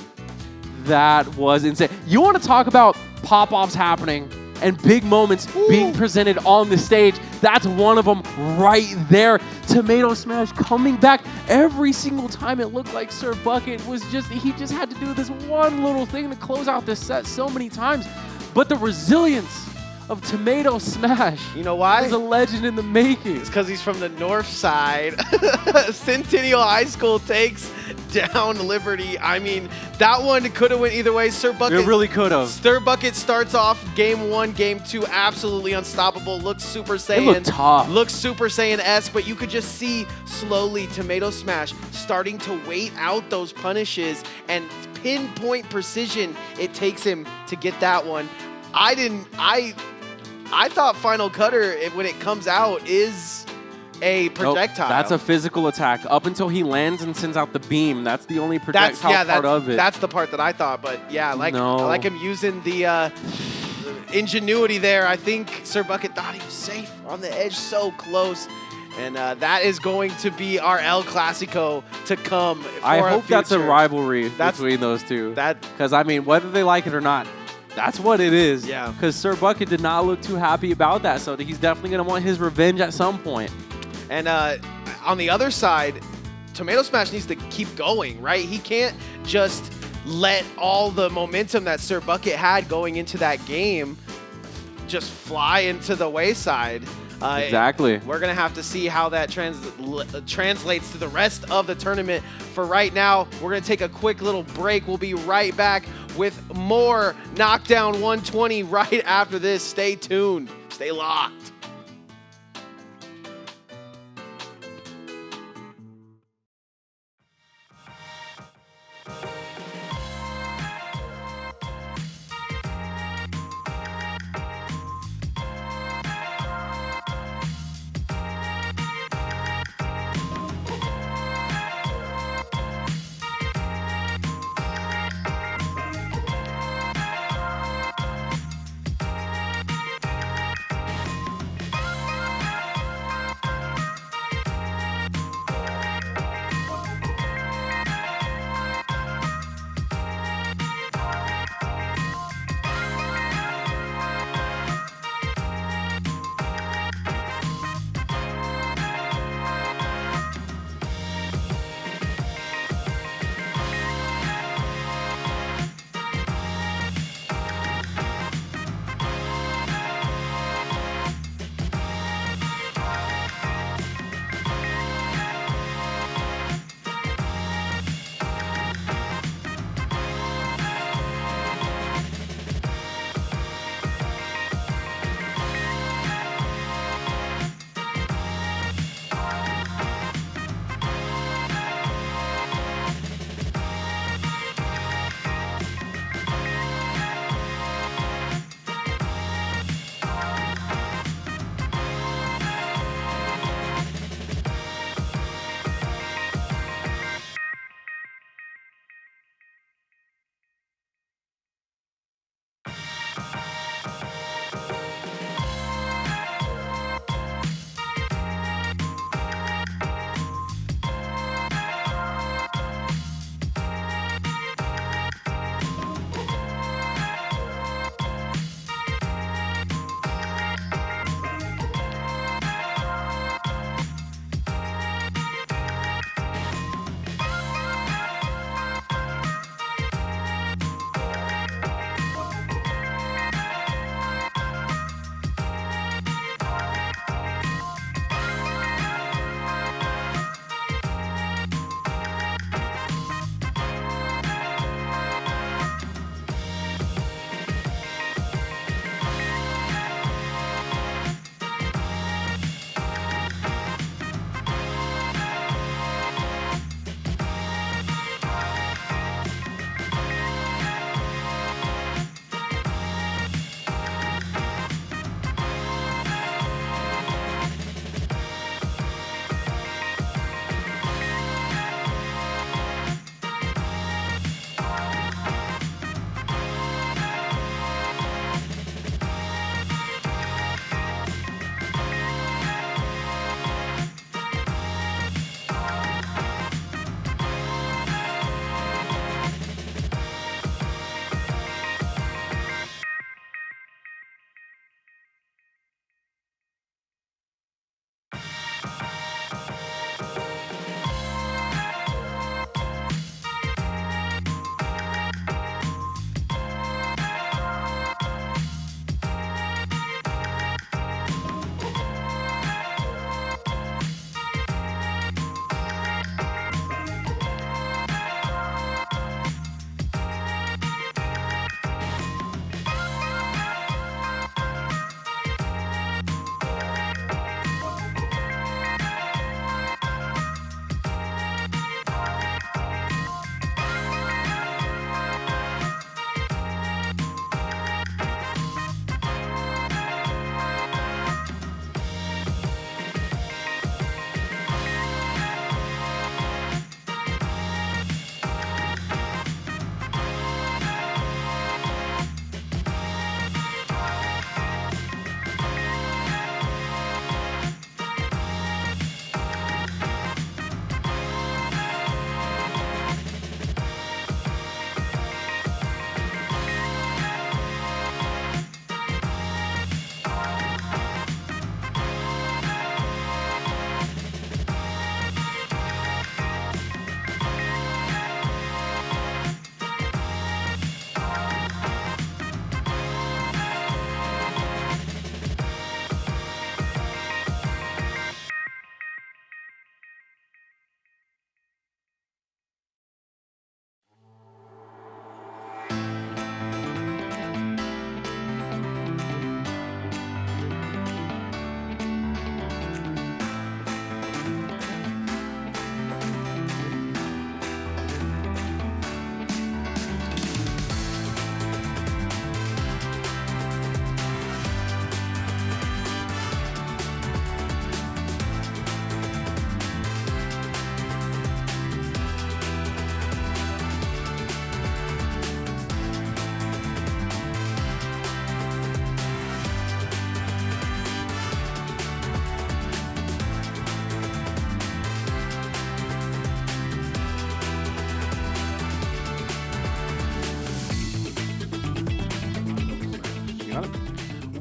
That was insane. You want to talk about pop-offs happening and big moments being presented on the stage. That's one of them right there. Tomato Smash coming back every single time. It looked like Sir Bucket was he just had to do this one little thing to close out this set so many times. But the resilience of Tomato Smash, You know why? is a legend in the making. It's because he's from the north side. Centennial High School takes down Liberty. I mean, that one could have went either way. Sir Bucket. It really could have. Sir Bucket starts off game 1, game 2, absolutely unstoppable. Looks Super Saiyan. It looked tough. Looks Super Saiyan-esque, but you could just see slowly Tomato Smash starting to wait out those punishes and pinpoint precision it takes him to get that one. I thought Final Cutter, when it comes out, is a projectile. Nope, that's a physical attack. Up until he lands and sends out the beam, that's the only projectile part of it. That's the part that I thought, but yeah, I No. like him using the ingenuity there. I think Sir Bucket thought he was safe on the edge, so close. And that is going to be our El Clasico to come. I for hope that's a future. rivalry That's- between those two. That Because, I mean, whether they like it or not, that's what it is. Yeah. Because Sir Bucket did not look too happy about that, so he's definitely going to want his revenge at some point. And on the other side, Tomato Smash needs to keep going, right? He can't just let all the momentum that Sir Bucket had going into that game just fly into the wayside. Exactly. We're going to have to see how that translates to the rest of the tournament. For right now, we're going to take a quick little break. We'll be right back with more Knockdown 120 right after this. Stay tuned. Stay locked.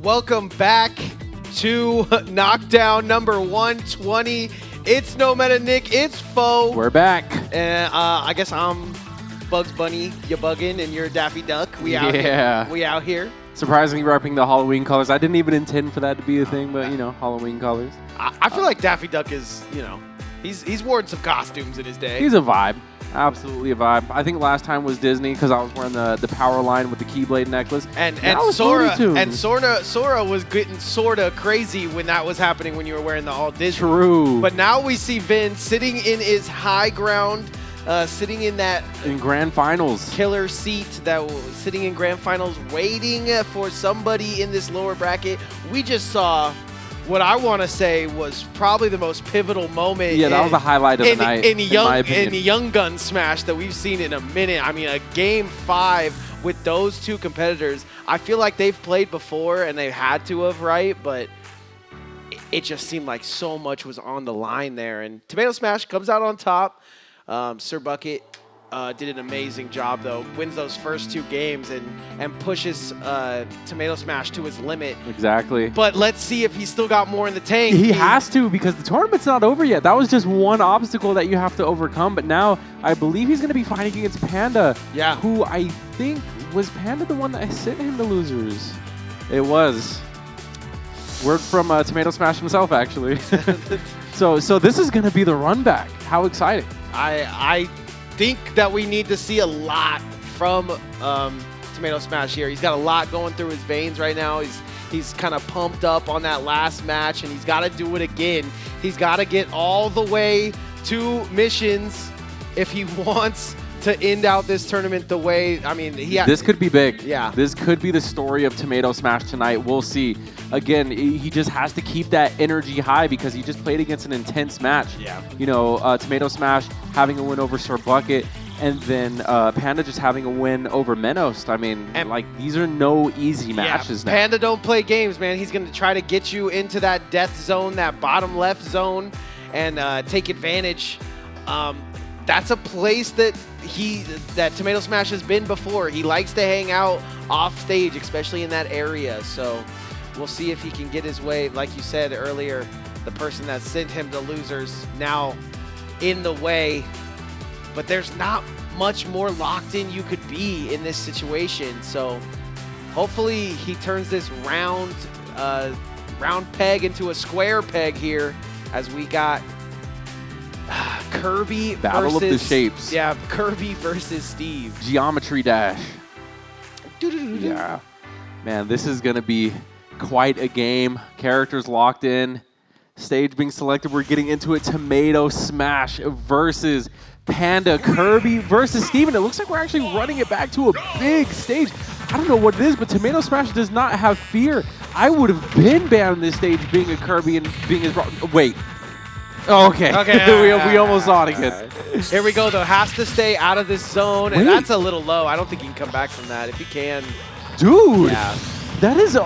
welcome back to Knockdown number 120. It's No Meta Nick, it's Foe. We're back. And I guess I'm Bugs Bunny, you buggin', and you're Daffy Duck. We out Yeah. here. We out here. Surprisingly repping the Halloween colors. I didn't even intend for that to be a thing, but you know, Halloween colors. I feel like Daffy Duck is, you know, he's worn some costumes in his day. He's a vibe. Absolutely a vibe. I think last time was Disney because I was wearing the power line with the Keyblade necklace. And Sora Sora was getting sorta crazy when that was happening when you were wearing the all Disney. True. But now we see Vin sitting in his high ground, sitting in that in grand finals. killer seat that was sitting in grand finals, waiting for somebody in this lower bracket. We just saw what I want to say was probably the most pivotal moment. Yeah, that was the highlight of the night, in my opinion. In the Young Gun smash that we've seen in a minute. I mean, a game 5 with those two competitors. I feel like they've played before and they had to have, right? But it just seemed like so much was on the line there. And Tomato Smash comes out on top. Sir Bucket did an amazing job, though. Wins those first 2 games and pushes Tomato Smash to his limit. Exactly. But let's see if he's still got more in the tank. He has to, because the tournament's not over yet. That was just one obstacle that you have to overcome. But now I believe he's going to be fighting against Panda. Yeah. Who I think was Panda the one that sent him to losers. It was. Word from Tomato Smash himself, actually. So this is going to be the run back. How exciting. I think that we need to see a lot from Tomato Smash here. He's got a lot going through his veins right now. He's kind of pumped up on that last match, and he's got to do it again. He's got to get all the way to missions if he wants to end out this tournament the way, I mean, this could be big. Yeah. This could be the story of Tomato Smash tonight. We'll see. Again, he just has to keep that energy high because he just played against an intense match. Yeah. You know, Tomato Smash having a win over Sir Bucket, and then Panda just having a win over Menost. I mean, like, these are no easy matches now. Panda don't play games, man. He's going to try to get you into that death zone, that bottom left zone, and take advantage. That's a place that Tomato Smash has been before. He likes to hang out off stage, especially in that area. So we'll see if he can get his way. Like you said earlier, the person that sent him to losers now in the way. But there's not much more locked in you could be in this situation. So hopefully he turns this round peg into a square peg here, as we got Kirby Battle versus, of the shapes. Yeah, Kirby versus Steve. Geometry Dash. Yeah. Man, this is going to be quite a game. Characters locked in. Stage being selected. We're getting into it. Tomato Smash versus Panda. Kirby versus Steven. It looks like we're actually running it back to a big stage. I don't know what it is, but Tomato Smash does not have fear. I would have been banned on this stage being a Kirby and being his... Wait. Oh, okay. we almost saw it again. Here we go, though. Has to stay out of this zone, and that's a little low. I don't think he can come back from that. If he can. Dude, yeah. That is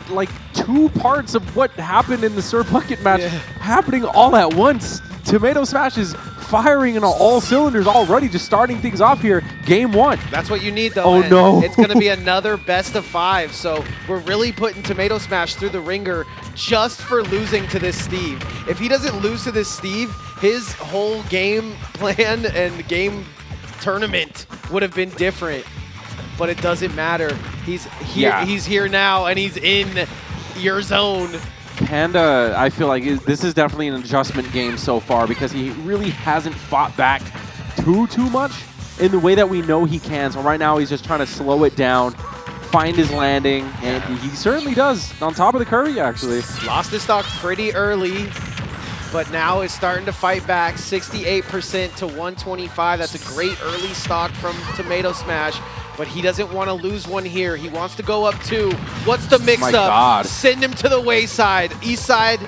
like 2 parts of what happened in the Sir Bucket match happening all at once. Tomato Smash is firing in all cylinders already, just starting things off here. Game 1. That's what you need, though. Oh, no. It's going to be another best of 5. So we're really putting Tomato Smash through the ringer just for losing to this Steve. If he doesn't lose to this Steve, his whole game plan and game tournament would have been different. But it doesn't matter. He's here. Yeah. He's here now, and he's in your zone. Panda, I feel like this is definitely an adjustment game so far because he really hasn't fought back too much in the way that we know he can. So right now he's just trying to slow it down, find his landing, and he certainly does on top of the Kirby, actually. Lost his stock pretty early, but now is starting to fight back. 68% to 125. That's a great early stock from Tomato Smash. But he doesn't want to lose one here. He wants to go up 2. What's the mix-up? God. Send him to the wayside. East side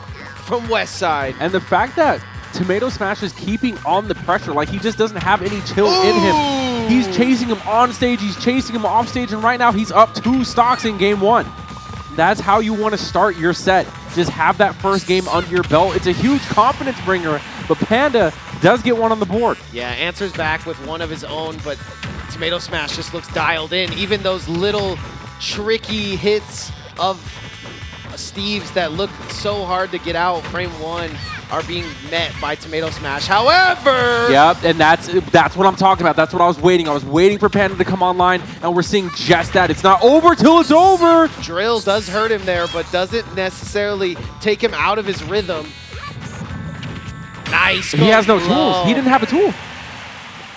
from west side. And the fact that Tomato Smash is keeping on the pressure, like he just doesn't have any chill in him. He's chasing him on stage, he's chasing him off stage, and right now he's up 2 stocks in game 1. That's how you want to start your set. Just have that first game under your belt. It's a huge confidence bringer, but Panda does get one on the board. Yeah, answers back with one of his own, but Tomato Smash just looks dialed in. Even those little tricky hits of Steves that look so hard to get out frame 1 are being met by Tomato Smash. However, Yep, and that's what I'm talking about. That's what I was waiting. I was waiting for Panda to come online, and we're seeing just that. It's not over till it's over. Drill does hurt him there, but doesn't necessarily take him out of his rhythm. Nice. He has no low. tools. He didn't have a tool.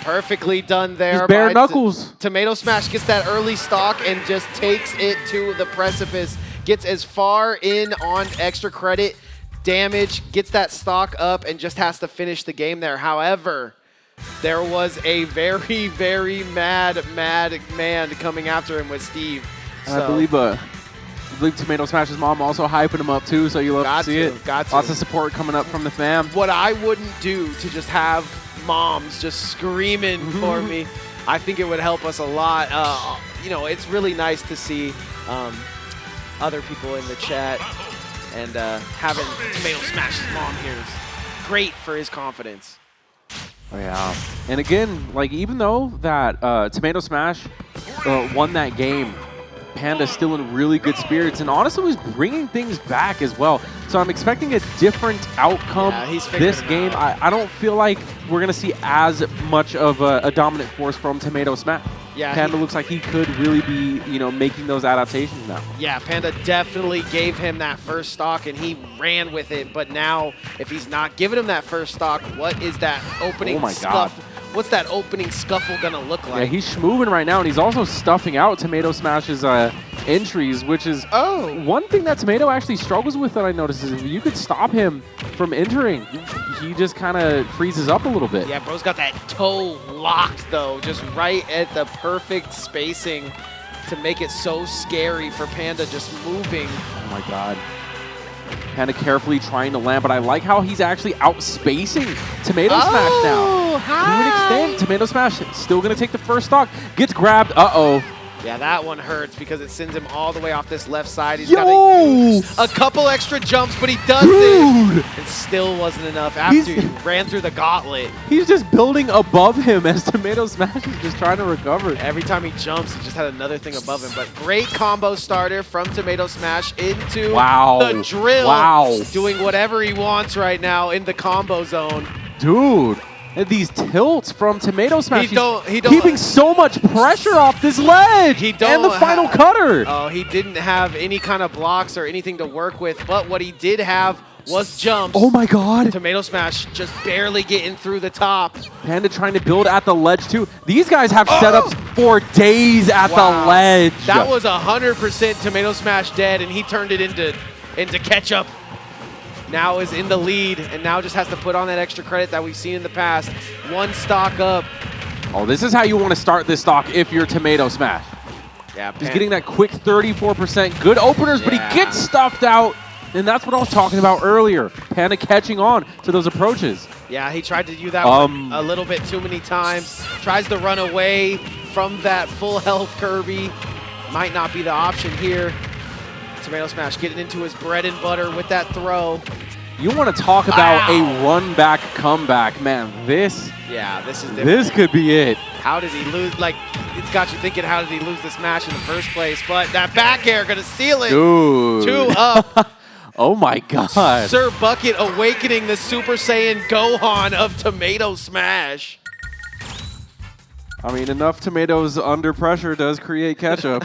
Perfectly done there. Just bare by knuckles. Tomato Smash gets that early stock and just takes it to the precipice. Gets as far in on extra credit damage, gets that stock up, and just has to finish the game there. However, there was a very, very mad man coming after him with Steve. And I believe Tomato Smash's mom also hyping him up too, so you love to see it. Got to. Lots of support coming up from the fam. What I wouldn't do to just have moms just screaming for me, I think it would help us a lot. You know, it's really nice to see other people in the chat, and having Tomato Smash's mom here is great for his confidence. Oh yeah, and again, like even though that Tomato Smash won that game, Panda's still in really good spirits, and honestly was bringing things back as well. So I'm expecting a different outcome this game. I don't feel like we're going to see as much of a dominant force from Tomato Smash. Yeah, Panda looks like he could really be, you know, making those adaptations now. Yeah, Panda definitely gave him that first stock, and he ran with it. But now, if he's not giving him that first stock, what is that opening scuffle? What's that opening scuffle gonna look like? Yeah, he's schmooving right now, and he's also stuffing out Tomato Smash's entries, which is one thing that Tomato actually struggles with that I noticed is if you could stop him from entering, he just kind of freezes up a little bit. Yeah, bro's got that toe locked, though, just right at the perfect spacing to make it so scary for Panda just moving. Oh my god. Panda carefully trying to land, but I like how he's actually outspacing Tomato Smash now. To an extent, Tomato Smash still going to take the first stock. Gets grabbed. Uh-oh. Yeah, that one hurts because it sends him all the way off this left side. He's got to use a couple extra jumps, but he does it. It still wasn't enough after he ran through the gauntlet. He's just building above him as Tomato Smash is just trying to recover. Every time he jumps, he just had another thing above him. But great combo starter from Tomato Smash into the drill. Wow. Doing whatever he wants right now in the combo zone. Dude. And these tilts from Tomato Smash, he don't keeping so much pressure off this ledge and the final cutter. Oh, he didn't have any kind of blocks or anything to work with, but what he did have was jumps. Oh my god. Tomato Smash just barely getting through the top. Panda trying to build at the ledge too. These guys have setups for days at the ledge. That was 100% Tomato Smash dead, and he turned it into ketchup. Now is in the lead, and now just has to put on that extra credit that we've seen in the past. One stock up. Oh, this is how you want to start this stock if you're Tomato Smash. Yeah, He's getting that quick 34%. Good openers, but he gets stuffed out. And that's what I was talking about earlier. Panda catching on to those approaches. Yeah, he tried to do that one a little bit too many times. Tries to run away from that full health Kirby. Might not be the option here. Tomato Smash getting into his bread and butter with that throw. You want to talk about a run-back comeback. Man, this is different. This could be it. How did he lose? Like, it's got you thinking, how did he lose this match in the first place? But that back air going to seal it. Dude. 2 up. Oh my god. Sir Bucket awakening the Super Saiyan Gohan of Tomato Smash. I mean, enough tomatoes under pressure does create ketchup.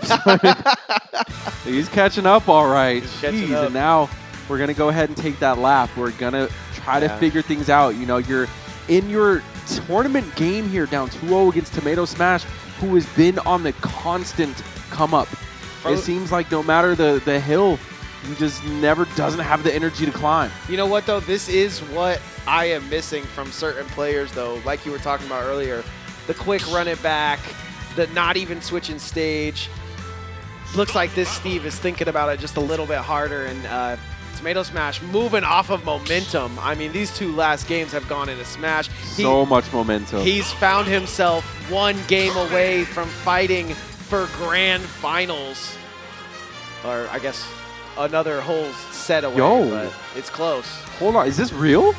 He's catching up all right. Jeez, and now we're going to go ahead and take that lap. We're going to try to figure things out. You know, you're in your tournament game here down 2-0 against Tomato Smash, who has been on the constant come up. It seems like no matter the hill, he just never doesn't have the energy to climb. You know what, though? This is what I am missing from certain players, though, like you were talking about earlier. The quick run it back, the not even switching stage. Looks like this Steve is thinking about it just a little bit harder, and Tomato Smash moving off of momentum. I mean, these 2 last games have gone into Smash. So much momentum. He's found himself 1 game away from fighting for grand finals. Or I guess another whole set away, but it's close. Hold on, is this real?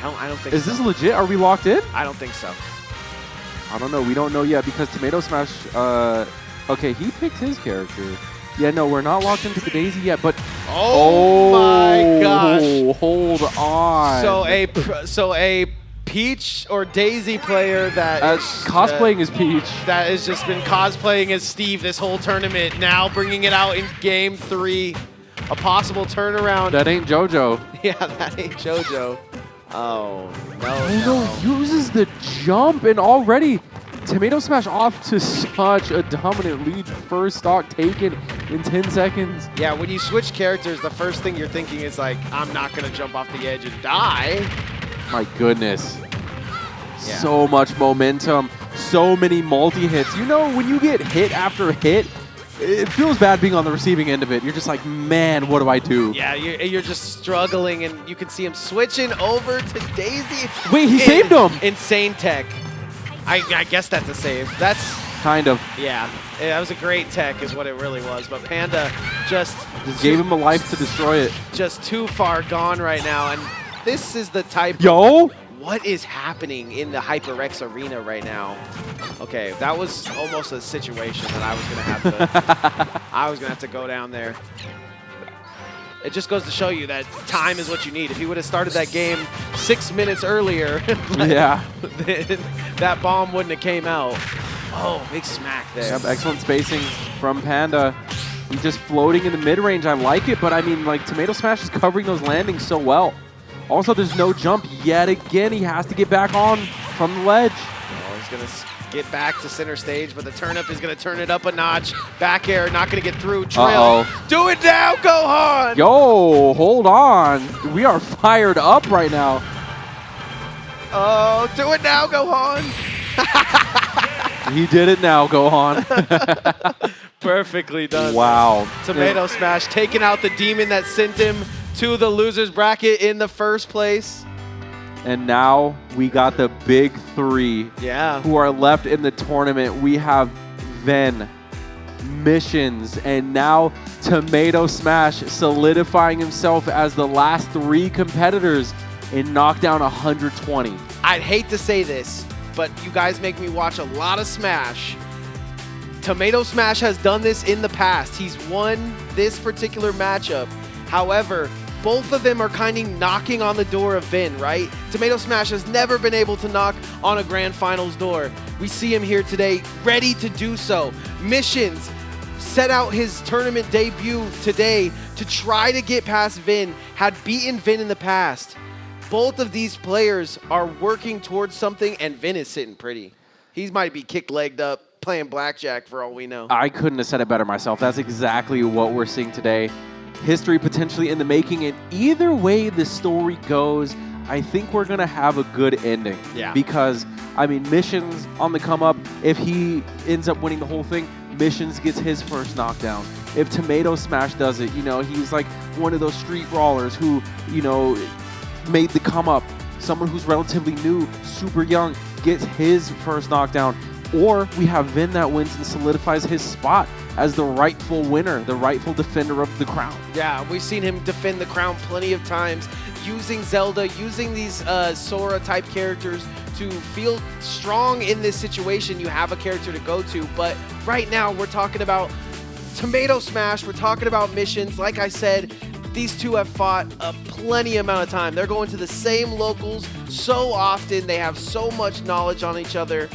I don't think so. Is this legit? Are we locked in? I don't think so. I don't know. We don't know yet because Tomato Smash, okay, he picked his character. Yeah, no, we're not locked into the Daisy yet, but Oh my gosh. hold on. So a Peach or Daisy player that is cosplaying as Peach. That has just been cosplaying as Steve this whole tournament. Now bringing it out in game 3. A possible turnaround. That ain't JoJo. Yeah, that ain't JoJo. Oh, no. Uses the jump, and already Tomato Smash off to such a dominant lead. First stock taken in 10 seconds. Yeah, when you switch characters, the first thing you're thinking is like, I'm not going to jump off the edge and die. My goodness. Yeah. So much momentum. So many multi-hits. You know, when you get hit after hit, it feels bad being on the receiving end of it. You're just like, man, what do I do? Yeah, you're just struggling, and you can see him switching over to Daisy. Wait, he saved him! Insane tech. I guess that's a save. That's... Kind of. Yeah, that was a great tech is what it really was. But Panda just gave him a life to destroy it. Just too far gone right now. And this is the type of... What is happening in the HyperX arena right now? Okay, that was almost a situation that I was gonna have to go down there. It just goes to show you that time is what you need. If you would have started that game 6 minutes earlier, yeah, then that bomb wouldn't have came out. Oh, big smack there. Yep, excellent spacing from Panda. He's just floating in the mid-range. I like it, but I mean, like, Tomato Smash is covering those landings so well. Also, there's no jump yet again. He has to get back on from the ledge. Oh, he's going to get back to center stage, but the turnip is going to turn it up a notch. Back air, not going to get through. Drill. Do it now, Gohan! Yo, hold on. We are fired up right now. Oh, do it now, Gohan! He did it now, Gohan. Perfectly done. Wow. Tomato Smash taking out the demon that sent him to the loser's bracket in the first place. And now we got the big 3 who are left in the tournament. We have Ven, Missions, and now Tomato Smash solidifying himself as the last 3 competitors in Knockdown 120. I'd hate to say this, but you guys make me watch a lot of Smash. Tomato Smash has done this in the past. He's won this particular matchup. However, both of them are kind of knocking on the door of Vin, right? Tomato Smash has never been able to knock on a Grand Finals door. We see him here today, ready to do so. Missions set out his tournament debut today to try to get past Vin, had beaten Vin in the past. Both of these players are working towards something, and Vin is sitting pretty. He might be kick-legged up, playing blackjack for all we know. I couldn't have said it better myself. That's exactly what we're seeing today. History potentially in the making, and either way the story goes, I think we're going to have a good ending. Yeah. Because, I mean, Missions on the come up, if he ends up winning the whole thing, Missions gets his first knockdown. If Tomato Smash does it, you know, he's like one of those street brawlers who, you know, made the come up. Someone who's relatively new, super young, gets his first knockdown. Or we have Vin that wins and solidifies his spot as the rightful winner, the rightful defender of the crown. Yeah, we've seen him defend the crown plenty of times, using Zelda, using these Sora-type characters to feel strong in this situation. You have a character to go to, but right now we're talking about Tomato Smash, we're talking about Missions. Like I said, these two have fought a plenty amount of time. They're going to the same locals so often. They have so much knowledge on each other,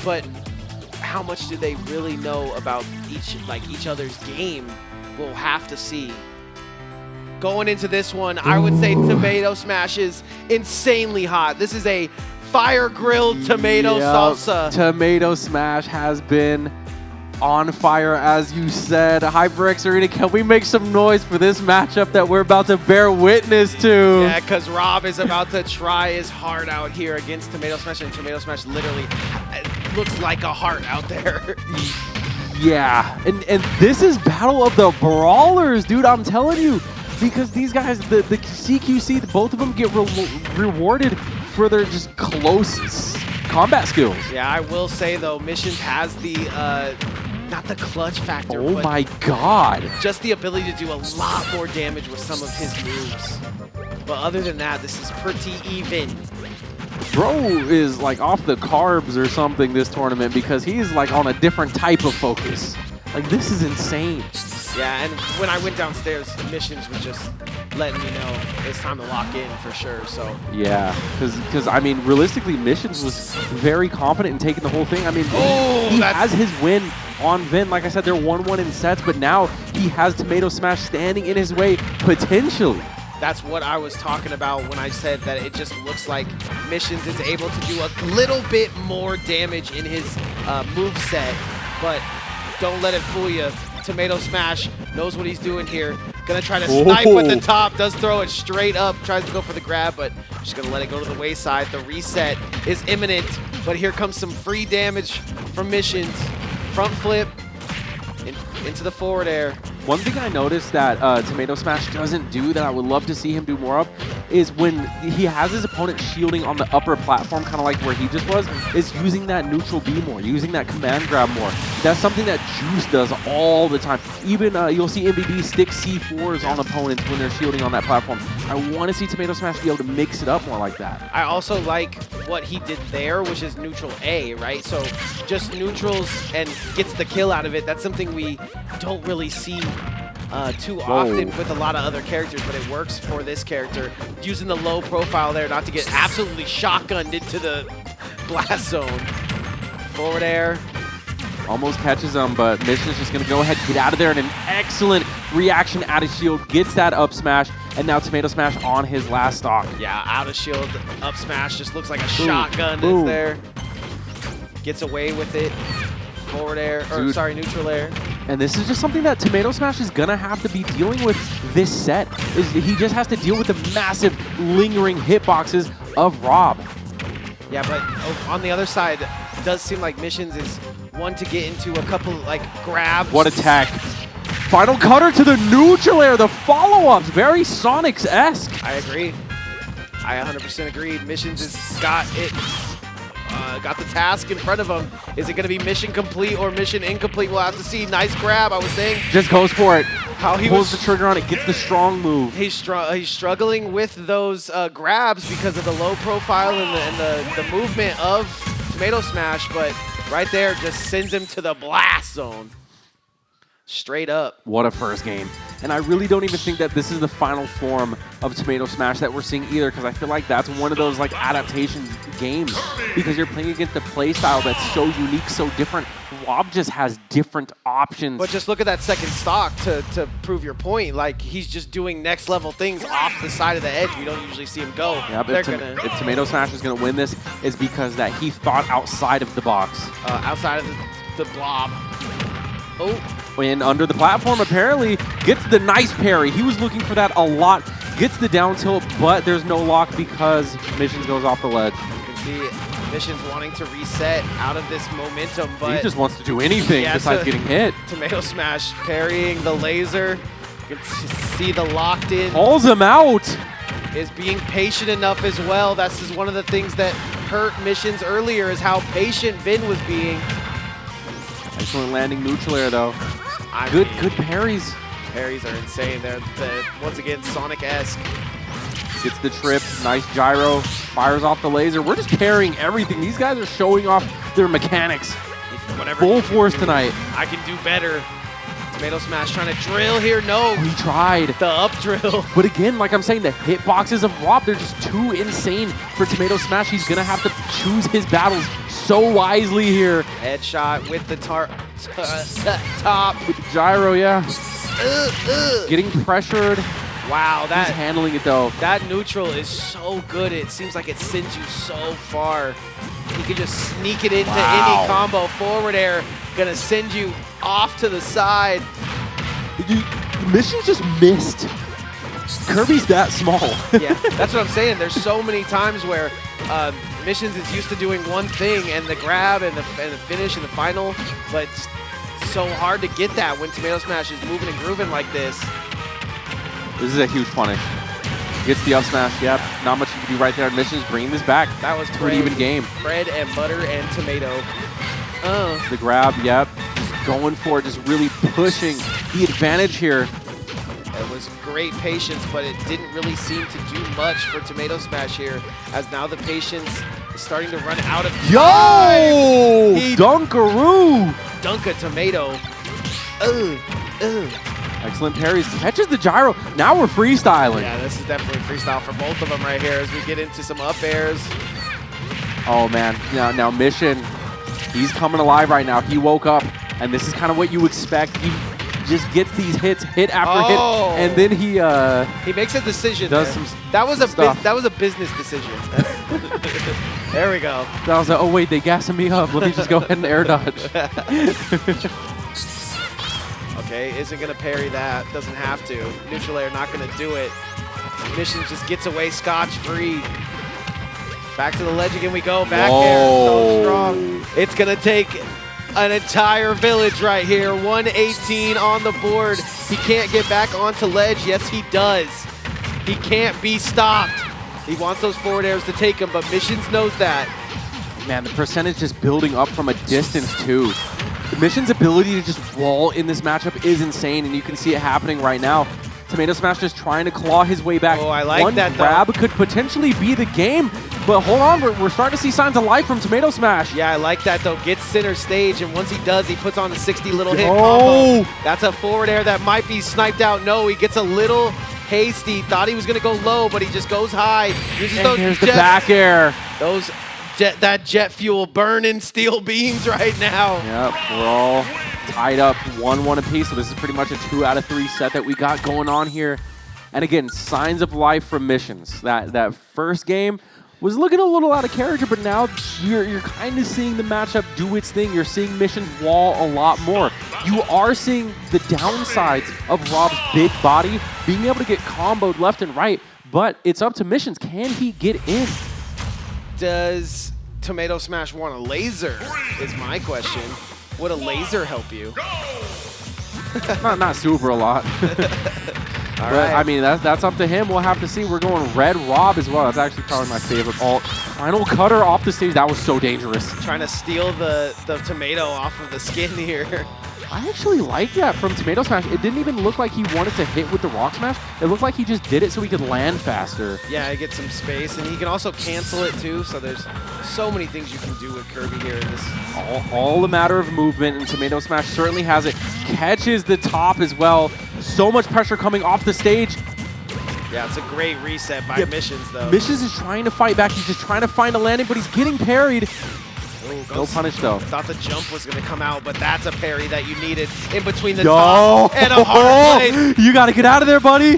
but how much do they really know about each other's game? We'll have to see. Going into this one, I would say Tomato Smash is insanely hot. This is a fire-grilled tomato salsa. Tomato Smash has been on fire, as you said. HyperX Arena, can we make some noise for this matchup that we're about to bear witness to? Yeah, because Rob is about to try his heart out here against Tomato Smash, and Tomato Smash literally looks like a heart out there. Yeah, and this is Battle of the Brawlers, dude, I'm telling you. Because these guys, the CQC, both of them get rewarded for their just close combat skills. Yeah, I will say, though, Missions has the, not the clutch factor. Oh my god. Just the ability to do a lot more damage with some of his moves. But other than that, this is pretty even. Bro is like off the carbs or something this tournament because he's like on a different type of focus. Like, this is insane. Yeah, and when I went downstairs, Missions was just letting me know it's time to lock in for sure. So yeah, because I mean, realistically, Missions was very confident in taking the whole thing. I mean, he has his win on Vin. Like I said, they're 1-1 in sets, but now he has Tomato Smash standing in his way potentially. That's what I was talking about when I said that it just looks like Missions is able to do a little bit more damage in his move set, but don't let it fool you. Tomato Smash knows what he's doing here. Gonna try to snipe with the top, does throw it straight up, tries to go for the grab, but just gonna let it go to the wayside. The reset is imminent, but here comes some free damage from Missions. Front flip into the forward air. One thing I noticed that Tomato Smash doesn't do that I would love to see him do more of is when he has his opponent shielding on the upper platform, kind of like where he just was, is using that neutral B more, using that command grab more. That's something that Juice does all the time. Even you'll see MBB stick C4s on opponents when they're shielding on that platform. I want to see Tomato Smash be able to mix it up more like that. I also like what he did there, which is neutral A, right? So just neutrals and gets the kill out of it. That's something we don't really see too often with a lot of other characters, but it works for this character. Using the low profile there not to get absolutely shotgunned into the blast zone. Forward air. Almost catches him, but Mission's just going to go ahead, get out of there, and an excellent reaction out of shield, gets that up smash, and now Tomato Smash on his last stock. Yeah, out of shield, up smash, just looks like a shotgun is there. Gets away with it. Forward air, or sorry, neutral air. And this is just something that Tomato Smash is going to have to be dealing with this set. He just has to deal with the massive lingering hitboxes of Rob. Yeah, but on the other side, it does seem like Missions is one to get into a couple like grabs. What attack. Final cutter to the neutral air, the follow-ups, very Sonics-esque. I agree. I 100% agree. Missions has got it. Got the task in front of him. Is it going to be mission complete or mission incomplete? We'll have to see. Nice grab, I was saying. Just goes for it. How he pulls the trigger on it, gets the strong move. He's struggling with those grabs because of the low profile and the movement of Tomato Smash, but right there just sends him to the blast zone. Straight up. What a first game. And I really don't even think that this is the final form of Tomato Smash that we're seeing either, because I feel like that's one of those like adaptation games, because you're playing against a play style that's so unique, so different. Rob just has different options. But just look at that second stock to prove your point. Like, he's just doing next level things off the side of the edge. We don't usually see him go. Yeah, but if Tomato Smash is going to win this, it's because that he thought outside of the box. Outside of the blob. Oh. And under the platform, apparently, gets the nice parry. He was looking for that a lot. Gets the down tilt, but there's no lock because Missions goes off the ledge. You can see Missions wanting to reset out of this momentum, but he just wants to do anything besides getting hit. Tomato Smash parrying the laser. You can see the locked in. Pulls him out. Is being patient enough as well. That's just one of the things that hurt Missions earlier, is how patient Vin was being. Excellent landing neutral air though. Good parries. Parries are insane. They're once again Sonic-esque. Gets the trip, nice gyro, fires off the laser. We're just parrying everything. These guys are showing off their mechanics. Full force tonight. I can do better. Tomato Smash trying to drill here. No. He tried. The up drill. But again, like I'm saying, the hitboxes of Rob, they're just too insane for Tomato Smash. He's going to have to choose his battles so wisely here. Headshot with the top. With the gyro, yeah. Getting pressured. Wow, he's handling it though. That neutral is so good. It seems like it sends you so far. You can just sneak it into any combo. Forward air, gonna send you off to the side. Mission just missed. Kirby's that small. Yeah, that's what I'm saying. There's so many times where Missions is used to doing one thing, and the grab and the finish and the final, but it's so hard to get that when Tomato Smash is moving and grooving like this. This is a huge punish. Gets the up smash. Yep, not much you can do right there. Mission's bringing this back. That was to an even game. Bread and butter and tomato. The grab, yep. Just going for it, just really pushing the advantage here. It was great patience, but it didn't really seem to do much for Tomato Smash here, as now the patience is starting to run out of time. Yo! Dunkaroo! Dunk a tomato. Excellent parries. Catches the gyro. Now we're freestyling. Yeah, this is definitely freestyle for both of them right here as we get into some up airs. Oh, man. Now Mission, he's coming alive right now. He woke up, and this is kind of what you expect. He just gets these hits, hit after hit, and then he makes a decision. Does there. some that was a stuff. that was a business decision. There we go. I was like, oh wait, they gassing me up. Let me just go ahead and air dodge. Okay, isn't gonna parry that. Doesn't have to. Neutral air not gonna do it. Mission just gets away scotch-free. Back to the ledge again we go. Back air, so strong. It's gonna take an entire village right here. 118 on the board. He can't get back onto ledge. Yes, he does. He can't be stopped. He wants those forward airs to take him, but Missions knows that. Man, the percentage just building up from a distance too. Mission's ability to just wall in this matchup is insane, and you can see it happening right now. Tomato Smash just trying to claw his way back. Oh, I like that, though. One grab could potentially be the game, but hold on, we're starting to see signs of life from Tomato Smash. Yeah, I like that, though. Gets center stage, and once he does, he puts on a 60 little hit Oh! combo. That's a forward air that might be sniped out. No, he gets a little hasty. Thought he was going to go low, but he just goes high. Uses And those there's the jets. back air. That jet fuel burning steel beams right now. Yep, we're all tied up 1-1 apiece, so this is pretty much a 2 out of 3 set that we got going on here. And again, signs of life from Missions. That first game was looking a little out of character, but now you're kind of seeing the matchup do its thing. You're seeing Missions wall a lot more. You are seeing the downsides of Rob's big body, being able to get comboed left and right, but it's up to Missions. Can he get in? Does Tomato Smash want a laser, is my question. Would a laser help you? not super a lot. All But, right. I mean, that's up to him. We'll have to see. We're going Red Rob as well. That's actually probably my favorite alt. Final cutter off the stage. That was so dangerous. Trying to steal the tomato off of the skin here. I actually like that from Tomato Smash. It didn't even look like he wanted to hit with the Rock Smash. It looked like he just did it so he could land faster. Yeah, he gets some space, and he can also cancel it too, so there's so many things you can do with Kirby here in this. All a matter of movement, and Tomato Smash certainly has it. Catches the top as well. So much pressure coming off the stage. Yeah, it's a great reset by Missions, though. Missions is trying to fight back. He's just trying to find a landing, but he's getting parried. Ooh, No punish, though. Thought the jump was going to come out, but that's a parry that you needed in between the Yo! top and a hard place. You got to get out of there, buddy.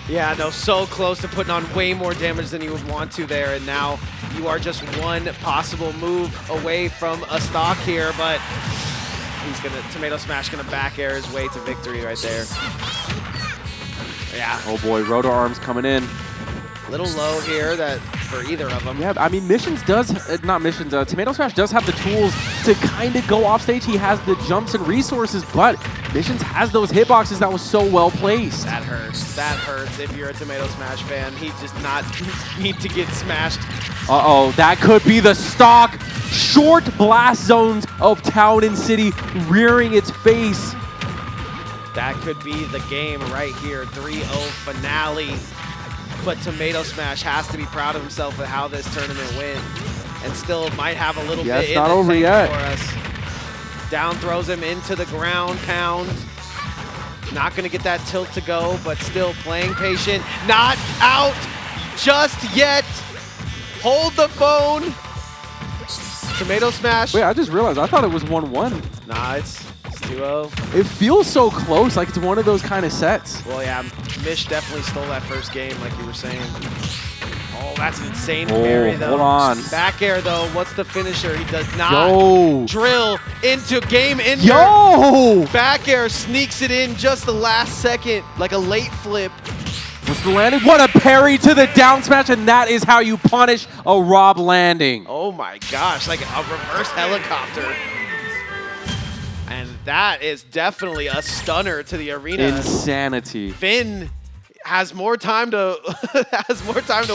Yeah, no, so close to putting on way more damage than you would want to there, and now you are just one possible move away from a stock here, but Tomato Smash gonna back air his way to victory right there. Yeah. Oh boy, Roto Arms coming in. A little low here for either of them. Yeah, I mean, Tomato Smash does have the tools to kind of go off stage. He has the jumps and resources, but Missions has those hitboxes that was so well placed. That hurts. That hurts if you're a Tomato Smash fan. He does not need to get smashed. Uh-oh, that could be the stock. Short blast zones of Town and City rearing its face. That could be the game right here. 3-0 finale. But Tomato Smash has to be proud of himself with how this tournament went, and still might have a little bit in not the over tank yet. for us. Down throws him into the ground pound. Not going to get that tilt to go, but still playing patient. Not out just yet. Hold the phone. Tomato Smash. Wait, I just realized, I thought it was 1-1. Nah, it's 2-0. It feels so close, like it's one of those kind of sets. Well, yeah, Mish definitely stole that first game, like you were saying. Oh, that's an insane Oh, parry, though. hold on. Back air, though. What's the finisher? He does not Yo! drill into game ender. Yo! Back air sneaks it in just the last second, like a late flip. What's the landing? What a parry to the down smash, and that is how you punish a Rob landing. Oh my gosh, like a reverse helicopter. And that is definitely a stunner to the arena. Insanity. Finn has more time to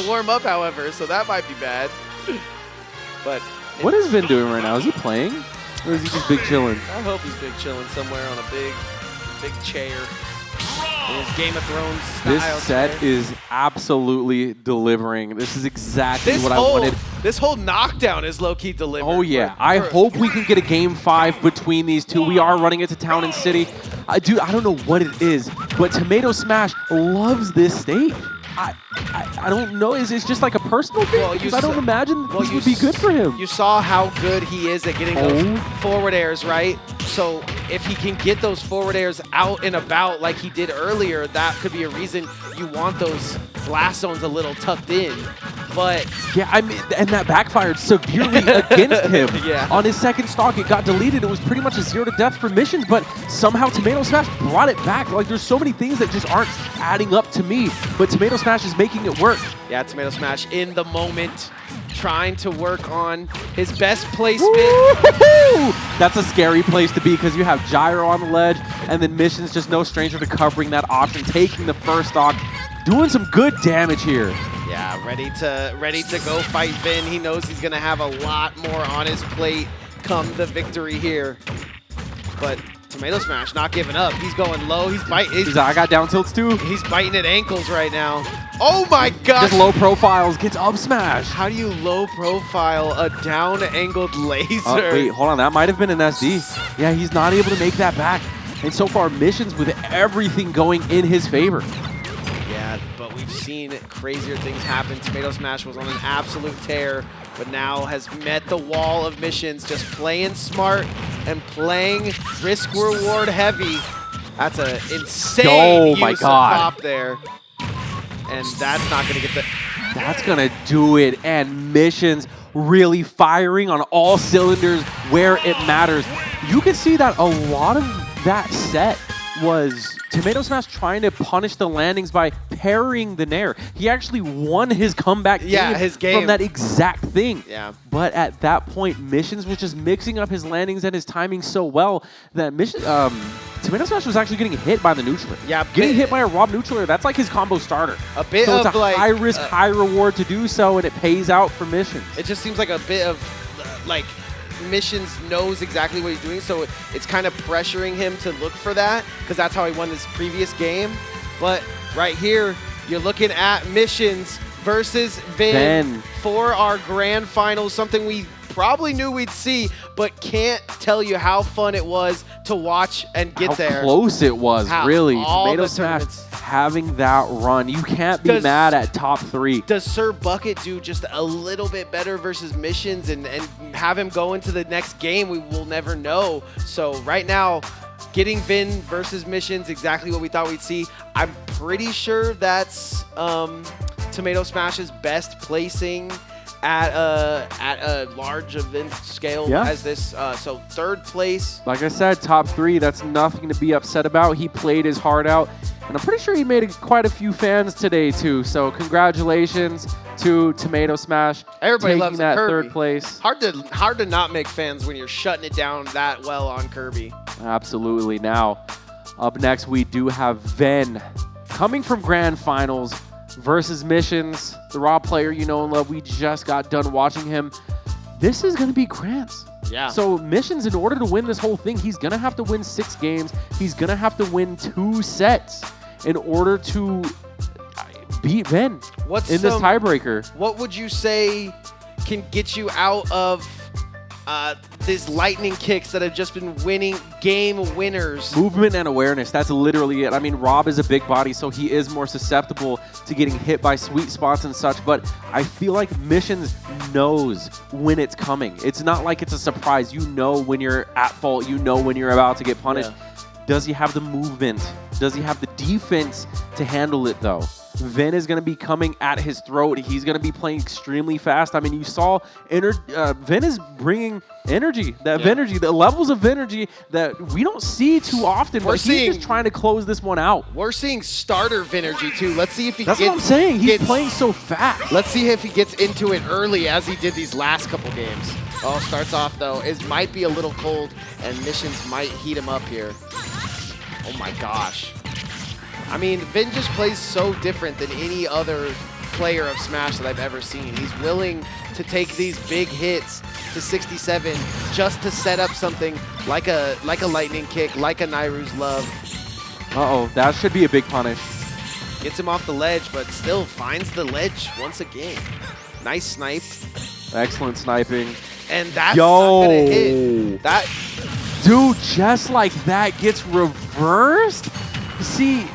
warm up, however, so that might be bad. But What is Vin doing right now? Is he playing? Or is he just big chilling? I hope he's big chilling somewhere on a big chair. In his Game of Thrones style. This set chair. is absolutely delivering. This is exactly what I wanted. This whole knockdown is low-key delivered. Oh yeah, I hope we can get a game 5 between these two. We are running it to Town and City. I don't know what it is. but Tomato Smash loves this stage. I don't know. Is it just like a personal thing? Well, Because I don't imagine this would be good for him. You saw how good he is at getting those forward airs, right? So if he can get those forward airs out and about like he did earlier, that could be a reason you want those blast zones a little tucked in. But yeah, I mean, and that backfired severely against him. Yeah. On his second stock, it got deleted. It was pretty much a 0 to death for missions, but somehow Tomato Smash brought it back. Like, there's so many things that just aren't adding up to me, but Tomato Smash is making it work. Yeah, Tomato Smash in the moment, trying to work on his best placement. That's a scary place to be because you have Gyro on the ledge, and then Mission's just no stranger to covering that option, taking the first stock, doing some good damage here. Yeah, ready to go fight Vin. He knows he's gonna have a lot more on his plate come the victory here. But Tomato Smash not giving up. He's going low. He's biting. He's like, I got down tilts too. He's biting at ankles right now. Oh my gosh! Just low profiles, gets up smash. How do you low profile a down angled laser? Wait, hold on. That might have been an SD. Yeah, he's not able to make that back. And so far, Missions with everything going in his favor. Yeah, but we've seen crazier things happen. Tomato Smash was on an absolute tear, but now has met the wall of Missions, just playing smart and playing risk-reward heavy. That's an insane use of pop there. And that's not going to get the... That's going to do it. And Missions really firing on all cylinders where it matters. You can see that a lot of that set was Tomato Smash trying to punish the landings by parrying the Nair. He actually won his comeback game from that exact thing. Yeah. But at that point, Missions was just mixing up his landings and his timing so well that Tomato Smash was actually getting hit by the neutral. Yeah, getting hit by a Rob neutral, that's like his combo starter. A bit so of it's a like, high risk, high reward to do so, and it pays out for Missions. It just seems like a bit of like Missions knows exactly what he's doing, so it's kind of pressuring him to look for that because that's how he won this previous game. But right here, you're looking at Missions versus Vin for our grand finals, something we probably knew we'd see, but can't tell you how fun it was to watch and get there. How close it was, really. Tomato Smash tournaments. Having that run. You can't be mad at top 3. Does Sir Bucket do just a little bit better versus Missions and have him go into the next game? We will never know. So right now, getting Vin versus Missions, exactly what we thought we'd see. I'm pretty sure that's Tomato Smash's best placing at a large event scale as this. So 3rd place. Like I said, top 3, that's nothing to be upset about. He played his heart out, and I'm pretty sure he made quite a few fans today too. So congratulations to Tomato Smash. Everybody loves that Kirby. 3rd place. Hard to not make fans when you're shutting it down that well on Kirby. Absolutely. Now, up next, we do have Ven coming from Grand Finals versus Missions, the raw player you know and love. We just got done watching him. This is going to be Grants. Yeah. So Missions, in order to win this whole thing, he's going to have to win 6 games. He's going to have to win 2 sets in order to beat Ven in this tiebreaker. What would you say can get you out of these lightning kicks that have just been winning game winners? Movement and awareness. That's literally it. I mean, Rob is a big body, so he is more susceptible to getting hit by sweet spots and such, but I feel like Missions knows when it's coming. It's not like it's a surprise. You know when you're at fault. You know when you're about to get punished. Yeah. Does he have the movement? Does he have the defense to handle it, though? Ven is going to be coming at his throat. He's going to be playing extremely fast. I mean, you saw Ven is bringing energy, Venergy, the levels of energy that we don't see too often. He's just trying to close this one out. We're seeing starter Venergy too. Let's see if he That's what I'm saying. He's playing so fast. Let's see if he gets into it early as he did these last couple games. Oh, starts off though. It might be a little cold, and Missions might heat him up here. Oh my gosh. I mean, Vin just plays so different than any other player of Smash that I've ever seen. He's willing to take these big hits to 67 just to set up something like a lightning kick, like a Nairu's Love. Uh-oh, that should be a big punish. Gets him off the ledge, but still finds the ledge once again. Nice snipe. Excellent sniping. And that's not gonna hit. Dude, just like that gets reversed. See,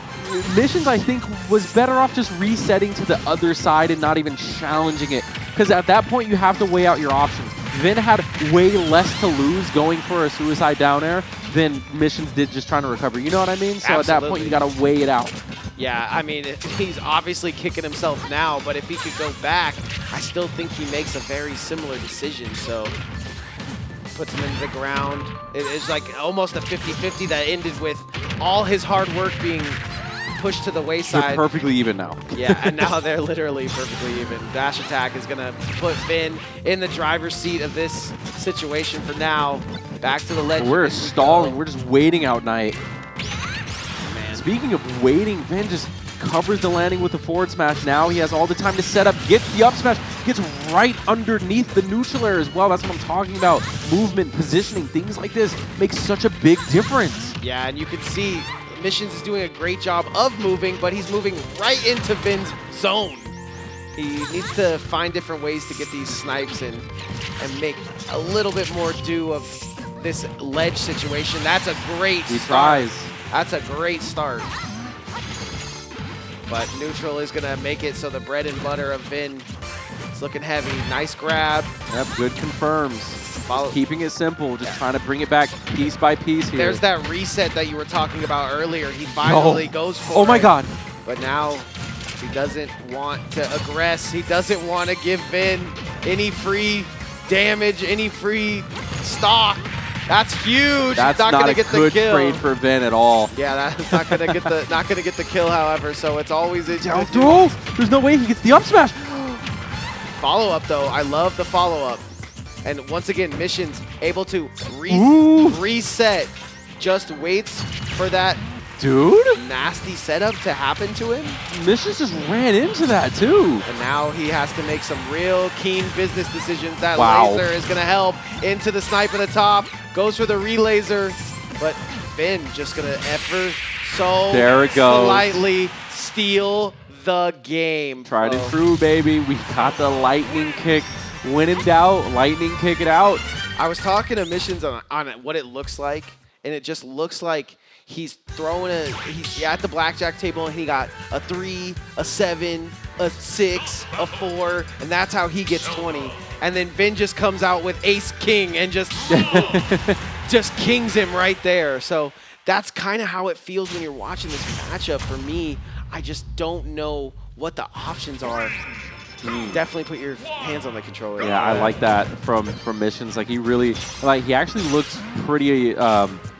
Missions, I think, was better off just resetting to the other side and not even challenging it. Because at that point, you have to weigh out your options. Vin had way less to lose going for a suicide down air than Missions did just trying to recover. You know what I mean? So Absolutely. at that point, you got to weigh it out. Yeah, I mean, he's obviously kicking himself now, but if he could go back, I still think he makes a very similar decision. So puts him into the ground. It's like almost a 50-50 that ended with all his hard work being pushed to the wayside. They're perfectly even now. Yeah, and now they're literally perfectly even. Dash attack is going to put Vin in the driver's seat of this situation for now. Back to the ledge. We're stalling. We're just waiting out Knight. Man. Speaking of waiting, Vin just covers the landing with the forward smash. Now he has all the time to set up, gets the up smash, gets right underneath the neutral air as well. That's what I'm talking about. Movement, positioning, things like this make such a big difference. Yeah, and you can see Missions is doing a great job of moving, but he's moving right into Vin's zone. He needs to find different ways to get these snipes and make a little bit more do of this ledge situation. That's a great He start. tries. That's a great start. But neutral is going to make it so the bread and butter of Vin is looking heavy. Nice grab. Yep, good confirms. Follow. Keeping it simple, just trying to bring it back piece by piece here. There's that reset that you were talking about earlier. He finally goes for it. Oh my god. But now he doesn't want to aggress. He doesn't want to give Vin any free damage, any free stock. That's huge. That's not not gonna a get the good kill. trade for Vin at all. Yeah, that's not gonna get the kill. However, so it's always a Down throw. There's no way he gets the up smash. follow up though. I love the follow up. And once again, Missions able to reset. Just waits for that Dude, nasty setup to happen to him. Missions just ran into that too. And now he has to make some real keen business decisions. That Wow. laser is going to help into the snipe at the top. Goes for the relaser, but Vin just going to ever so There it goes. slightly steal the game. Tried and bro. true, baby. We got the lightning kick. When in doubt, lightning kick it out. I was talking to Missions on what it looks like, and it just looks like he's throwing he's at the blackjack table, and he got a 3, a 7, a 6, a 4, and that's how he gets 20. And then Vin just comes out with ace king and just kings him right there. So that's kind of how it feels when you're watching this matchup. For me, I just don't know what the options are. Definitely put your hands on the controller. Yeah, I like that from Missions. Like he actually looked pretty.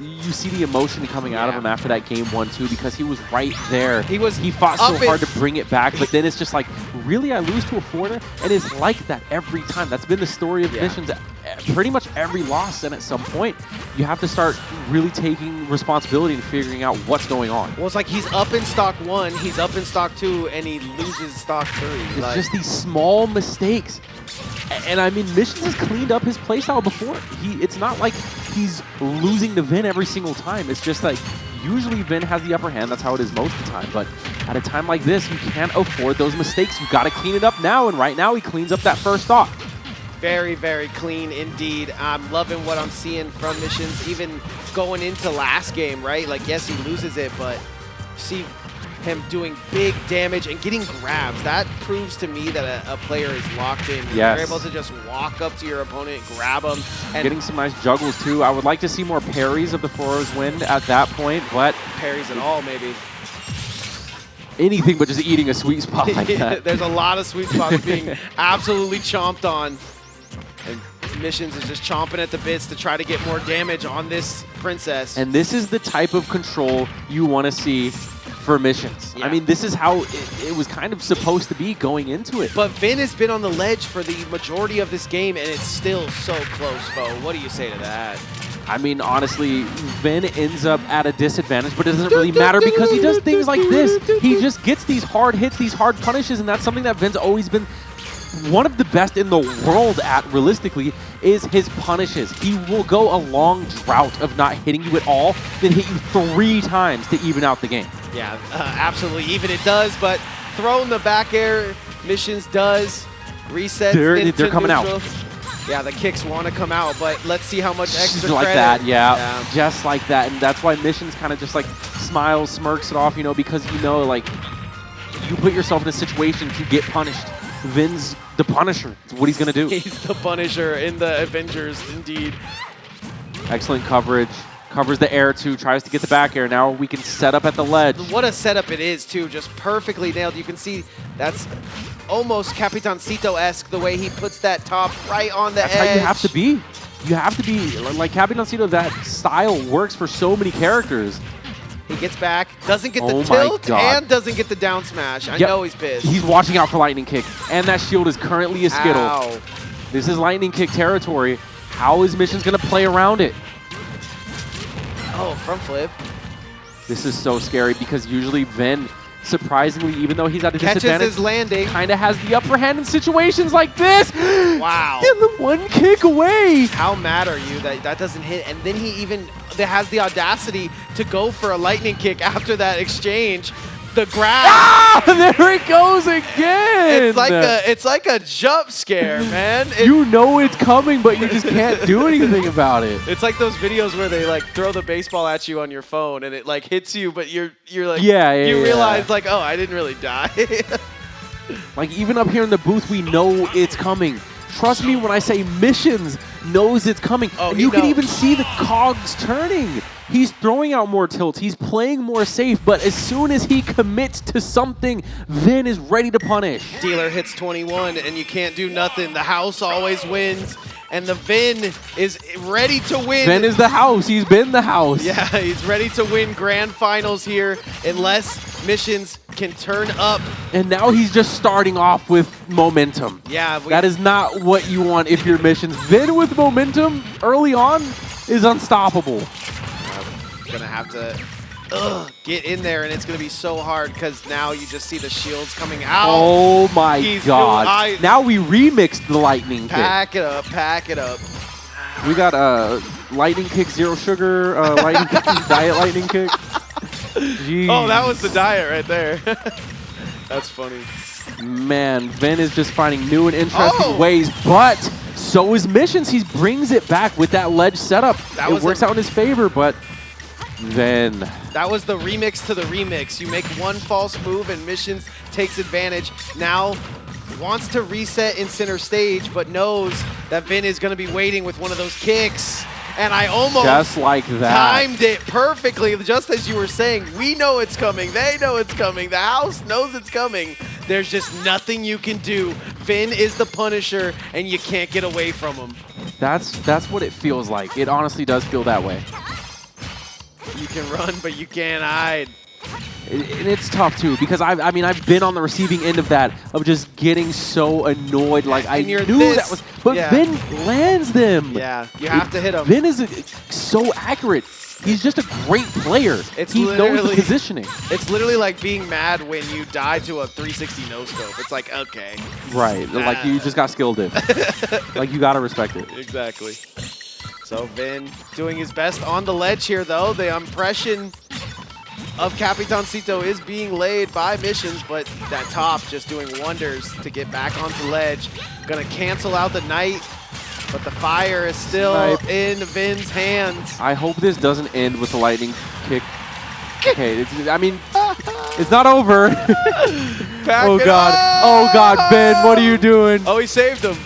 You see the emotion coming out of him after that game 1-2 because he was right there. He fought so hard to bring it back, but then it's just like, really, I lose to a foreigner, and it's like that every time. That's been the story of Missions. Pretty much every loss, and at some point, you have to start really taking responsibility and figuring out what's going on. Well, it's like he's up in stock 1, he's up in stock 2, and he loses stock 3. It's just these small mistakes. And I mean, Missions has cleaned up his playstyle before. It's not like he's losing to Vin every single time. It's just like, usually Vin has the upper hand. That's how it is most of the time. But at a time like this, you can't afford those mistakes. You got to clean it up now. And right now, he cleans up that first stock. Very, very clean indeed. I'm loving what I'm seeing from Missions, even going into last game, right? Like, yes, he loses it, but see him doing big damage and getting grabs. That proves to me that a player is locked in. Yes. You're able to just walk up to your opponent, grab them. And Getting some nice juggles, too. I would like to see more parries of the Furrows win at that point, but parries and all, maybe. anything but just eating a sweet spot like that. There's a lot of sweet spots being absolutely chomped on. And Missions is just chomping at the bits to try to get more damage on this princess. And this is the type of control you want to see for Missions. Yeah. I mean, this is how it was kind of supposed to be going into it. But Vin has been on the ledge for the majority of this game, and it's still so close, Bo. What do you say to that? I mean, honestly, Vin ends up at a disadvantage, but it doesn't really matter because he does things like this. He just gets these hard hits, these hard punishes, and that's something that Vin's always been one of the best in the world at, realistically, is his punishes. He will go a long drought of not hitting you at all, then hit you 3 times to even out the game. Yeah, absolutely. Even it does, but throwing the back air Missions does reset. They're coming out. Yeah, the kicks want to come out, but let's see how much extra Just like credit. that, yeah, just like that. And that's why Missions kind of just like smiles, smirks it off, you know, because you know, like, you put yourself in a situation to get punished. Vin's the Punisher. It's what he's going to do. He's the Punisher in the Avengers, indeed. Excellent coverage. Covers the air, too. Tries to get the back air. Now we can set up at the ledge. What a setup it is, too. Just perfectly nailed. You can see that's almost Capitancito-esque, the way he puts that top right on the edge. That's how you have to be. You have to be. Like Capitancito, that style works for so many characters. He gets back, doesn't get the Oh my tilt, God. and doesn't get the down smash. I Yep. know he's pissed. He's watching out for Lightning Kick. And that shield is currently a Skittle. Ow. This is Lightning Kick territory. How is Missions going to play around it? Oh, front flip. This is so scary because usually Vin, surprisingly, even though he's at a Catches disadvantage, his landing. kind of has the upper hand in situations like this. Wow. And the one kick away. How mad are you that that doesn't hit? And then he even has the audacity to go for a lightning kick after that exchange. The grab. Ah, there it goes again. It's like a jump scare, man. You know it's coming, but you just can't do anything about it. It's like those videos where they like throw the baseball at you on your phone and it like hits you, but you're like you realize like, oh, I didn't really die. Like even up here in the booth, we know it's coming. Trust me when I say Missions knows it's coming. Oh, and he you can knows. even see the cogs turning. He's throwing out more tilts. He's playing more safe. But as soon as he commits to something, Vin is ready to punish. Dealer hits 21 and you can't do nothing. The house always wins. And the Vin is ready to win. Vin is the house. He's been the house. Yeah, he's ready to win grand finals here unless Missions can turn up. And now he's just starting off with momentum. Yeah. That is not what you want if you're Missions. Vin with momentum early on is unstoppable. Gonna have to get in there, and it's gonna be so hard because now you just see the shields coming out. Oh my He's God. doing- Now we remixed the lightning kick. Pack it up, pack it up. We got lightning kick, zero sugar, lightning kick, diet lightning kick. Jeez. Oh, that was the diet right there. That's funny. Man, Vin is just finding new and interesting Oh! ways, but so is Missions. He brings it back with that ledge setup. That It was works out in his favor, but Vin. That was the remix to the remix. You make one false move and Missions takes advantage. Now wants to reset in center stage, but knows that Vin is going to be waiting with one of those kicks. And I almost Just like that. timed it perfectly, just as you were saying. We know it's coming. They know it's coming. The house knows it's coming. There's just nothing you can do. Vin is the Punisher, and you can't get away from him. That's what it feels like. It honestly does feel that way. You can run, but you can't hide. And it's tough too because I mean I've been on the receiving end of that, of just getting so annoyed. Like I And you're knew this- that was, but yeah. Vin lands them. Yeah, you have to hit him. Vin is so accurate. He's just a great player. It's he knows literally- the positioning. It's literally like being mad when you die to a 360 no-scope. It's like, okay. Right, like you just got skilled in. Like you gotta respect it. Exactly. So Vin doing his best on the ledge here, though. The impression of Capitancito is being laid by Missions, but that top just doing wonders to get back onto ledge. Gonna cancel out the Knight, but the fire is still Snipe. in Vin's hands. I hope this doesn't end with a lightning kick. Okay, I mean, it's not over. Pack Oh it God, up! oh God, Vin, what are you doing? Oh, he saved him.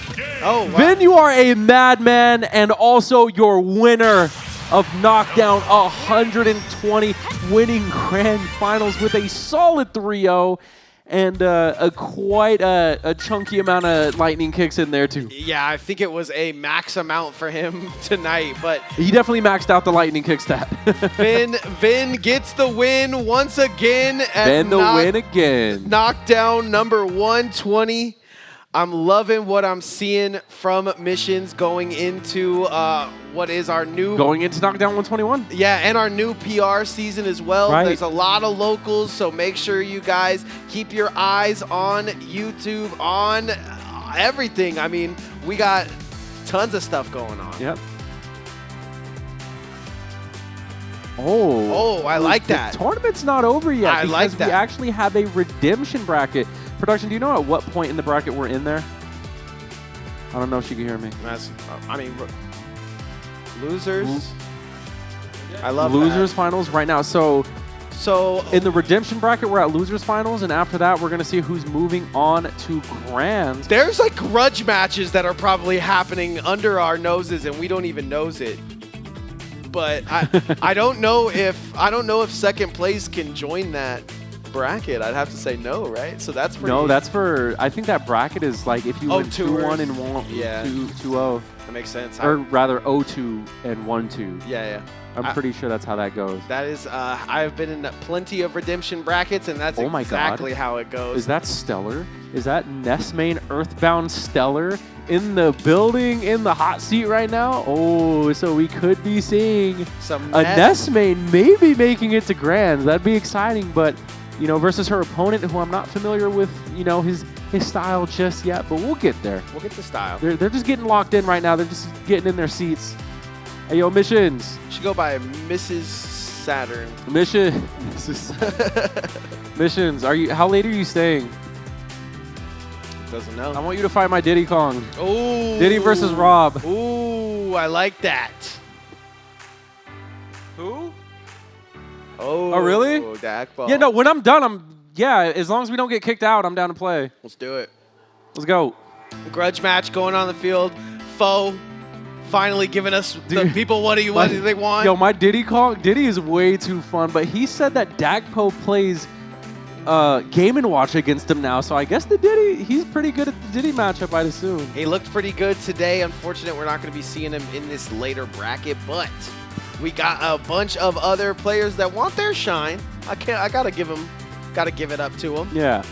Oh, wow. Vin, you are a madman and also your winner of Knockdown 120, winning grand finals with a solid 3-0 and quite a chunky amount of lightning kicks in there too. Yeah, I think it was a max amount for him tonight, but He definitely maxed out the lightning kick stat. Vin gets the win once again at Vin the win again. Knockdown number 120. I'm loving what I'm seeing from Missions going into what is our new... Going into Knockdown 121. Yeah, and our new PR season as well. Right. There's a lot of locals, so make sure you guys keep your eyes on YouTube, on everything. I mean, we got tons of stuff going on. Yep. Oh, I like that. The tournament's not over yet. I like because that. We actually have a redemption bracket. Production, do you know at what point in the bracket we're in there? I don't know if she can hear me. That's, I mean, losers. I love losers that. finals right now. So in the redemption bracket, we're at losers finals, and after that, we're gonna see who's moving on to grands. There's like grudge matches that are probably happening under our noses, and we don't even knows it. But I don't know if second place can join that bracket. I'd have to say no, right? So that's pretty. No, that's for. I think that bracket is like if you win 2-1 and 2-0. That makes sense. Or rather 0-2 and 1-2. Yeah. I'm pretty sure that's how that goes. That is, I've been in plenty of redemption brackets, and that's exactly how it goes. Is that Stellar? Is that Nessmain Earthbound Stellar in the building, in the hot seat right now? Oh, so we could be seeing a Nessmain maybe making it to grands. That'd be exciting, but you know, versus her opponent, who I'm not familiar with, you know, his style just yet, but we'll get there. We'll get the style. They're just getting locked in right now. They're just getting in their seats. Hey, yo, missions. Should go by Mrs. Saturn. Missions. How late are you staying? Doesn't know. I want you to fight my Diddy Kong. Ooh. Diddy versus Rob. Ooh, I like that. Who? Oh, really? Dak ball. Yeah, no, when I'm done, as long as we don't get kicked out, I'm down to play. Let's do it. Let's go. Grudge match going on the field. Foe finally giving us the people what do they want. Yo, my Diddy is way too fun, but he said that Dakpo plays Game & Watch against him now, so I guess he's pretty good at the Diddy matchup, I'd assume. He looked pretty good today. Unfortunate we're not going to be seeing him in this later bracket, but we got a bunch of other players that want their shine. I gotta give it up to them. Yeah.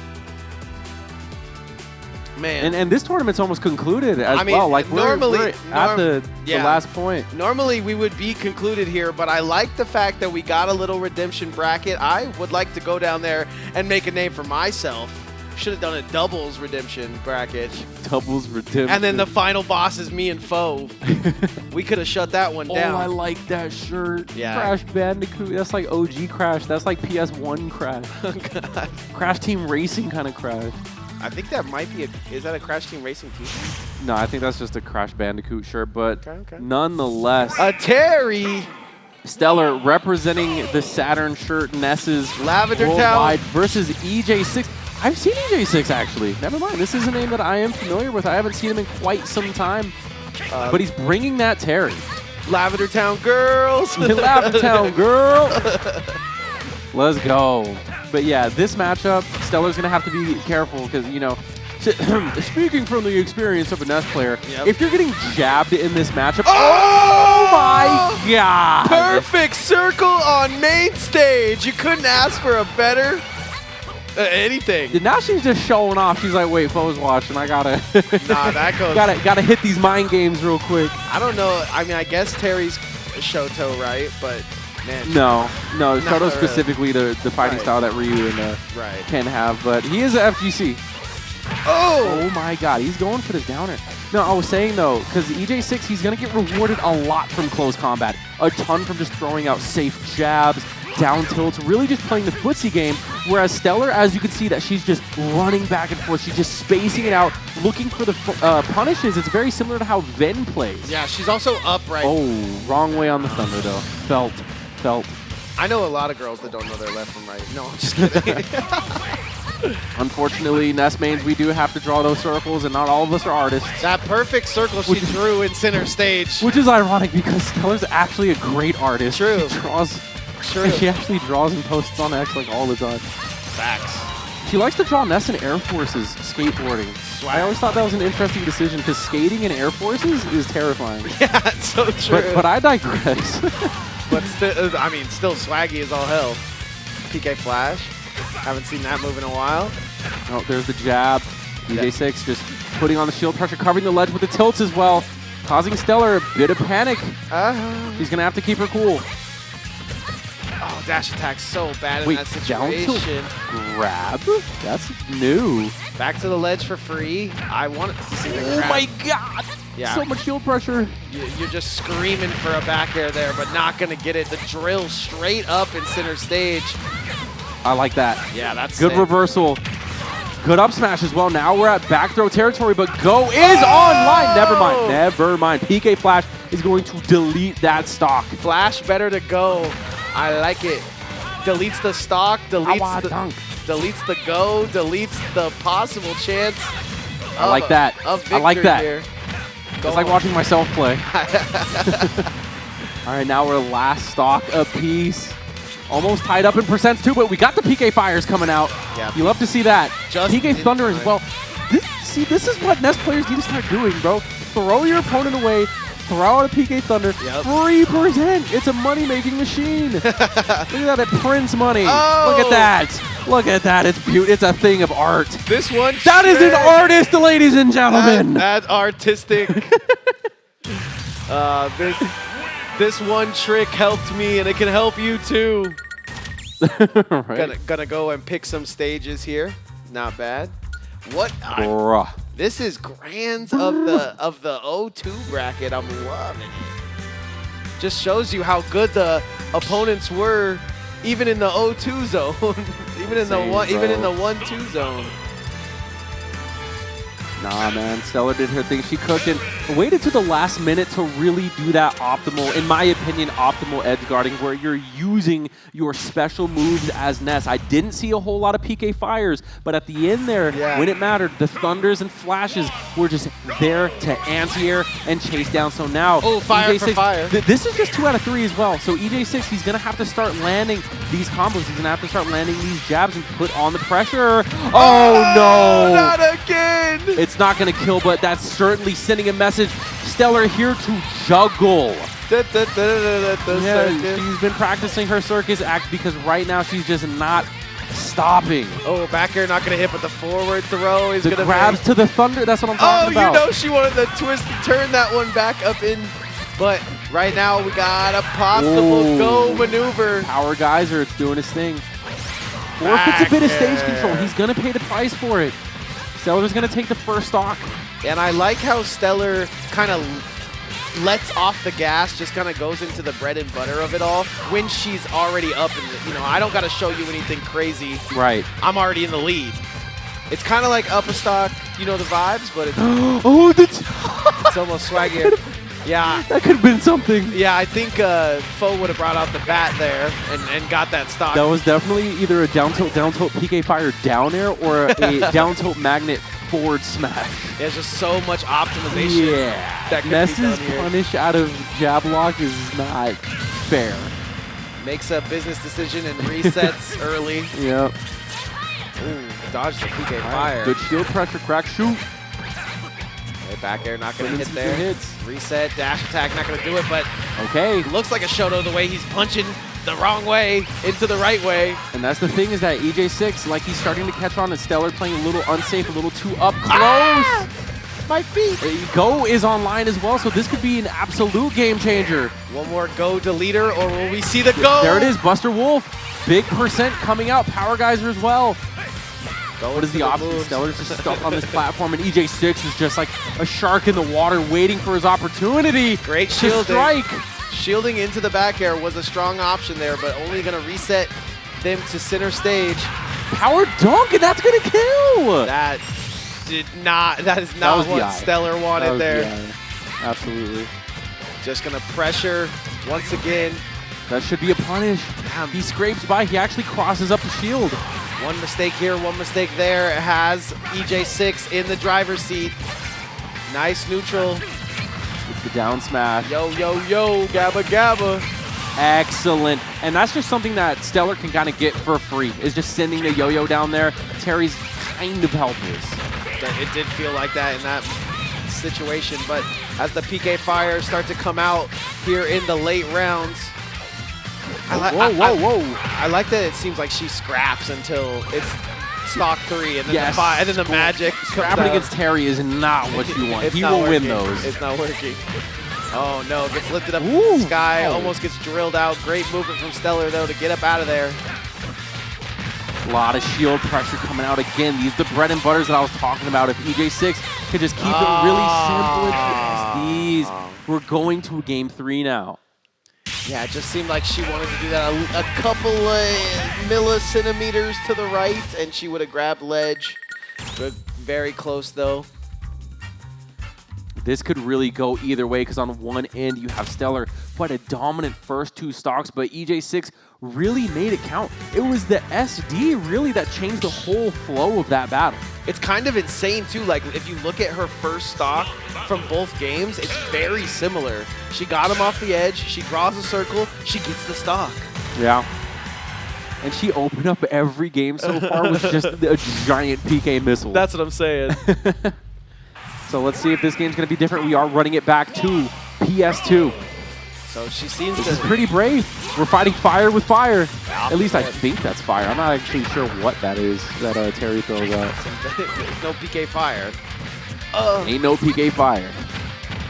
Man. And this tournament's almost concluded as well. Like we're at the last point. Normally we would be concluded here, but I like the fact that we got a little redemption bracket. I would like to go down there and make a name for myself. Should have done a doubles redemption bracket. Doubles redemption. And then the final boss is me and Foe. We could have shut that one down. Oh, I like that shirt. Yeah. Crash Bandicoot. That's like OG Crash. That's like PS1 Crash. Oh, God. Crash Team Racing kind of Crash. I think that might be is that a Crash Team Racing t-shirt? No, I think that's just a Crash Bandicoot shirt, but nonetheless. A Terry! Stellar representing the Saturn shirt, Ness's Lavender Worldwide Town versus EJ6. I've seen EJ6 actually. Never mind. This is a name that I am familiar with. I haven't seen him in quite some time. But he's bringing that Terry. Lavender Town girls! Lavender Town girl! Let's go. But yeah, this matchup, Stellar's going to have to be careful because, you know, speaking from the experience of a Ness player, if you're getting jabbed in this matchup, oh my God! Perfect circle on main stage. You couldn't ask for a better anything. Now she's just showing off. She's like, wait, Foe's watching. I gotta, nah, that goes. gotta hit these mind games real quick. I don't know. I mean, I guess Terry's Shoto, right? But man, no, Shoto specifically the fighting style that Ryu and can have, but he is a FGC. Oh my God, he's going for the downer. No, I was saying though, because EJ6, he's gonna get rewarded a lot from close combat, a ton from just throwing out safe jabs, down tilts, really just playing the footsie game. Whereas Stellar, as you can see, that she's just running back and forth, she's just spacing it out, looking for the punishes. It's very similar to how Ven plays. Yeah, she's also upright. Oh, wrong way on the thunder though. Felt. I know a lot of girls that don't know their left from right. No, I'm just kidding. Unfortunately, Ness mains, we do have to draw those circles, and not all of us are artists. That perfect circle she drew in center stage. Which is ironic because Stellar's actually a great artist. True. She actually draws and posts on X like all the time. Facts. She likes to draw Ness in Air Forces skateboarding. I always thought that was an interesting decision because skating in Air Forces is terrifying. Yeah, it's so true. But I digress. But still, I mean, still swaggy as all hell. PK Flash. Haven't seen that move in a while. Oh, there's the jab. EJ6 just putting on the shield pressure, covering the ledge with the tilts as well, causing Stellar a bit of panic. He's going to have to keep her cool. Oh, dash attack's so bad in that situation. Down tilt grab? That's new. Back to the ledge for free. I want to see the grab. Oh my God! Yeah. So much shield pressure. You're just screaming for a back air there, but not going to get it. The drill straight up in center stage. I like that. Yeah, that's good reversal. Good up smash as well. Now we're at back throw territory, but Go is online. Never mind. Never mind. PK Flash is going to delete that stock. Flash better to Go. I like it. Deletes the stock, deletes the Go, deletes the possible chance. I like that. Of I like that. Here. It's like watching myself play. All right, now we're last stock apiece. Almost tied up in percents too, but we got the PK Fires coming out. Yeah. You love to see that. Just PK Thunder as well. This is what Nest players need to start doing, bro. Throw your opponent away, throw out a PK Thunder, 3%. It's a money-making machine. Look at that, it prints money. Oh. Look at that. Look at that, it's beautiful. It's a thing of art. This one, that is an artist, ladies and gentlemen. That's artistic. This one trick helped me, and it can help you too. Right. Gonna go and pick some stages here. Not bad. What? Bruh. This is grands of the O2 bracket. I'm loving it. Just shows you how good the opponents were, even in the O2 zone, even in the 1-2 zone. Nah, man. Stellar did her thing. She cooked and waited to the last minute to really do that optimal, in my opinion, optimal edge guarding where you're using your special moves as Ness. I didn't see a whole lot of PK Fires, but at the end there, when it mattered, the Thunders and Flashes were just there to anti-air and chase down. So now, fire EJ6, for fire. This is just 2 out of 3 as well. So EJ6, he's going to have to start landing these combos. He's going to have to start landing these jabs and put on the pressure. Oh, no. Not again. It's not going to kill, but that's certainly sending a message. Stellar here to juggle. Yeah, she's been practicing her circus act because right now she's just not stopping. Oh, back air not going to hit, but the forward throw is going to grabs to the Thunder. That's what I'm talking about. Oh, you know she wanted the twist to turn that one back up in. But right now we got a possible Go maneuver. Power Geyser, it's doing his thing. Forfeits a bit of stage control. He's going to pay the price for it. Stellar's going to take the first stock. And I like how Stellar kind of lets off the gas, just kind of goes into the bread and butter of it all when she's already up in the, I don't got to show you anything crazy. Right. I'm already in the lead. It's kind of like up a stock, the vibes, but it's, it's almost swaggier. Yeah. That could have been something. Yeah, I think Foe would have brought out the bat there and got that stock. That was definitely either a down tilt PK Fire down air or a down tilt magnet forward smash. There's just so much optimization. Yeah. Ness's punish out of jab lock is not fair. Makes a business decision and resets early. Yep. Ooh, dodged the PK Fire. Good shield pressure, crack, shoot. Back air, not going to hit there. Reset, dash attack, not going to do it, but looks like a Shoto the way he's punching the wrong way into the right way. And that's the thing is that EJ6, like he's starting to catch on to Stellar playing a little unsafe, a little too up close. My feet. Go is online as well, so this could be an absolute game changer. One more Go deleter, or will we see the Go? There it is, Buster Wolf. Big percent coming out, Power Geyser as well. What is the option? Stellar's just stuck on this platform, and EJ6 is just like a shark in the water waiting for his opportunity. Great shielding. To strike. Shielding into the back air was a strong option there, but only going to reset them to center stage. Power dunk, and that's going to kill. That is not what Stellar wanted there. Absolutely. Just going to pressure once again. That should be a punish. Damn. He scrapes by. He actually crosses up the shield. One mistake here, one mistake there. It has EJ6 in the driver's seat. Nice neutral. With the down smash. Yo, yo, yo, gabba, gabba. Excellent. And that's just something that Stellar can kind of get for free, is just sending the yo-yo down there. Terry's kind of helpless. It did feel like that in that situation, but as the PK Fires start to come out here in the late rounds, I like that it seems like she scraps until it's stock 3, and then the magic. Scrapping against Terry is not what you want. He will win those. It's not working. Oh no, gets lifted up in the sky, almost gets drilled out. Great movement from Stellar though to get up out of there. A lot of shield pressure coming out again. These are the bread and butters that I was talking about. If EJ6 could just keep it really simple and these, we're going to game 3 now. Yeah, it just seemed like she wanted to do that a couple of millicentimeters to the right, and she would have grabbed ledge. Good, very close though. This could really go either way because on one end you have Stellar, quite a dominant first 2 stocks, but EJ6 really made it count. It was the SD really that changed the whole flow of that battle. It's kind of insane too, like if you look at her first stock from both games, it's very similar. She got him off the edge, she draws a circle, she gets the stock. Yeah. And she opened up every game so far with just a giant PK missile. That's what I'm saying. So let's see if this game's going to be different. We are running it back to PS2. So she seems This to... is pretty brave. We're fighting fire with fire. At least I think that's fire. I'm not actually sure what that is that Terry throws out. There's no PK fire. Ain't no PK fire.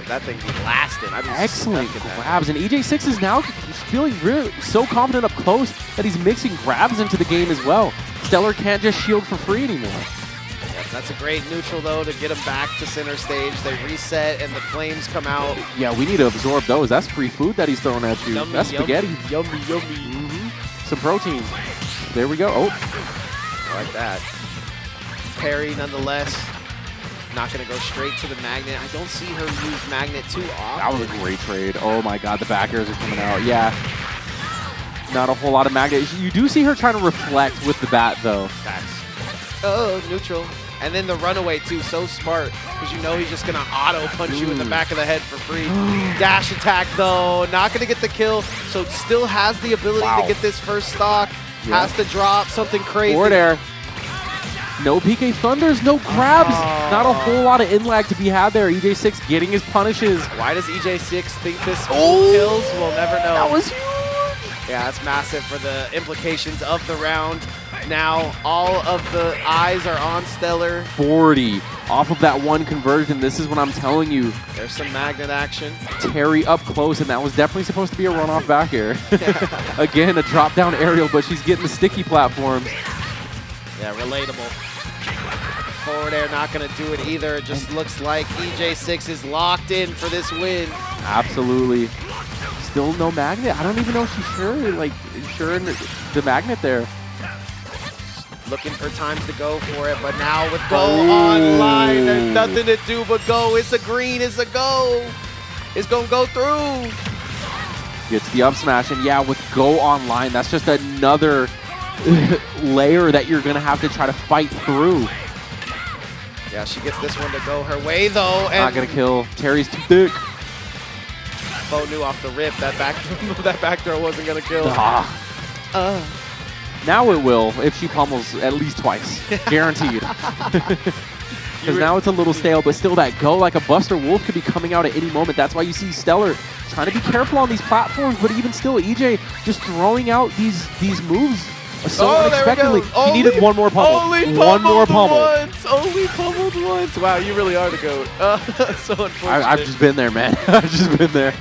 That thing be blasting. Excellent grabs. And EJ6 is now feeling really so confident up close that he's mixing grabs into the game as well. Stellar can't just shield for free anymore. That's a great neutral, though, to get him back to center stage. They reset, and the flames come out. Yeah, we need to absorb those. That's free food that he's throwing at you. Yummy, That's spaghetti. Yummy, yummy. Some protein. There we go. Oh. I like that. Parry, nonetheless. Not going to go straight to the magnet. I don't see her use magnet too often. That was a great trade. Oh, my God. The back airs are coming out. Yeah. Not a whole lot of magnet. You do see her trying to reflect with the bat, though. Oh, neutral. And then the runaway, too, so smart, because you know he's just going to auto-punch you in the back of the head for free. Dash attack, though, not going to get the kill, so still has the ability to get this first stock. Yeah. Has to drop something crazy. Forward air. No PK Thunders, no grabs. Not a whole lot of in-lag to be had there. EJ6 getting his punishes. Why does EJ6 think this kills? We'll never know. That was huge. Yeah, that's massive for the implications of the round. Now, all of the eyes are on Stellar. 40 off of that one conversion. This is what I'm telling you. There's some magnet action. Terry up close, and that was definitely supposed to be a runoff back air. Again, a drop-down aerial, but she's getting the sticky platforms. Yeah, relatable. Forward air not going to do it either. It just looks like EJ6 is locked in for this win. Absolutely. Still no magnet. I don't even know if she's sure in the magnet there. Looking for times to go for it, but now with go online, there's nothing to do but go. It's a green, it's a go. It's going to go through. Gets the up smash, and yeah, with go online, that's just another layer that you're going to have to try to fight through. Yeah, she gets this one to go her way, though. And not going to kill. Terry's too thick. Bo knew off the rip that back throw wasn't going to kill. Now it will if she pummels at least twice. Guaranteed. Because now it's a little stale, but still that go like a Buster Wolf could be coming out at any moment. That's why you see Stellar trying to be careful on these platforms, but even still, EJ just throwing out these moves so unexpectedly. He needed one more pummel. One more pummel. Only pummeled once. Wow, you really are the GOAT. So unfortunate. I've just been there, man. I've just been there.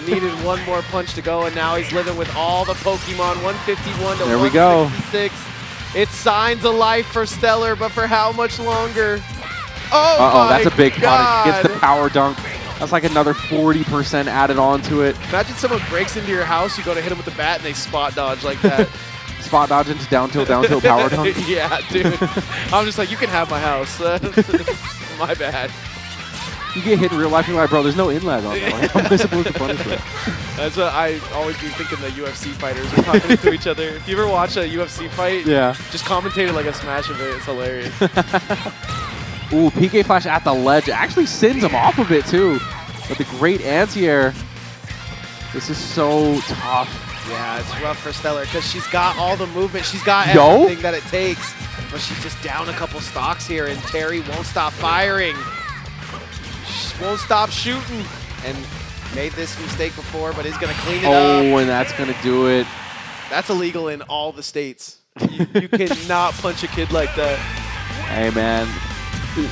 Needed one more punch to go, and now he's living with all the Pokemon. 151 to 166. There we go. It's signs of life for Stellar, but for how much longer? Oh, that's a big God. punish. Gets the power dunk. That's like another 40% added on to it. Imagine someone breaks into your house, you go to hit them with the bat, and they spot dodge like that. Spot dodge into down tilt, power dunk. Yeah, dude. I'm just like, you can have my house. My bad. You get hit in real life, you're like, bro, there's no in-lag on that. Like, how am I supposed to punish that? That's what I always be thinking the UFC fighters are talking to each other. If you ever watch a UFC fight, just commentate it like a smash of it. It's hilarious. Ooh, PK Flash at the ledge. Actually sends him off of it, too. But the great anti-air. This is so tough. Yeah, it's rough for Stellar because she's got all the movement. She's got everything that it takes. But she's just down a couple stocks here, and Terry won't stop firing. She won't stop shooting. And made this mistake before, but is going to clean it up. Oh, and that's going to do it. That's illegal in all the states. You cannot punch a kid like that. Hey, man.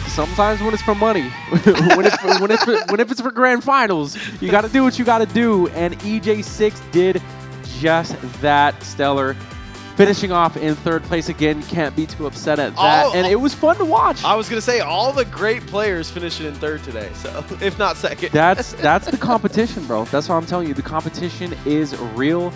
Sometimes when it's for money, when if it's for grand finals, you got to do what you got to do. And EJ6 did just that. Stellar finishing off in third place again. Can't be too upset at that. And it was fun to watch. I was going to say, all the great players finishing in third today, so if not second. That's the competition, bro. That's what I'm telling you. The competition is real,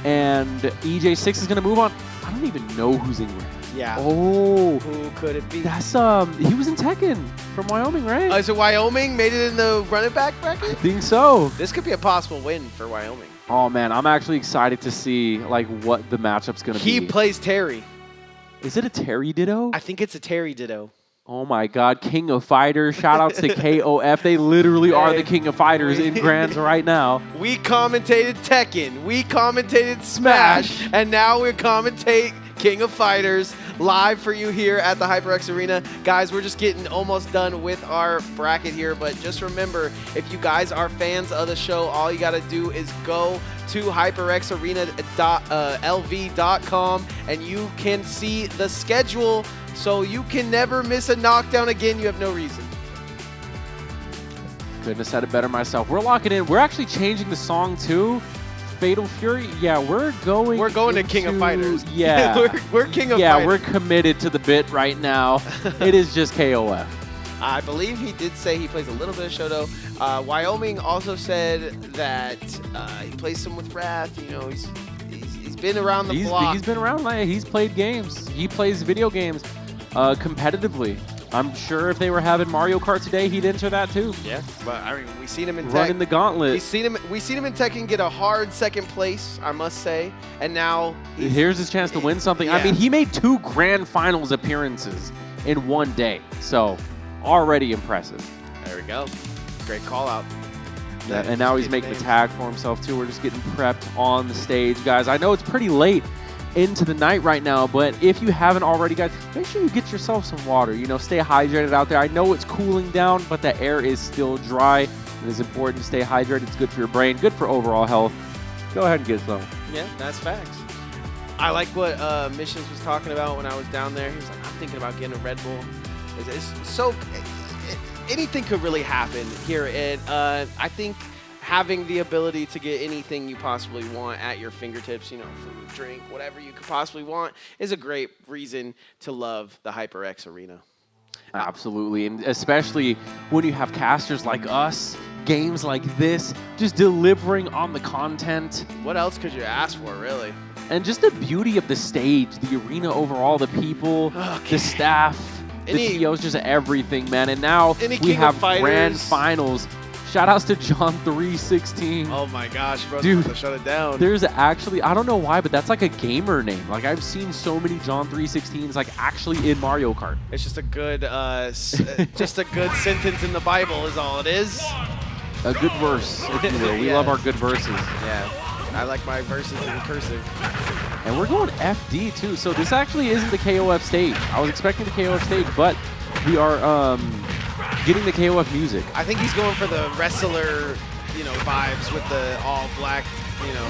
and EJ6 is going to move on. I don't even know who's in red. Yeah. Oh, Who could it be? that's he was in Tekken from Wyoming, right? Is it Wyoming? Made it in the running back I bracket? think so. This could be a possible win for Wyoming. Oh man, I'm actually excited to see like what the matchup's gonna He be. plays Terry. Is it a Terry Ditto? I think it's a Terry Ditto. Oh my God, King of Fighters! Shout outs to KOF. They literally are the King of Fighters in Grands right now. We commentated Tekken. We commentated Smash. And now we commentate King of Fighters live for you here at the HyperX Arena. Guys, we're just getting almost done with our bracket here, but just remember, if you guys are fans of the show, all you got to do is go to hyperxarena.lv.com and you can see the schedule, so you can never miss a knockdown again. You have no reason. Couldn't have said it better myself. We're locking in. We're actually changing the song too. Fatal Fury. Yeah, we're going to King of Fighters. Yeah. we're King of Fighters. Yeah, we're committed to the bit right now. It is just KOF. I believe he did say he plays a little bit of Shoto. Wyoming also said that he plays some with Wrath. You know, he's been around the block. He's been around. Like, he's played games. He plays video games competitively. I'm sure if they were having Mario Kart today, he'd enter that too. Yeah, but I mean, we've seen him in running the gauntlet. We've seen him in Tekken get a hard second place, I must say, and now here's his chance to win something. Yeah. I mean, he made 2 Grand Finals appearances in one day, so already impressive. There we go. Great call out. And now he's making a tag for himself too. We're just getting prepped on the stage, guys. I know it's pretty late into the night right now, but if you haven't already, guys, make sure you get yourself some water. You know, stay hydrated out there. I know it's cooling down, but the air is still dry. It is important to stay hydrated. It's good for your brain, good for overall health. Go ahead and get some. Yeah, that's facts. I like what Missions was talking about when I was down there. He was like, I'm thinking about getting a Red Bull. Anything could really happen here, and I think having the ability to get anything you possibly want at your fingertips, you know, food, drink, whatever you could possibly want, is a great reason to love the HyperX Arena. Absolutely, and especially when you have casters like us, games like this, just delivering on the content. What else could you ask for, really? And just the beauty of the stage, the arena overall, the people, the staff, the TOs, just everything, man. And now we have Grand Finals. Shout-outs to John316. Oh my gosh, bro, dude, to shut it down. There's actually, I don't know why, but that's like a gamer name. Like, I've seen so many John316s like actually in Mario Kart. It's just a good, just a good sentence in the Bible is all it is. A good verse, if you will. We love our good verses. Yeah, I like my verses in cursive. And we're going FD too, so this actually isn't the KOF stage. I was expecting the KOF stage, but we are getting the KOF music. I think he's going for the wrestler, you know, vibes with the all black, you know,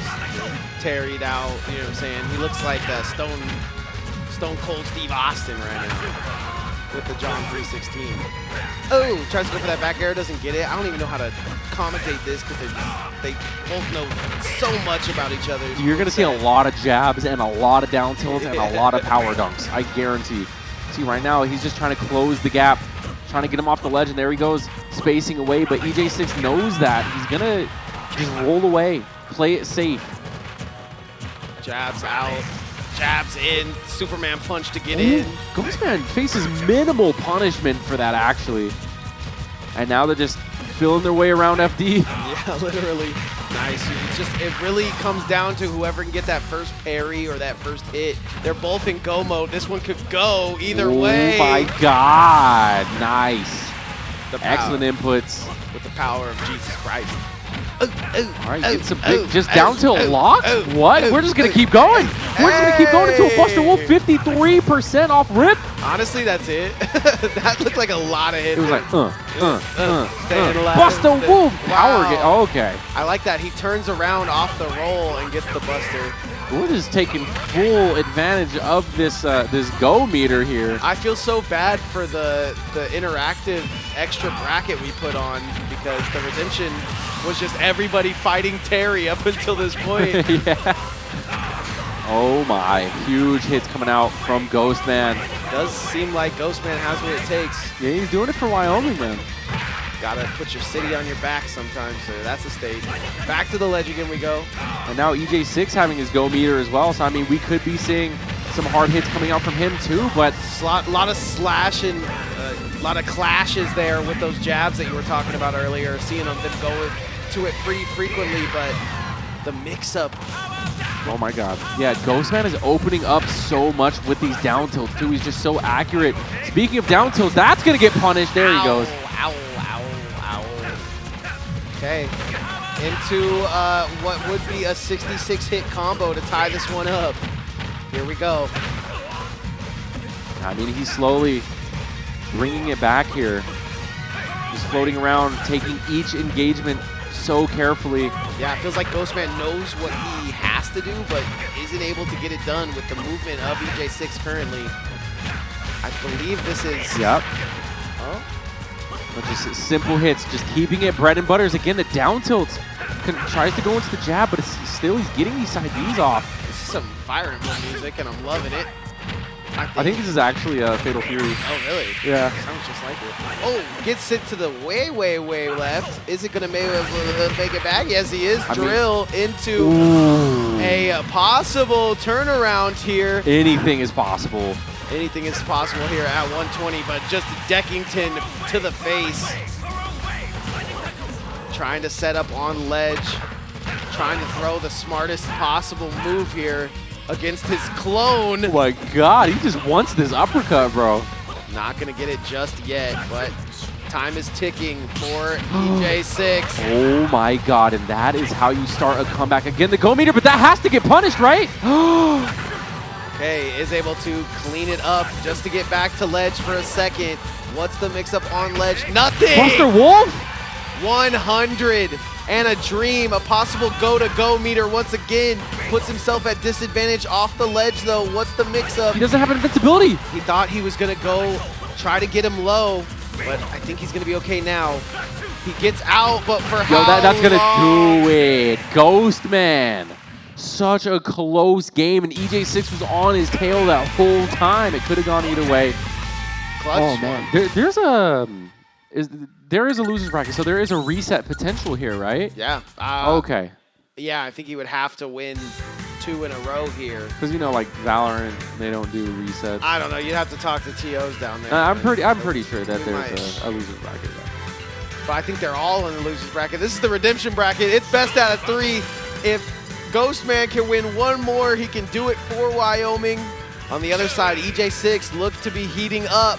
tarried out, you know what I'm saying? He looks like Stone Cold Steve Austin right now with the John316. Oh, tries to go for that back air, doesn't get it. I don't even know how to commentate this because they both know so much about each other. You're going to see a lot of jabs and a lot of down tilts and a lot of power dunks, I guarantee. See, right now, he's just trying to close the gap, trying to get him off the ledge, and there he goes, spacing away, but EJ6 knows that. He's going to just roll away, play it safe. Jabs out, jabs in, Superman punch to get in. Ghostman faces minimal punishment for that, actually. And now they're just filling their way around FD. Yeah, literally. Nice. It really comes down to whoever can get that first parry or that first hit. They're both in go mode. This one could go either way. Oh my God. Nice. Excellent inputs. With the power of Jesus Christ. All right, get some big, just down to locks? What? We're just going to keep going. We're just going to keep going until Buster Wolf 53% off rip. Honestly, that's it. That looked like a lot of hits. It was like, Staying alive. Buster Wolf. Wow. Power. Oh, okay. I like that. He turns around off the roll and gets the Buster. Wood is taking full advantage of this this go meter here. I feel so bad for the interactive extra bracket we put on because the redemption was just everybody fighting Terry up until this point. Yeah. Oh my, huge hits coming out from Ghostman. Does seem like Ghostman has what it takes. Yeah, he's doing it for Wyoming, man. Gotta put your city on your back sometimes, so that's a stage. Back to the ledge again we go. And now EJ6 having his go meter as well, so I mean, we could be seeing Some hard hits coming out from him too, but A lot of slash and a lot of clashes there with those jabs that you were talking about earlier. Seeing them go to it pretty frequently, but the mix-up. oh my god. Yeah, Ghostman is opening up so much with these down tilts too. He's just so accurate. Speaking of down tilts, that's going to get punished. There he goes. Ow, ow, ow. Okay, into what would be a 66-hit combo to tie this one up. Here we go. I mean, he's slowly bringing it back here. Just floating around, taking each engagement so carefully. Yeah, it feels like Ghostman knows what he has to do, but isn't able to get it done with the movement of EJ6 currently. I believe this is... Yep. Oh? But just simple hits, just keeping it bread and butters. Again, the down tilts. Tries to go into the jab, but he's getting these side Bs off. This is some Fire Emblem music, and I'm loving it. I think this is actually a Fatal Fury. Oh, really? Yeah. Sounds just like it. Oh, gets it to the way, way, way left. Is it going to make it back? Yes, he is. Drill into a possible turnaround here. Anything is possible. Anything is possible here at 120, but just Deckington to the face. Trying to set up on ledge. Trying to throw the smartest possible move here against his clone. Oh my god, he just wants this uppercut, bro. Not gonna get it just yet, but time is ticking for EJ6. Oh my god, and that is how you start a comeback. Again, the go meter, but that has to get punished, right? Okay, is able to clean it up just to get back to ledge for a second. What's the mix-up on ledge? Nothing! Buster Wolf? 100 and a dream, a possible go-to-go meter once again. Puts himself at disadvantage off the ledge though. What's the mix-up? He doesn't have invincibility. He thought he was gonna go try to get him low, but I think he's gonna be okay now. He gets out, but for how that's gonna long? do it. Ghostman. Such a close game, and EJ6 was on his tail that whole time. It could have gone either way. Clutch. Oh man, there is a loser's bracket, so there is a reset potential here, right? Yeah. Okay. Yeah, I think he would have to win 2 in a row here. Because you know, like Valorant, they don't do resets. I don't know. You'd have to talk to TOs down there. I'm pretty sure that there's a loser's bracket. But I think they're all in the loser's bracket. This is the redemption bracket. It's best out of 3. If Ghostman can win one more, he can do it for Wyoming. On the other side, EJ6 looked to be heating up,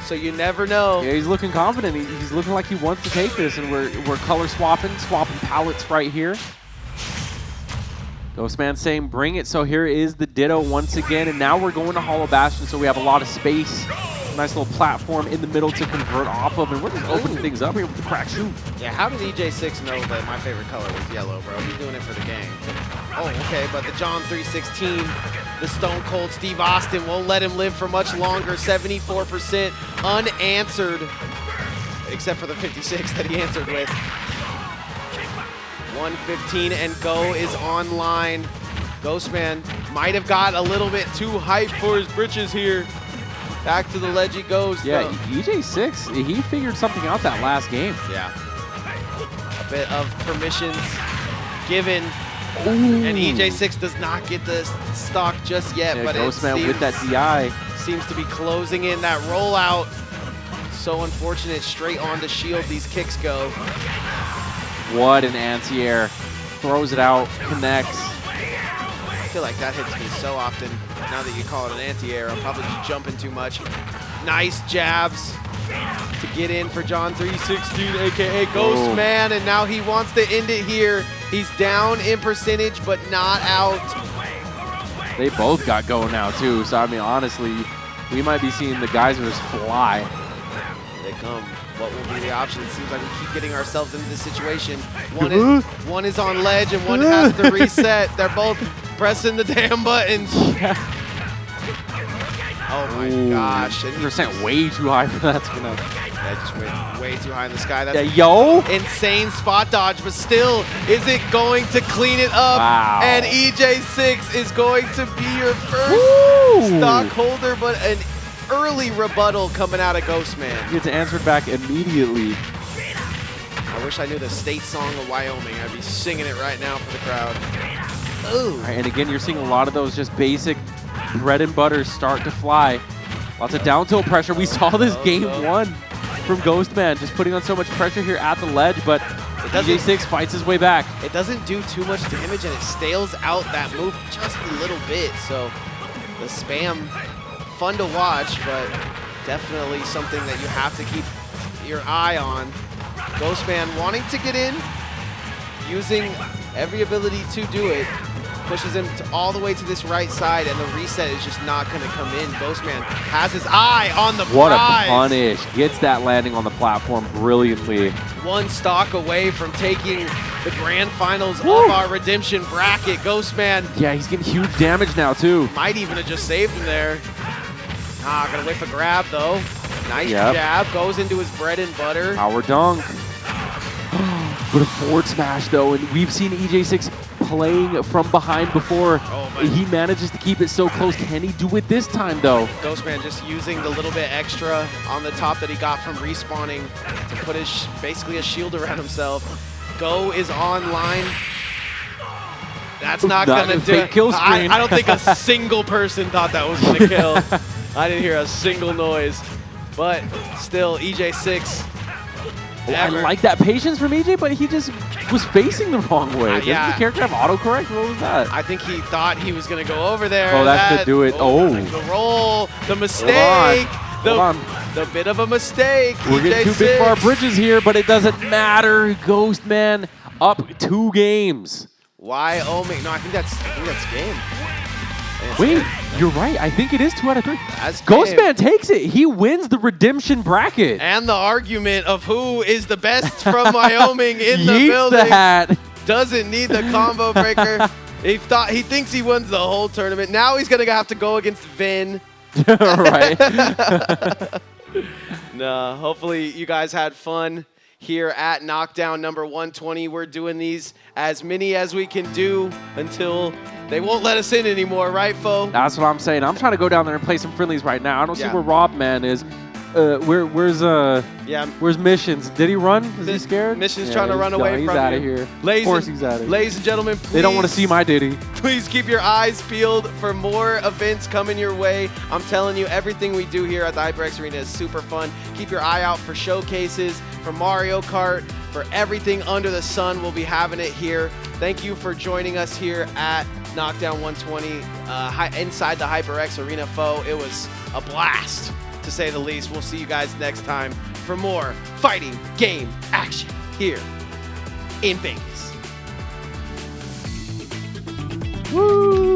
so you never know. Yeah, he's looking confident. He's looking like he wants to take this, and we're color swapping palettes right here. Ghostman saying bring it, so here is the Ditto once again, and now we're going to Hollow Bastion, so we have a lot of space. Nice little platform in the middle to convert off of, and we're just opening things up here with the crack shoot. Yeah, how did EJ6 know that my favorite color was yellow, bro? He's doing it for the game. Oh, okay, but the John 316, the Stone Cold Steve Austin won't let him live for much longer. 74% unanswered, except for the 56 that he answered with. 115 and go is online. Ghostman might have got a little bit too hyped for his britches here. Back to the ledge he goes. Yeah, EJ6, he figured something out that last game. Yeah. A bit of permissions given. Ooh. And EJ6 does not get the stock just yet, Yeah, but Ghostman with that DI. Seems to be closing in that rollout. So unfortunate, straight on the shield these kicks go. What an anti-air. Throws it out, connects. I feel like that hits me so often. Now that you call it an anti-air, I'm probably just jumping too much. Nice jabs to get in for John 316, aka Ghostman, and now he wants to end it here. He's down in percentage, but not out. They both got going now too, so I mean honestly, we might be seeing the geysers fly. They come. What will be the option? It seems like we keep getting ourselves into this situation. One is on ledge and one has to reset. They're both pressing the damn buttons. Oh my gosh. And percent way too high for that. That just went way too high in the sky. That's insane spot dodge, but still, is it going to clean it up? Wow. And EJ6 is going to be your first stock holder, but an early rebuttal coming out of Ghostman. He gets answered back immediately. I wish I knew the state song of Wyoming. I'd be singing it right now for the crowd. Ooh. Right, and again, you're seeing a lot of those just basic bread and butter start to fly. Lots of down tilt pressure. We saw this game one from Ghostman, just putting on so much pressure here at the ledge, but EJ6 fights his way back. It doesn't do too much damage, and it stales out that move just a little bit. So the spam, fun to watch, but definitely something that you have to keep your eye on. Ghostman wanting to get in, using every ability to do it, pushes him all the way to this right side, and the reset is just not going to come in. Ghostman has his eye on the What prize. a punish. Gets that landing on the platform brilliantly. One stock away from taking the grand finals of our redemption bracket. Ghostman. Yeah, he's getting huge damage now, too. Might even have just saved him there. Gonna wait for grab, though. Nice jab. Goes into his bread and butter. Power dunk. But a forward smash, though, and we've seen EJ6 playing from behind before. He manages to keep it so close. Can he do it this time, though? Ghostman just using the little bit extra on the top that he got from respawning to put his basically a shield around himself. Go is online. That's not gonna do it. Kill screen. I don't think a single person thought that was gonna kill. I didn't hear a single noise. But still, EJ6. I like that patience from EJ, but he just was facing the wrong way. Doesn't yeah. the character have autocorrect? What was that? I think he thought he was going to go over there. Oh, that could do it. Oh. The roll, the mistake, the bit of a mistake. We're getting too big for our bridges here, but it doesn't matter. Ghostman up 2 games. Wyoming. No, I think that's game. Wait, you're right. I think it is 2 out of 3. That's Ghostman takes it. He wins the redemption bracket. And the argument of who is the best from Wyoming in the Yeets building. The hat. Doesn't need the combo breaker. He thinks he wins the whole tournament. Now he's gonna have to go against Vin. Right. No, hopefully you guys had fun here at Knockdown number 120. We're doing these as many as we can do until they won't let us in anymore, right, Fo? That's what I'm saying. I'm trying to go down there and play some friendlies right now. I don't see where Rob Man is. Where's Missions? Did he run? Is he scared? Missions trying to run away from you. He's out of here. Of course he's out of here. Ladies and gentlemen, please. They don't want to see my Diddy. Please keep your eyes peeled for more events coming your way. I'm telling you, everything we do here at the HyperX Arena is super fun. Keep your eye out for showcases, for Mario Kart, for everything under the sun. We'll be having it here. Thank you for joining us here at Knockdown 120 inside the HyperX Arena, Fo. It was a blast, to say the least. We'll see you guys next time for more fighting game action here in Vegas. Woo!